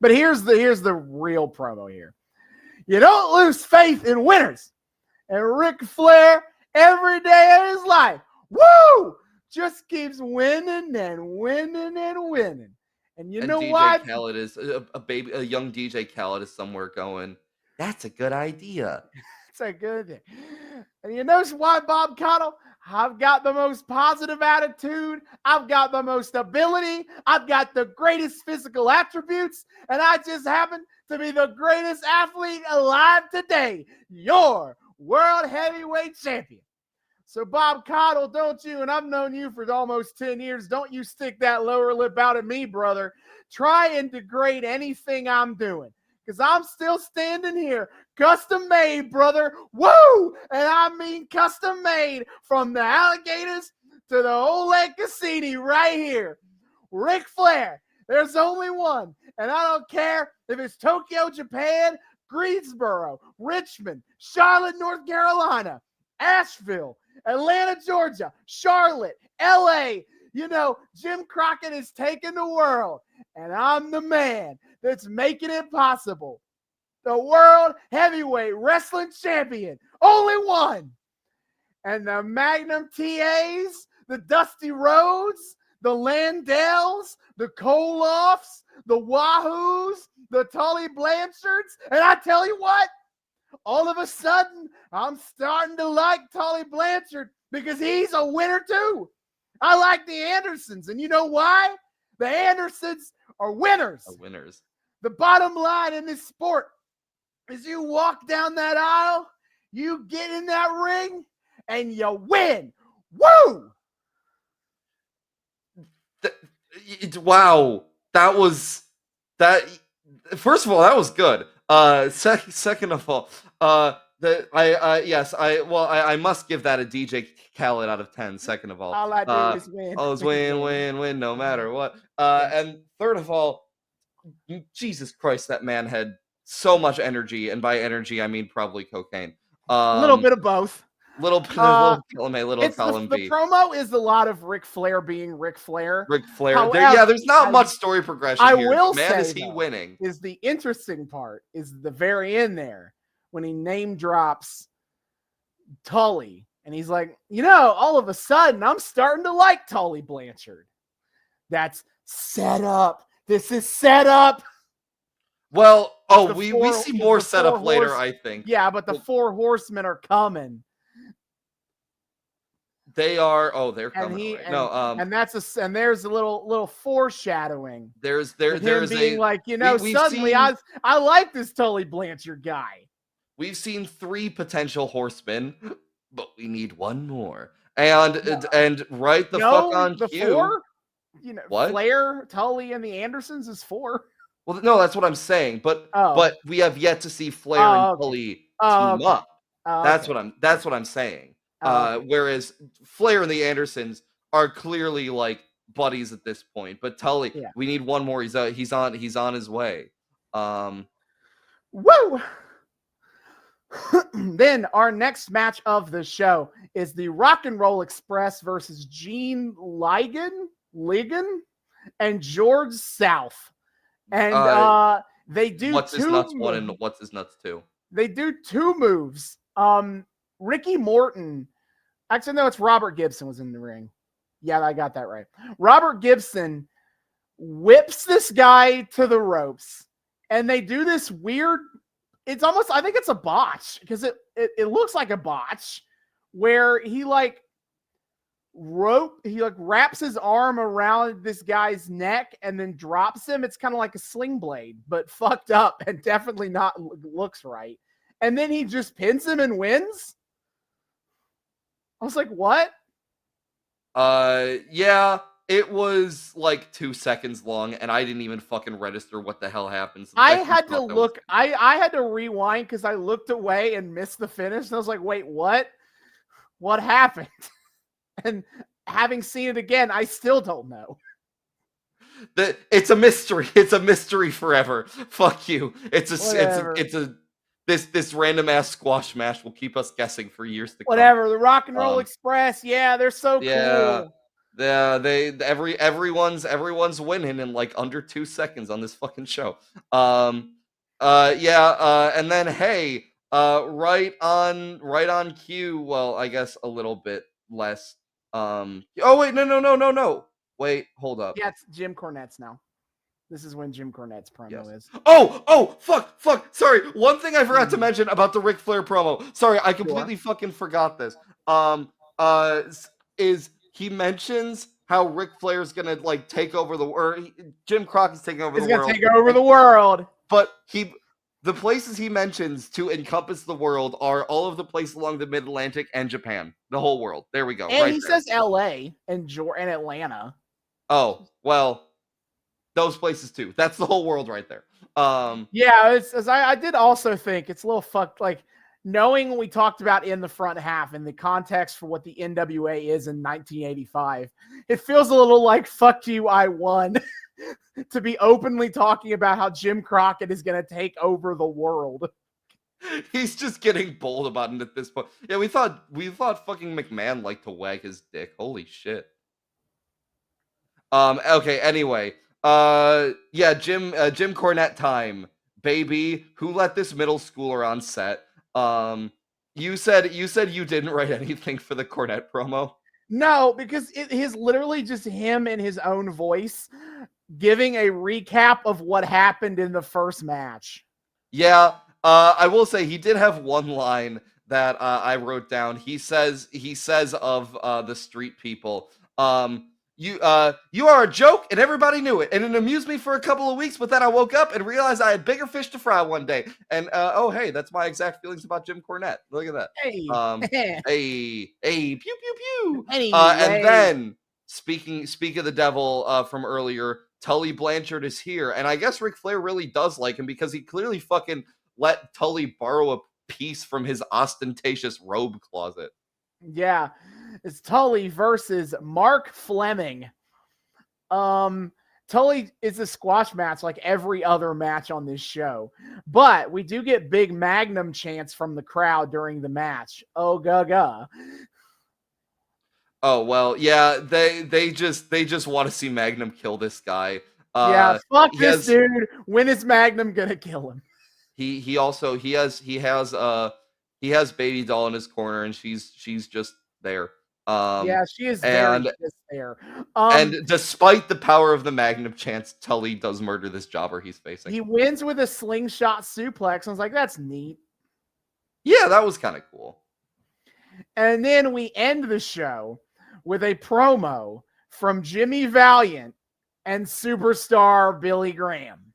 But here's the real promo here. You don't lose faith in winners. And Ric Flair, every day of his life, woo, just keeps winning and winning and winning. And you know DJ what? Khaled is a young DJ Khaled is somewhere going, that's a good idea. It's a good thing. And you know why, Bob Caudle? I've got the most positive attitude. I've got the most ability. I've got the greatest physical attributes. And I just happen to be the greatest athlete alive today. Your world heavyweight champion. So Bob Caudle, don't you, and I've known you for almost 10 years, don't you stick that lower lip out at me, brother. Try and degrade anything I'm doing. Because I'm still standing here, custom made, brother. Woo! And I mean custom made from the alligators to the old Lake Cassini right here. Ric Flair, there's only one. And I don't care if it's Tokyo, Japan, Greensboro, Richmond, Charlotte, North Carolina, Asheville, Atlanta, Georgia, Charlotte, LA. You know, Jim Crockett is taking the world, and I'm the man that's making it possible. The world heavyweight wrestling champion, only one. And the Magnum TAs, the Dusty Rhodes, the Landells, the Koloffs, the Wahoos, the Tully Blanchards. And I tell you what, all of a sudden, I'm starting to like Tully Blanchard because he's a winner too. I like the Andersons. And you know why? The Andersons are winners. Winners. The bottom line in this sport is you walk down that aisle, you get in that ring, and you win. Woo! Wow. That was that. First of all, that was good. Second of all, I must give that a DJ Khaled out of 10. Second of all I do is win. Oh, it's win, no matter what. And third of all, Jesus Christ, that man had so much energy, and by energy I mean probably cocaine. A little bit of both. Little column A, little column B. The promo is a lot of Ric Flair being Ric Flair. Ric Flair. However, There's not much story progression here. Will Man, say, is he winning? Is the interesting part is the very end there when he name drops Tully. And he's like, you know, all of a sudden, I'm starting to like Tully Blanchard. That's set up. This is set up. Well, we see more setup later, I think. Yeah, but the 4 horsemen are coming. They are. They're coming. And there's a little foreshadowing. There's him being like, you know, suddenly I like this Tully Blanchard guy. we've seen 3 potential horsemen, but we need 1 more. And right the fuck on the cue. 4? What? Flair, Tully, and the Andersons is 4. Well, no, that's what I'm saying. But we have yet to see Flair and Tully team up. That's what I'm saying. Whereas Flair and the Andersons are clearly like buddies at this point. But Tully, we need 1 more. He's on his way. Woo! Then our next match of the show is the Rock and Roll Express versus Gene Ligon and George South. And they do what's his nuts 1 and what's his nuts 2. They do 2 moves. Ricky Morton, actually no, it's Robert Gibson was in the ring. Yeah, I got that right. Robert Gibson whips this guy to the ropes, and they do this weird, it's almost, I think it's a botch, because it looks like a botch, where he wraps his arm around this guy's neck and then drops him. It's kind of like a sling blade, but fucked up and definitely not looks right. And then he just pins him and wins. I was like, what? Yeah, it was like 2 seconds long, and I didn't even fucking register what the hell happened. I had to look, I had to rewind because I looked away and missed the finish. And I was like, wait, what? What happened? And having seen it again, I still don't know. It's a mystery. It's a mystery forever. Fuck you. This random ass squash match will keep us guessing for years to come. Whatever. The Rock and Roll Express. Yeah, they're so cool. Yeah, everyone's winning in like under 2 seconds on this fucking show. And then hey, right on cue. Well, I guess a little bit less. Oh wait, no. Wait, hold up. Yeah, it's Jim Cornette's now. This is when Jim Cornette's promo is. Oh, fuck. Sorry. One thing I forgot to mention about the Ric Flair promo. Sorry, I completely fucking forgot this. Is he mentions how Ric Flair's gonna like take over Jim Crockett's taking over the world. He's gonna take over the world. But the places he mentions to encompass the world are all of the places along the Mid-Atlantic and Japan. The whole world. There we go. And he says LA and Atlanta. Oh, well, those places too. That's the whole world right there. Yeah, I did also think it's a little fucked, like knowing what we talked about in the front half and the context for what the NWA is in 1985. It feels a little like fuck you, I won. To be openly talking about how Jim Crockett is going to take over the world. He's just getting bold about it at this point. Yeah, we thought fucking McMahon liked to wag his dick. Holy shit. Okay, anyway. Yeah, Jim Cornette time, baby. Who let this middle schooler on set? You said you didn't write anything for the Cornette promo? No, because it is literally just him in his own voice giving a recap of what happened in the first match. Yeah, I will say he did have one line that I wrote down. He says of the street people, you are a joke and everybody knew it, and it amused me for a couple of weeks, but then I woke up and realized I had bigger fish to fry one day. And oh hey, that's my exact feelings about Jim Cornette. Look at that. Hey, pew pew pew. Anyway. And then speak of the devil from earlier, Tully Blanchard is here, and I guess Ric Flair really does like him because he clearly fucking let Tully borrow a piece from his ostentatious robe closet. Yeah, it's Tully versus Mark Fleming. Tully is a squash match like every other match on this show, but we do get big Magnum chants from the crowd during the match. Oh gaga. Oh well, yeah, they just want to see Magnum kill this guy. Yeah, fuck this dude. When is Magnum gonna kill him? He has Baby Doll in his corner, and she's just there. Yeah, she is very just there. And despite the power of the Magnum chance, Tully does murder this jobber he's facing. He wins with a slingshot suplex. I was like, that's neat. Yeah, that was kind of cool. And then we end the show with a promo from Jimmy Valiant and superstar Billy Graham.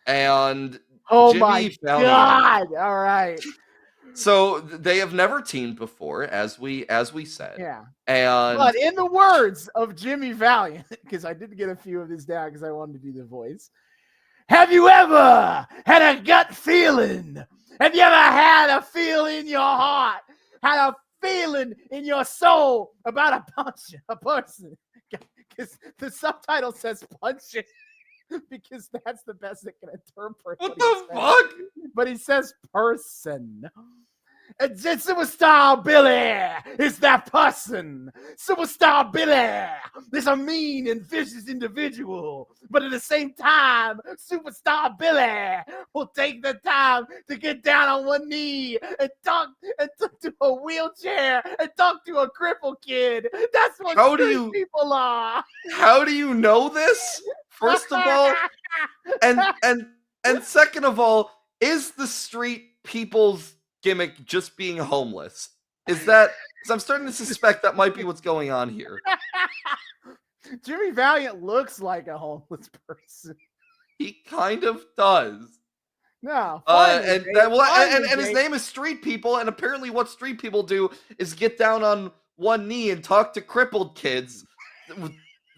And Oh Jimmy my Valiant. God! All right. So they have never teamed before, as we said. Yeah. And But in the words of Jimmy Valiant, because I did get a few of these down because I wanted to do the voice. Have you ever had a gut feeling? Have you ever had a feeling in your heart? Had a feeling in your soul about a person? Because the subtitle says punch it. Because that's the best it can interpret. what the fuck? But he says person. It's Superstar Billy is that person. Superstar Billy is a mean and vicious individual. But at the same time, Superstar Billy will take the time to get down on one knee and talk to a wheelchair and talk to a crippled kid. That's what people are. How do you know this? First of all, and second of all, is the street people's gimmick just being homeless? Is that, because I'm starting to suspect that might be what's going on here. Jimmy Valiant looks like a homeless person. He kind of does. No, and his name is Street People, and apparently what street people do is get down on one knee and talk to crippled kids,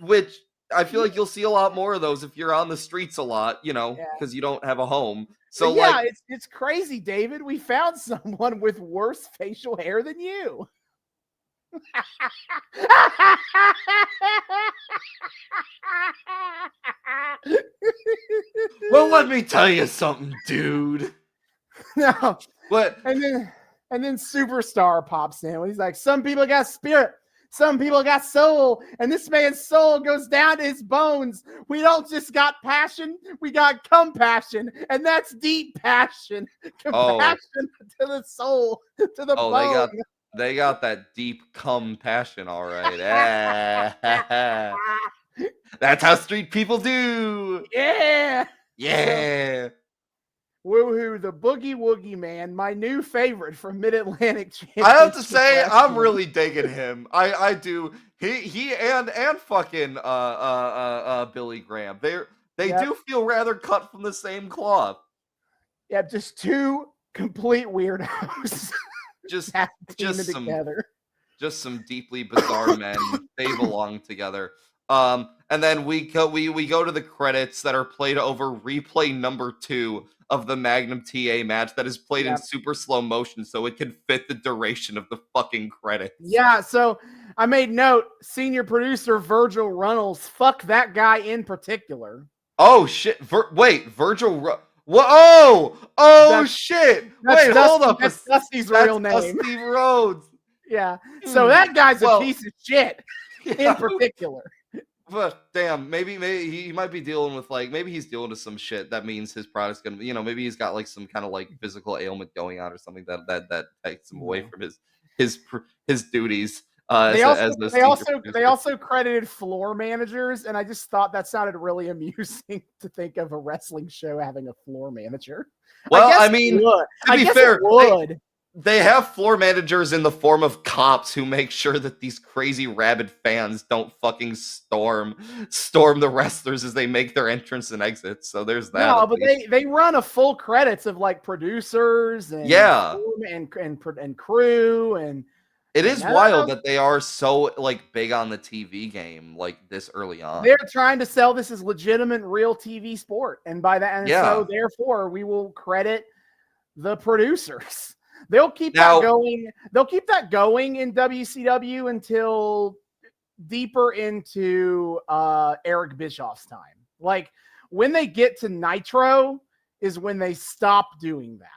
which I feel like you'll see a lot more of those if you're on the streets a lot, because you don't have a home. So yeah, it's crazy, David. We found someone with worse facial hair than you. Well, let me tell you something, dude. No. What? And then Superstar pops in. He's like, some people got spirit. Some people got soul, and this man's soul goes down to his bones. We don't just got passion, we got compassion, and that's deep passion. Compassion to the soul, to the bone. They got that deep compassion, all right. That's how street people do. Yeah. Yeah. Woohoo, the Boogie Woogie Man, my new favorite from Mid-Atlantic Championship. I have to say, I'm really digging him. I do. He and fucking Billy Graham. They do feel rather cut from the same cloth. Yeah, just two complete weirdos. just together. Just some deeply bizarre men. They belong together. And then we go to the credits that are played over replay number 2 of the Magnum TA match that is played in super slow motion so it can fit the duration of the fucking credits. Yeah, so I made note, senior producer Virgil Runnels, fuck that guy in particular. Oh shit. Virgil Whoa! Oh shit! Wait, hold up. That's Dusty's real name. Dusty Rhodes. Yeah. So that guy's a piece of shit in particular. But damn, maybe he might be dealing with maybe he's dealing with some shit that means his product's gonna be, maybe he's got some kind of physical ailment going on or something that takes him away from his duties. They also credited floor managers, and I just thought that sounded really amusing to think of a wrestling show having a floor manager. Well, to be fair, they have floor managers in the form of cops who make sure that these crazy rabid fans don't fucking storm the wrestlers as they make their entrance and exits. So there's that. No, but they run a full credits of producers and and crew, and it is wild that they are so big on the TV game this early on. They're trying to sell this as legitimate real TV sport, and by that, so therefore we will credit the producers. They'll keep that going. They'll keep that going in WCW until deeper into Eric Bischoff's time. When they get to Nitro is when they stop doing that.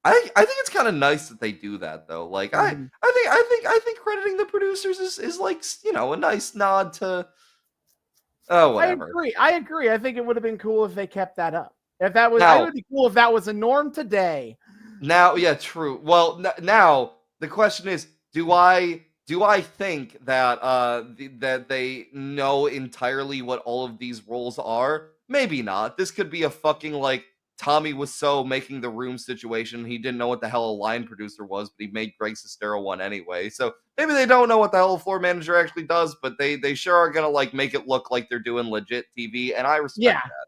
I think it's kind of nice that they do that though. I think crediting the producers is a nice nod to whatever. I agree. I think it would have been cool if they kept that up. It would be cool if that was a norm today. Now, yeah, true. Well, now the question is, do I think that that they know entirely what all of these roles are? Maybe not. This could be a fucking Tommy Wiseau making the room situation. He didn't know what the hell a line producer was, but he made Greg Sestero one anyway. So maybe they don't know what the hell a floor manager actually does, but they sure are gonna make it look like they're doing legit TV, and I respect that.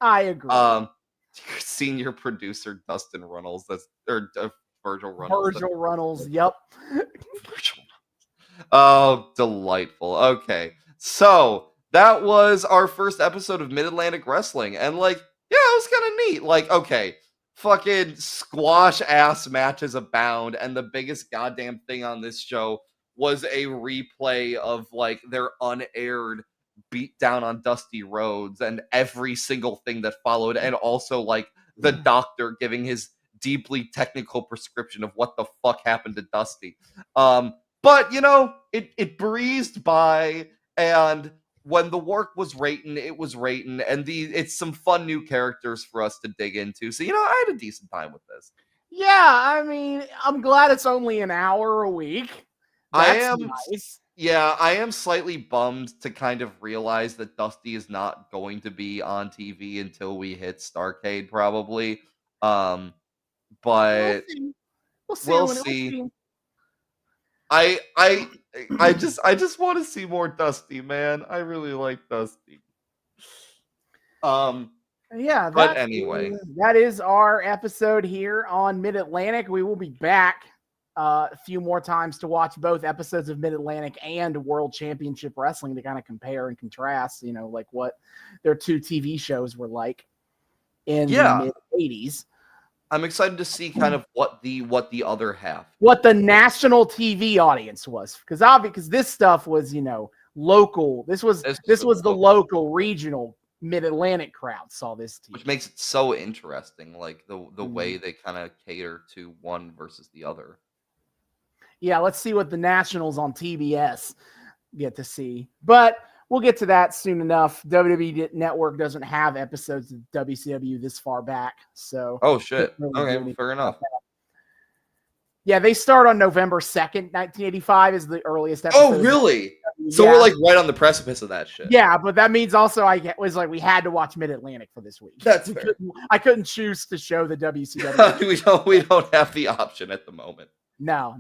I agree. Senior producer Dustin Runnels. Virgil Runnels. Virgil Runnels. Yep. Virgil. Oh, delightful. Okay, so that was our first episode of Mid-Atlantic Wrestling, and like, yeah, it was kind of neat. Like, okay, fucking squash ass matches abound, and the biggest goddamn thing on this show was a replay of like their unaired beatdown on Dusty Rhodes and every single thing that followed, and also like the doctor giving his deeply technical prescription of what the fuck happened to Dusty. But you know, it breezed by, and when the work was rating, it was rating, and it's some fun new characters for us to dig into. So you know, I had a decent time with this. Yeah, I mean, I'm glad it's only an hour a week. That's nice. Yeah, I am slightly bummed to kind of realize that Dusty is not going to be on TV until we hit Starrcade, probably. But we'll see. I just want to see more Dusty, man. I really like Dusty. Yeah, but anyway, that is our episode here on Mid-Atlantic. We will be back a few more times to watch both episodes of Mid-Atlantic and World Championship Wrestling to kind of compare and contrast, you know, like what their two TV shows were like in the mid-80s. I'm excited to see kind of what the other half, what the national TV audience was, because this stuff was, you know, local. This was the local regional Mid-Atlantic crowd saw this TV, which makes it so interesting, like the way they kind of cater to one versus the other. Yeah, let's see what the nationals on TBS get to see, but we'll get to that soon enough. WWE Network doesn't have episodes of WCW this far back, so oh shit. Okay, fair enough. Yeah, they start on November 2nd, 1985 is the earliest episode. Oh, really? So we're like right on the precipice of that shit. Yeah, but that means also we had to watch Mid-Atlantic for this week. That's fair. I couldn't choose to show the WCW. we don't have the option at the moment. No.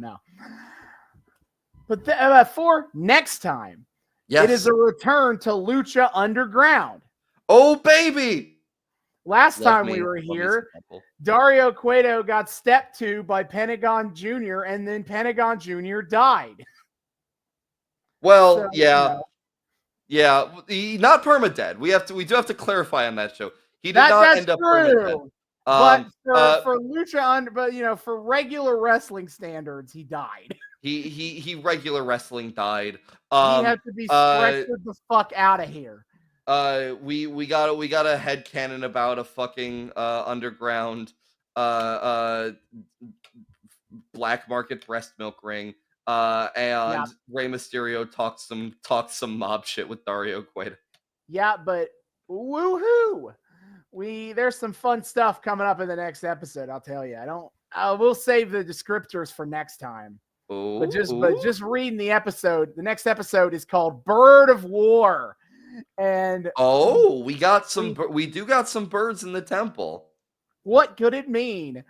But for next time, yes, it is a return to Lucha Underground. Oh, baby! Last time we were here, Dario Cueto got stepped to by Pentagon Jr., and then Pentagon Jr. died. Well, so, yeah. You know. Yeah, not permadead. We do have to clarify on that show. He did not end up permadead. But for Lucha but you know, for regular wrestling standards, he died. He regular wrestling died. He had to be stretchered the fuck out of here. We got a headcanon about a fucking underground black market breast milk ring. And Rey Mysterio talked some mob shit with Dario Cueto. Yeah, but woohoo! There's some fun stuff coming up in the next episode. I'll tell you. We'll save the descriptors for next time. Ooh, but just reading the episode. The next episode is called Bird of War, and we do got some birds in the temple. What could it mean?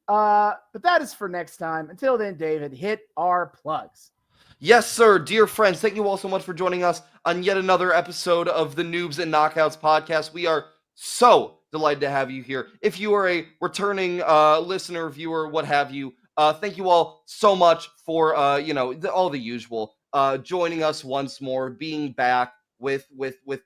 But that is for next time. Until then, David, hit our plugs. Yes, sir. Dear friends, thank you all so much for joining us on yet another episode of the Noobs and Knockouts podcast. We are so delighted to have you here. If you are a returning listener, viewer, what have you, thank you all so much for all the usual, joining us once more, being back with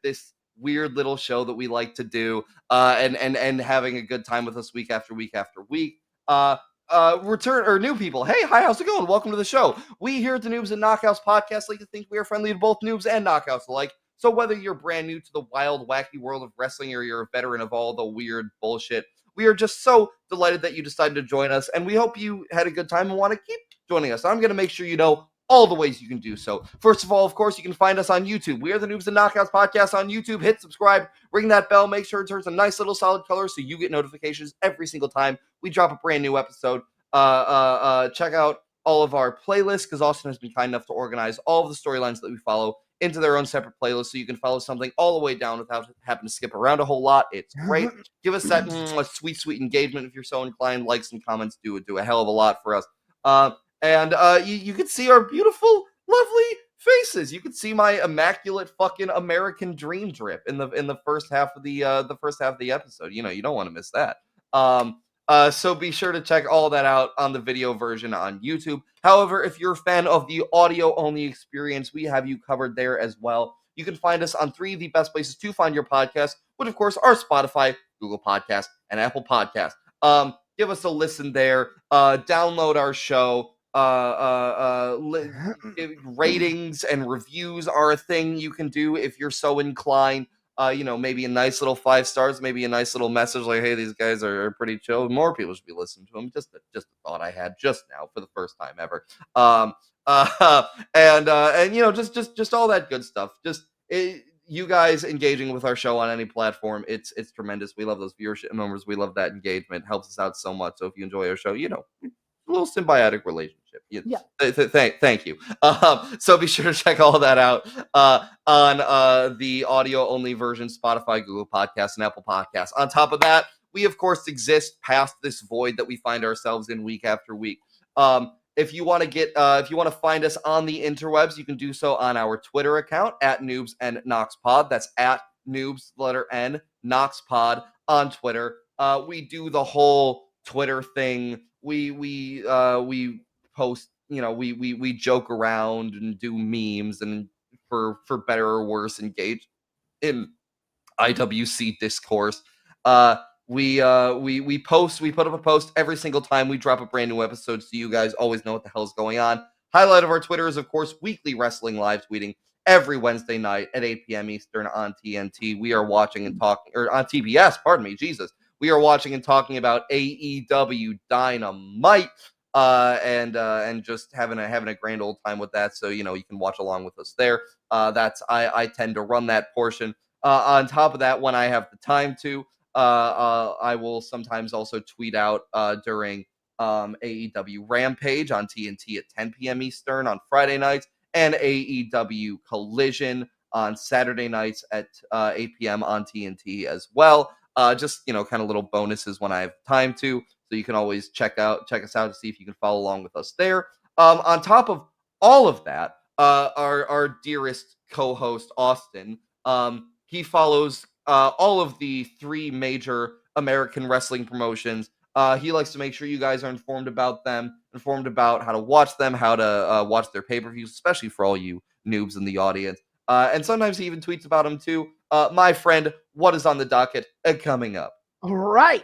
this weird little show that we like to do, and having a good time with us week after week after week. Return or new people. Hey, hi, how's it going? Welcome to the show. We here at the Noobs and Knockouts podcast like to think we are friendly to both noobs and knockouts alike. So whether you're brand new to the wild, wacky world of wrestling or you're a veteran of all the weird bullshit, we are just so delighted that you decided to join us, and we hope you had a good time and want to keep joining us. I'm going to make sure you know all the ways you can do so. First of all, of course, you can find us on YouTube. We are the Noobs and Knockouts podcast on YouTube. Hit subscribe, ring that bell, make sure it turns a nice little solid color so you get notifications every single time we drop a brand new episode. Check out all of our playlists, because Austin has been kind enough to organize all of the storylines that we follow into their own separate playlists, so you can follow something all the way down without having to skip around a whole lot. It's great. Give us that sweet engagement if you're so inclined. Likes and comments do a hell of a lot for us. And you can see our beautiful, lovely faces. You could see my immaculate fucking American dream drip in the first half of the episode. You know, you don't want to miss that. So be sure to check all that out on the video version on YouTube. However, if you're a fan of the audio-only experience, we have you covered there as well. You can find us on 3 of the best places to find your podcast, which of course are Spotify, Google Podcasts, and Apple Podcasts. Give us a listen there. Download our show. Ratings and reviews are a thing you can do if you're so inclined. Maybe a nice little 5 stars, maybe a nice little message like, hey, these guys are pretty chill. More people should be listening to them. Just a thought I had just now for the first time ever. Just all that good stuff. You guys engaging with our show on any platform, it's tremendous. We love those viewership numbers. We love that engagement. It helps us out so much. So if you enjoy our show, a little symbiotic relationship. Yeah. Thank you. So be sure to check all that out on the audio-only version, Spotify, Google Podcasts, and Apple Podcasts. On top of that, we, of course, exist past this void that we find ourselves in week after week. If you want to find us on the interwebs, you can do so on our Twitter account at Noobs and Knockouts Pod. That's at Noobs, letter N, Knockouts Pod on Twitter. We do the whole Twitter thing. We post, we joke around and do memes, and for better or worse, engage in IWC discourse. We put up a post every single time we drop a brand new episode, so you guys always know what the hell's going on. Highlight of our Twitter is, of course, weekly wrestling live tweeting every Wednesday night at 8 p.m. Eastern on TNT. We are watching and talking, or on TBS, pardon me, Jesus. We are watching and talking about AEW Dynamite, and just having a grand old time with that. So, you can watch along with us there. I tend to run that portion. On top of that, when I have the time to, I will sometimes also tweet out during AEW Rampage on TNT at 10 p.m. Eastern on Friday nights, and AEW Collision on Saturday nights at 8 p.m. on TNT as well. Just kind of little bonuses when I have time to. So you can always check us out to see if you can follow along with us there. On top of all of that, our dearest co-host Austin, he follows all of the 3 major American wrestling promotions. He likes to make sure you guys are informed about them, informed about how to watch them, how to watch their pay-per-views, especially for all you noobs in the audience. And sometimes he even tweets about them too. My friend, what is on the docket coming up? All right.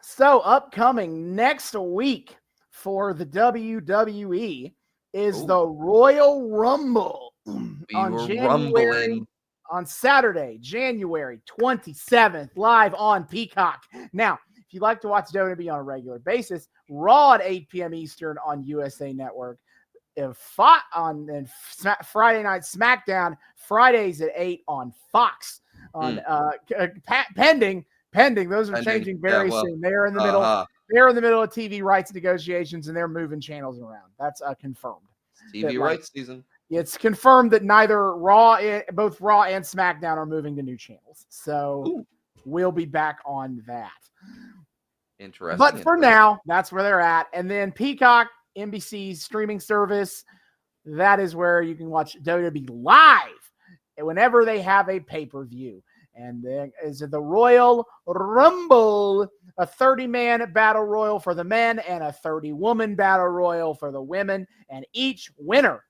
So upcoming next week for the WWE is the Royal Rumble on Saturday, January 27th, live on Peacock. Now, if you like to watch WWE on a regular basis, Raw at 8 p.m. Eastern on USA Network. Friday night SmackDown, Fridays at 8 on Fox. Pending. Those are changing very soon. They're in the middle. They're in the middle of TV rights negotiations, and they're moving channels around. That's confirmed. TV rights season. It's confirmed that both Raw and SmackDown are moving to new channels. So we'll be back on that. Interesting. But for now, that's where they're at. And then Peacock, NBC's streaming service, that is where you can watch WWE live whenever they have a pay-per-view. And then is the Royal Rumble, a 30-man battle royal for the men and a 30-woman battle royal for the women. And each winner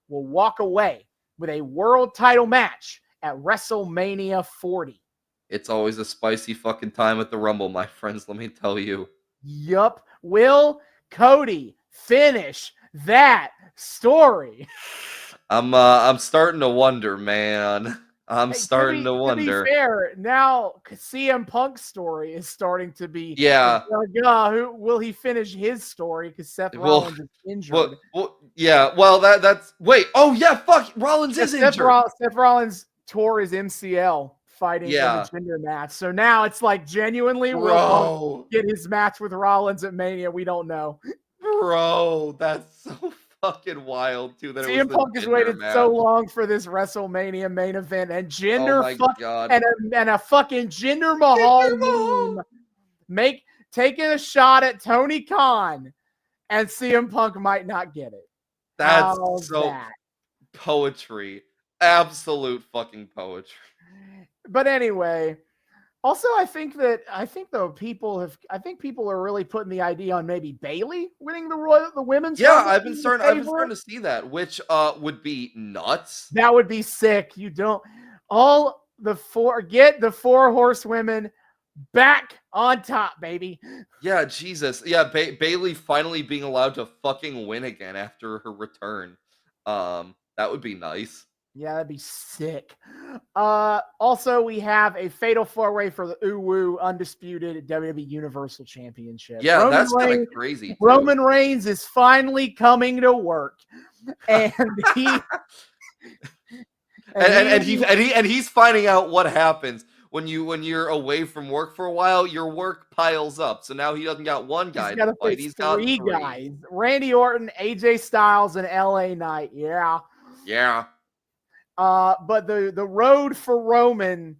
will walk away with a world title match at WrestleMania 40. It's always a spicy fucking time at the Rumble, my friends, let me tell you. Yup. Will Cody finish that story? I'm starting to wonder, man. I'm starting to wonder. To be fair, now CM Punk's story is starting to be. Yeah. Who will he finish his story? Because Seth Rollins is injured. That's wait. Oh yeah, fuck. Rollins is injured. Seth Rollins tore his MCL fighting in the gender match. So now it's like genuinely will Punk get his match with Rollins at Mania. We don't know. Bro, that's so fucking wild too. That CM Punk has waited so long for this WrestleMania main event, and and a fucking Jinder Mahal meme taking a shot at Tony Khan, and CM Punk might not get it. Poetry. Absolute fucking poetry. But anyway, also I think people are really putting the idea on maybe Bailey winning the women's. Yeah, Rumble I've been being the starting favorite. to see that, which would be nuts. That would be sick. Get the four horsewomen back on top, baby. Yeah, Jesus. Yeah, Bailey finally being allowed to fucking win again after her return. That would be nice. Yeah, that'd be sick. Also, we have a fatal four-way for the Uwu undisputed WWE Universal Championship. Yeah, that's kind of crazy. Too. Roman Reigns is finally coming to work, and he's finding out what happens when you're away from work for a while. Your work piles up, so now he doesn't got one guy to fight. He's got three guys: Randy Orton, AJ Styles, and LA Knight. Yeah. But the road for Roman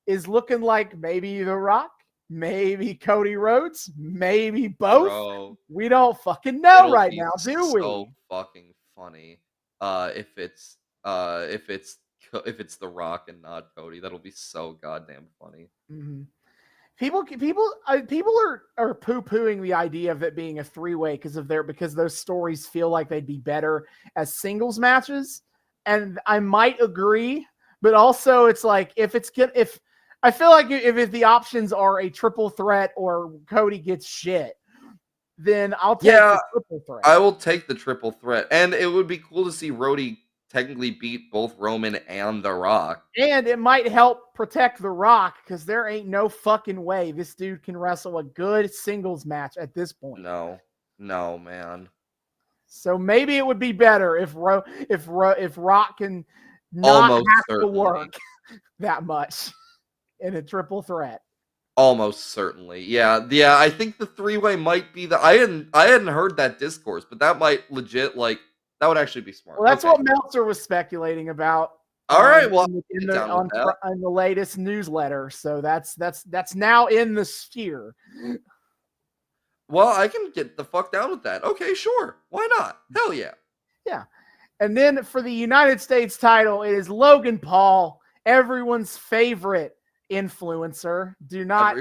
is looking like maybe The Rock, maybe Cody Rhodes, maybe both. Bro, we don't fucking know right now, do we? So fucking funny. If it's The Rock and not Cody, that'll be so goddamn funny. Mm-hmm. People are poo-pooing the idea of it being a three-way because those stories feel like they'd be better as singles matches. And I might agree, but also it's like if I feel like if the options are a triple threat or Cody gets shit, then I'll take the triple threat. I will take the triple threat, and it would be cool to see Rhodey technically beat both Roman and The Rock. And it might help protect The Rock because there ain't no fucking way this dude can wrestle a good singles match at this point. No, man. So maybe it would be better if Rock can not have to work that much in a triple threat. Almost certainly, yeah. I think the three-way might be the. I hadn't heard that discourse, but that might legit that would actually be smart. Well, that's what Meltzer was speculating about. All right, well, in the latest newsletter, so that's now in the sphere. Well, I can get the fuck down with that. Okay, sure. Why not? Hell yeah. Yeah. And then for the United States title, it is Logan Paul, everyone's favorite influencer. Do not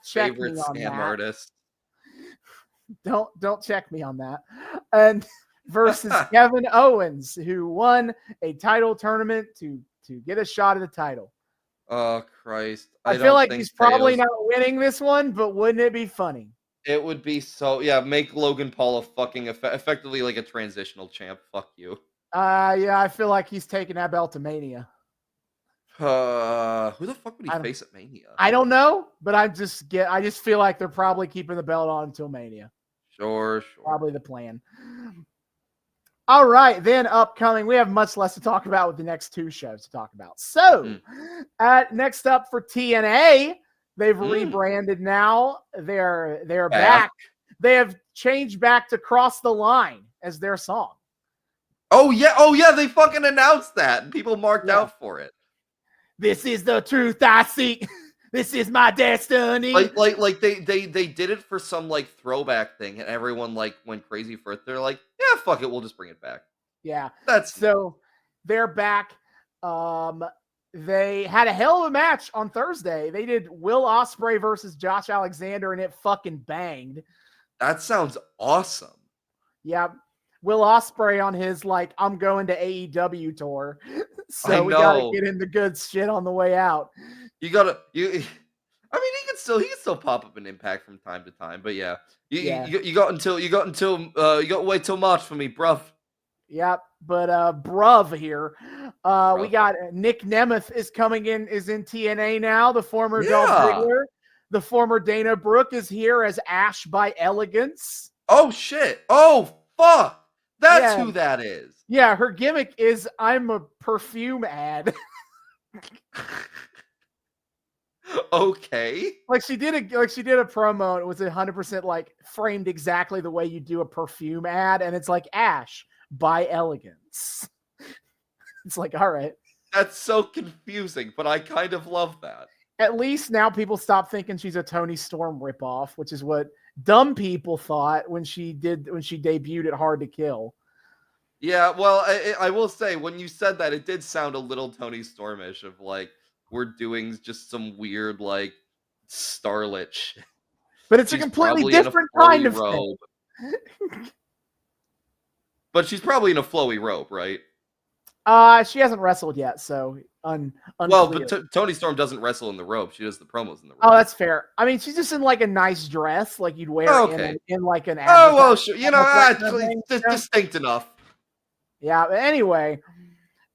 check me on that. Artist. Don't check me on that. And versus Kevin Owens, who won a title tournament to get a shot at the title. Oh, Christ. I feel like he's probably not winning this one, but wouldn't it be funny? It would be so, make Logan Paul a fucking effectively like a transitional champ. Fuck you. Yeah, I feel like he's taking that belt to Mania. Who the fuck would he face at Mania? I don't know, but I just feel like they're probably keeping the belt on until Mania. Sure. Probably the plan. All right, then upcoming, we have much less to talk about with the next two shows to talk about. So, next up for TNA. They've rebranded now. They're back. They have changed back to Cross the Line as their song. Oh yeah, they fucking announced that and people marked out for it. This is the truth I seek. This is my destiny. Like they did it for some throwback thing and everyone went crazy for it. They're like, yeah, fuck it, we'll just bring it back. Yeah. So they're back. They had a hell of a match on Thursday. They did Will Ospreay versus Josh Alexander, and it fucking banged. That sounds awesome. Yeah. Will Ospreay on his I'm going to AEW tour. So we gotta get in the good shit on the way out. He can still pop up an Impact from time to time, but yeah. You got wait till March for me, bruv. Yep, but bruv here. We got Nick Nemeth is in TNA now, the former Dolph Ziggler. The former Dana Brooke is here as Ash by Elegance. Oh shit. Oh fuck. That's who that is. Yeah, her gimmick is I'm a perfume ad. Okay. She did a promo and it was 100% framed exactly the way you do a perfume ad, and it's Ash by Elegance. It's all right. That's so confusing, but I kind of love that. At least now people stop thinking she's a Toni Storm ripoff, which is what dumb people thought when she debuted at Hard to Kill. Yeah, well, I will say when you said that, it did sound a little Tony Stormish of like we're doing just some weird like starlet shit. But it's a She's completely probably in a different kind flowy of thing. robe, but she's probably in a flowy robe, right? She hasn't wrestled yet, so Well, unclear. but Tony Storm doesn't wrestle in the robe; she does the promos in the Oh, robe. that's fair. I mean, she's just in like a nice dress, like you'd wear Okay. in like an Oh well, advertisement. sure. Almost that kind of thing, you know? Distinct enough. Yeah, but anyway,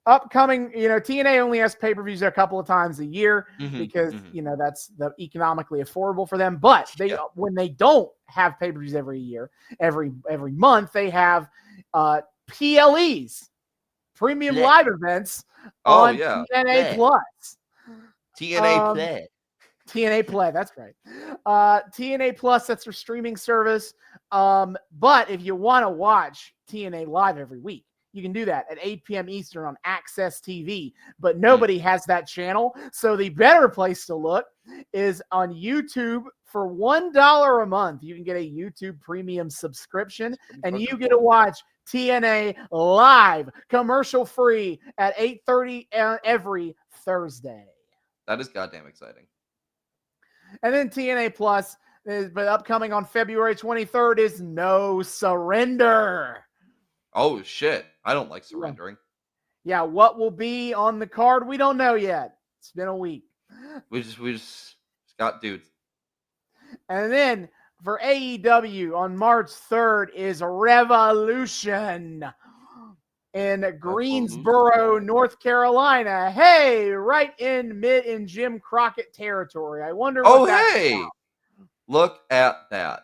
upcoming, TNA only has pay-per-views a couple of times a year because, that's the economically affordable for them. But when they don't have pay-per-views every year, every month, they have PLEs, premium live events on TNA Plus. TNA Play. TNA Play, that's right. TNA Plus, that's their streaming service. But if you want to watch TNA live every week, you can do that at 8 p.m. Eastern on Access TV, but nobody has that channel. So the better place to look is on YouTube. For $1 a month, you can get a YouTube premium subscription, and you get to watch TNA live, commercial free at 8:30 every Thursday. That is goddamn exciting. And then TNA Plus, but upcoming on February 23rd is No Surrender. Oh, shit. I don't like surrendering. Yeah, what will be on the card? We don't know yet. It's been a week. We just got dudes. And then for AEW on March 3rd is Revolution in Greensboro, North Carolina. Hey, right in Jim Crockett territory. I wonder what that's about. Look at that.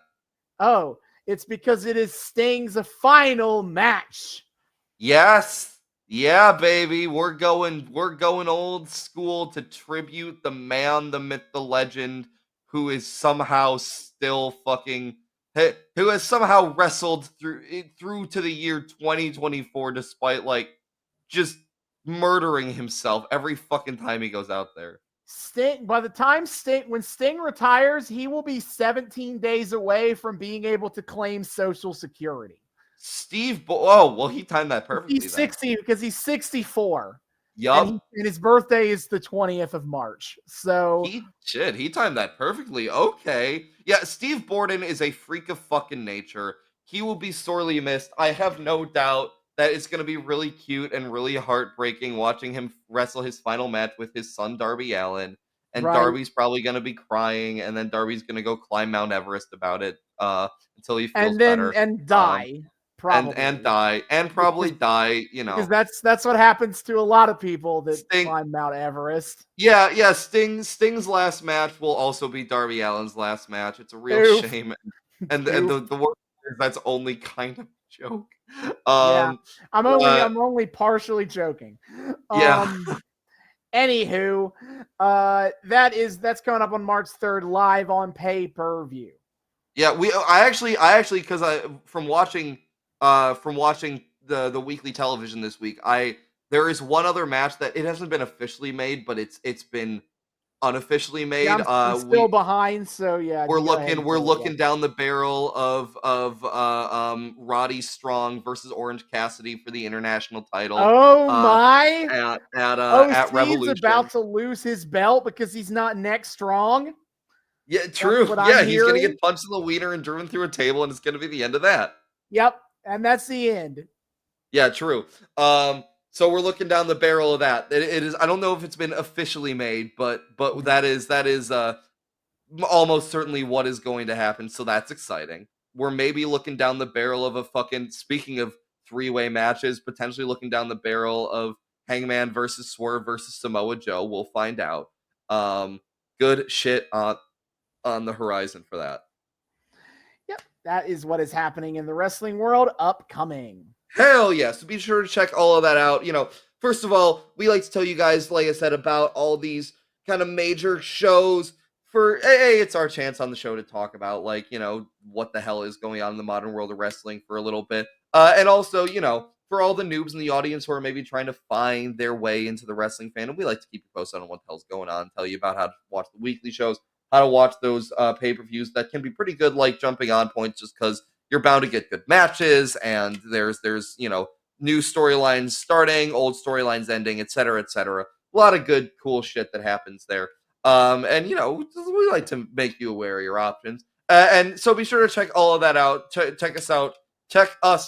Oh, it's because it is Sting's final match. Yes. Yeah, baby. We're going old school to tribute the man, the myth, the legend who is somehow still who has somehow wrestled through to the year 2024 despite like just murdering himself every fucking time he goes out there. Sting, by the time when Sting retires, he will be 17 days away from being able to claim Social Security. He timed that perfectly. He's 60 because he's 64. Yup. And his birthday is the 20th of March. So he timed that perfectly. Okay. Yeah, Steve Borden is a freak of fucking nature. He will be sorely missed. I have no doubt that it's going to be really cute and really heartbreaking watching him wrestle his final match with his son, Darby Allin. And Darby's probably going to be crying, and then Darby's going to go climb Mount Everest about it until he feels better. And die. Probably. And die. And probably die, Because that's what happens to a lot of people that climb Mount Everest. Yeah. Sting's last match will also be Darby Allin's last match. It's a real shame. And the worst is that's only kind of a joke. I'm only partially joking. Anywho, that's coming up on March 3rd live on pay-per-view. Yeah, I actually because from watching the weekly television this week, there is one other match that it hasn't been officially made, but it's been unofficially made. Yeah, I'm still behind, so yeah. We're looking down the barrel of Roddy Strong versus Orange Cassidy for the international title. Oh my! At Revolution. He's about to lose his belt because he's not neck strong. Yeah, true. Yeah, he's gonna get punched in the wiener and driven through a table, and it's gonna be the end of that. Yep, and that's the end. Yeah, true. So we're looking down the barrel of that. It is. I don't know if it's been officially made, but that is almost certainly what is going to happen. So that's exciting. We're maybe looking down the barrel of a fucking. Speaking of three-way matches, potentially looking down the barrel of Hangman versus Swerve versus Samoa Joe. We'll find out. Good shit on the horizon for that. Yep, that is what is happening in the wrestling world upcoming. Hell yeah. So be sure to check all of that out. First of all, we like to tell you guys, like I said, about all these kind of major shows it's our chance on the show to talk about what the hell is going on in the modern world of wrestling for a little bit. And also, for all the noobs in the audience who are maybe trying to find their way into the wrestling fandom, we like to keep you posted on what the hell's going on, tell you about how to watch the weekly shows, how to watch those pay-per-views that can be pretty good, like jumping on points just because you're bound to get good matches, and there's new storylines starting, old storylines ending, etc., etc. A lot of good, cool shit that happens there. And we like to make you aware of your options. And so be sure to check all of that out. Check us out. Check out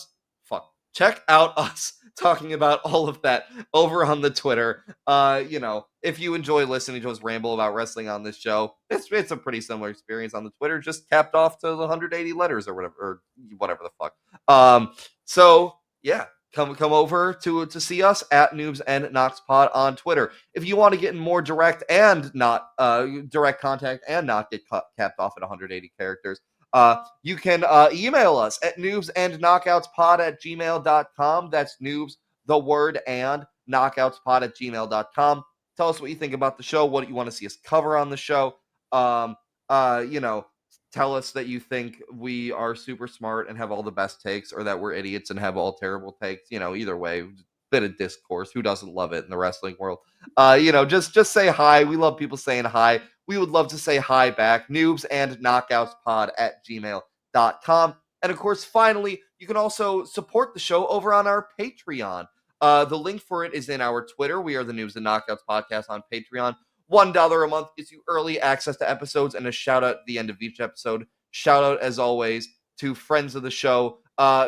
us talking about all of that over on the Twitter. If you enjoy listening to us ramble about wrestling on this show, it's a pretty similar experience on the Twitter, just capped off to the 180 letters or whatever the fuck. So yeah, come over to see us at Noobs and Knox Pod on Twitter. If you want to get in more direct and not direct contact and not get capped off at 180 characters, you can email us at noobsandknockoutspod@gmail.com. That's noobs, the word, and knockoutspod@gmail.com. Tell us what you think about the show, what you want to see us cover on the show. Um, Tell us that you think we are super smart and have all the best takes, or that we're idiots and have all terrible takes. Either way, bit of discourse. Who doesn't love it in the wrestling world? Just say hi. We love people saying hi. We would love to say hi back. Noobs and knockoutspod@gmail.com. And of course, finally, you can also support the show over on our Patreon. The link for it is in our Twitter. We are the Noobs and Knockouts Podcast on Patreon. $1 a month gets you early access to episodes and a shout out at the end of each episode. Shout out, as always, to friends of the show,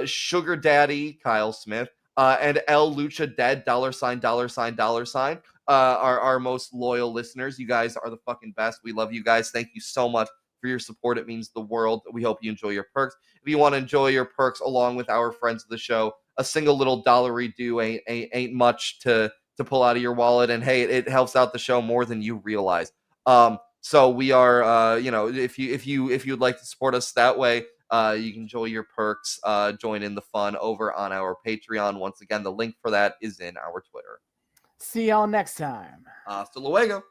Sugar Daddy Kyle Smith, and El Lucha Dead, $, our most loyal listeners. You guys are the fucking best. We love you guys. Thank you so much for your support. It means the world. We hope you enjoy your perks. If you want to enjoy your perks along with our friends of the show, a single little $1 due ain't much to pull out of your wallet, and hey, it helps out the show more than you realize. So we are, if you'd like to support us that way, you can enjoy your perks, join in the fun over on our Patreon. Once again, the link for that is in our Twitter. See y'all next time. Hasta luego.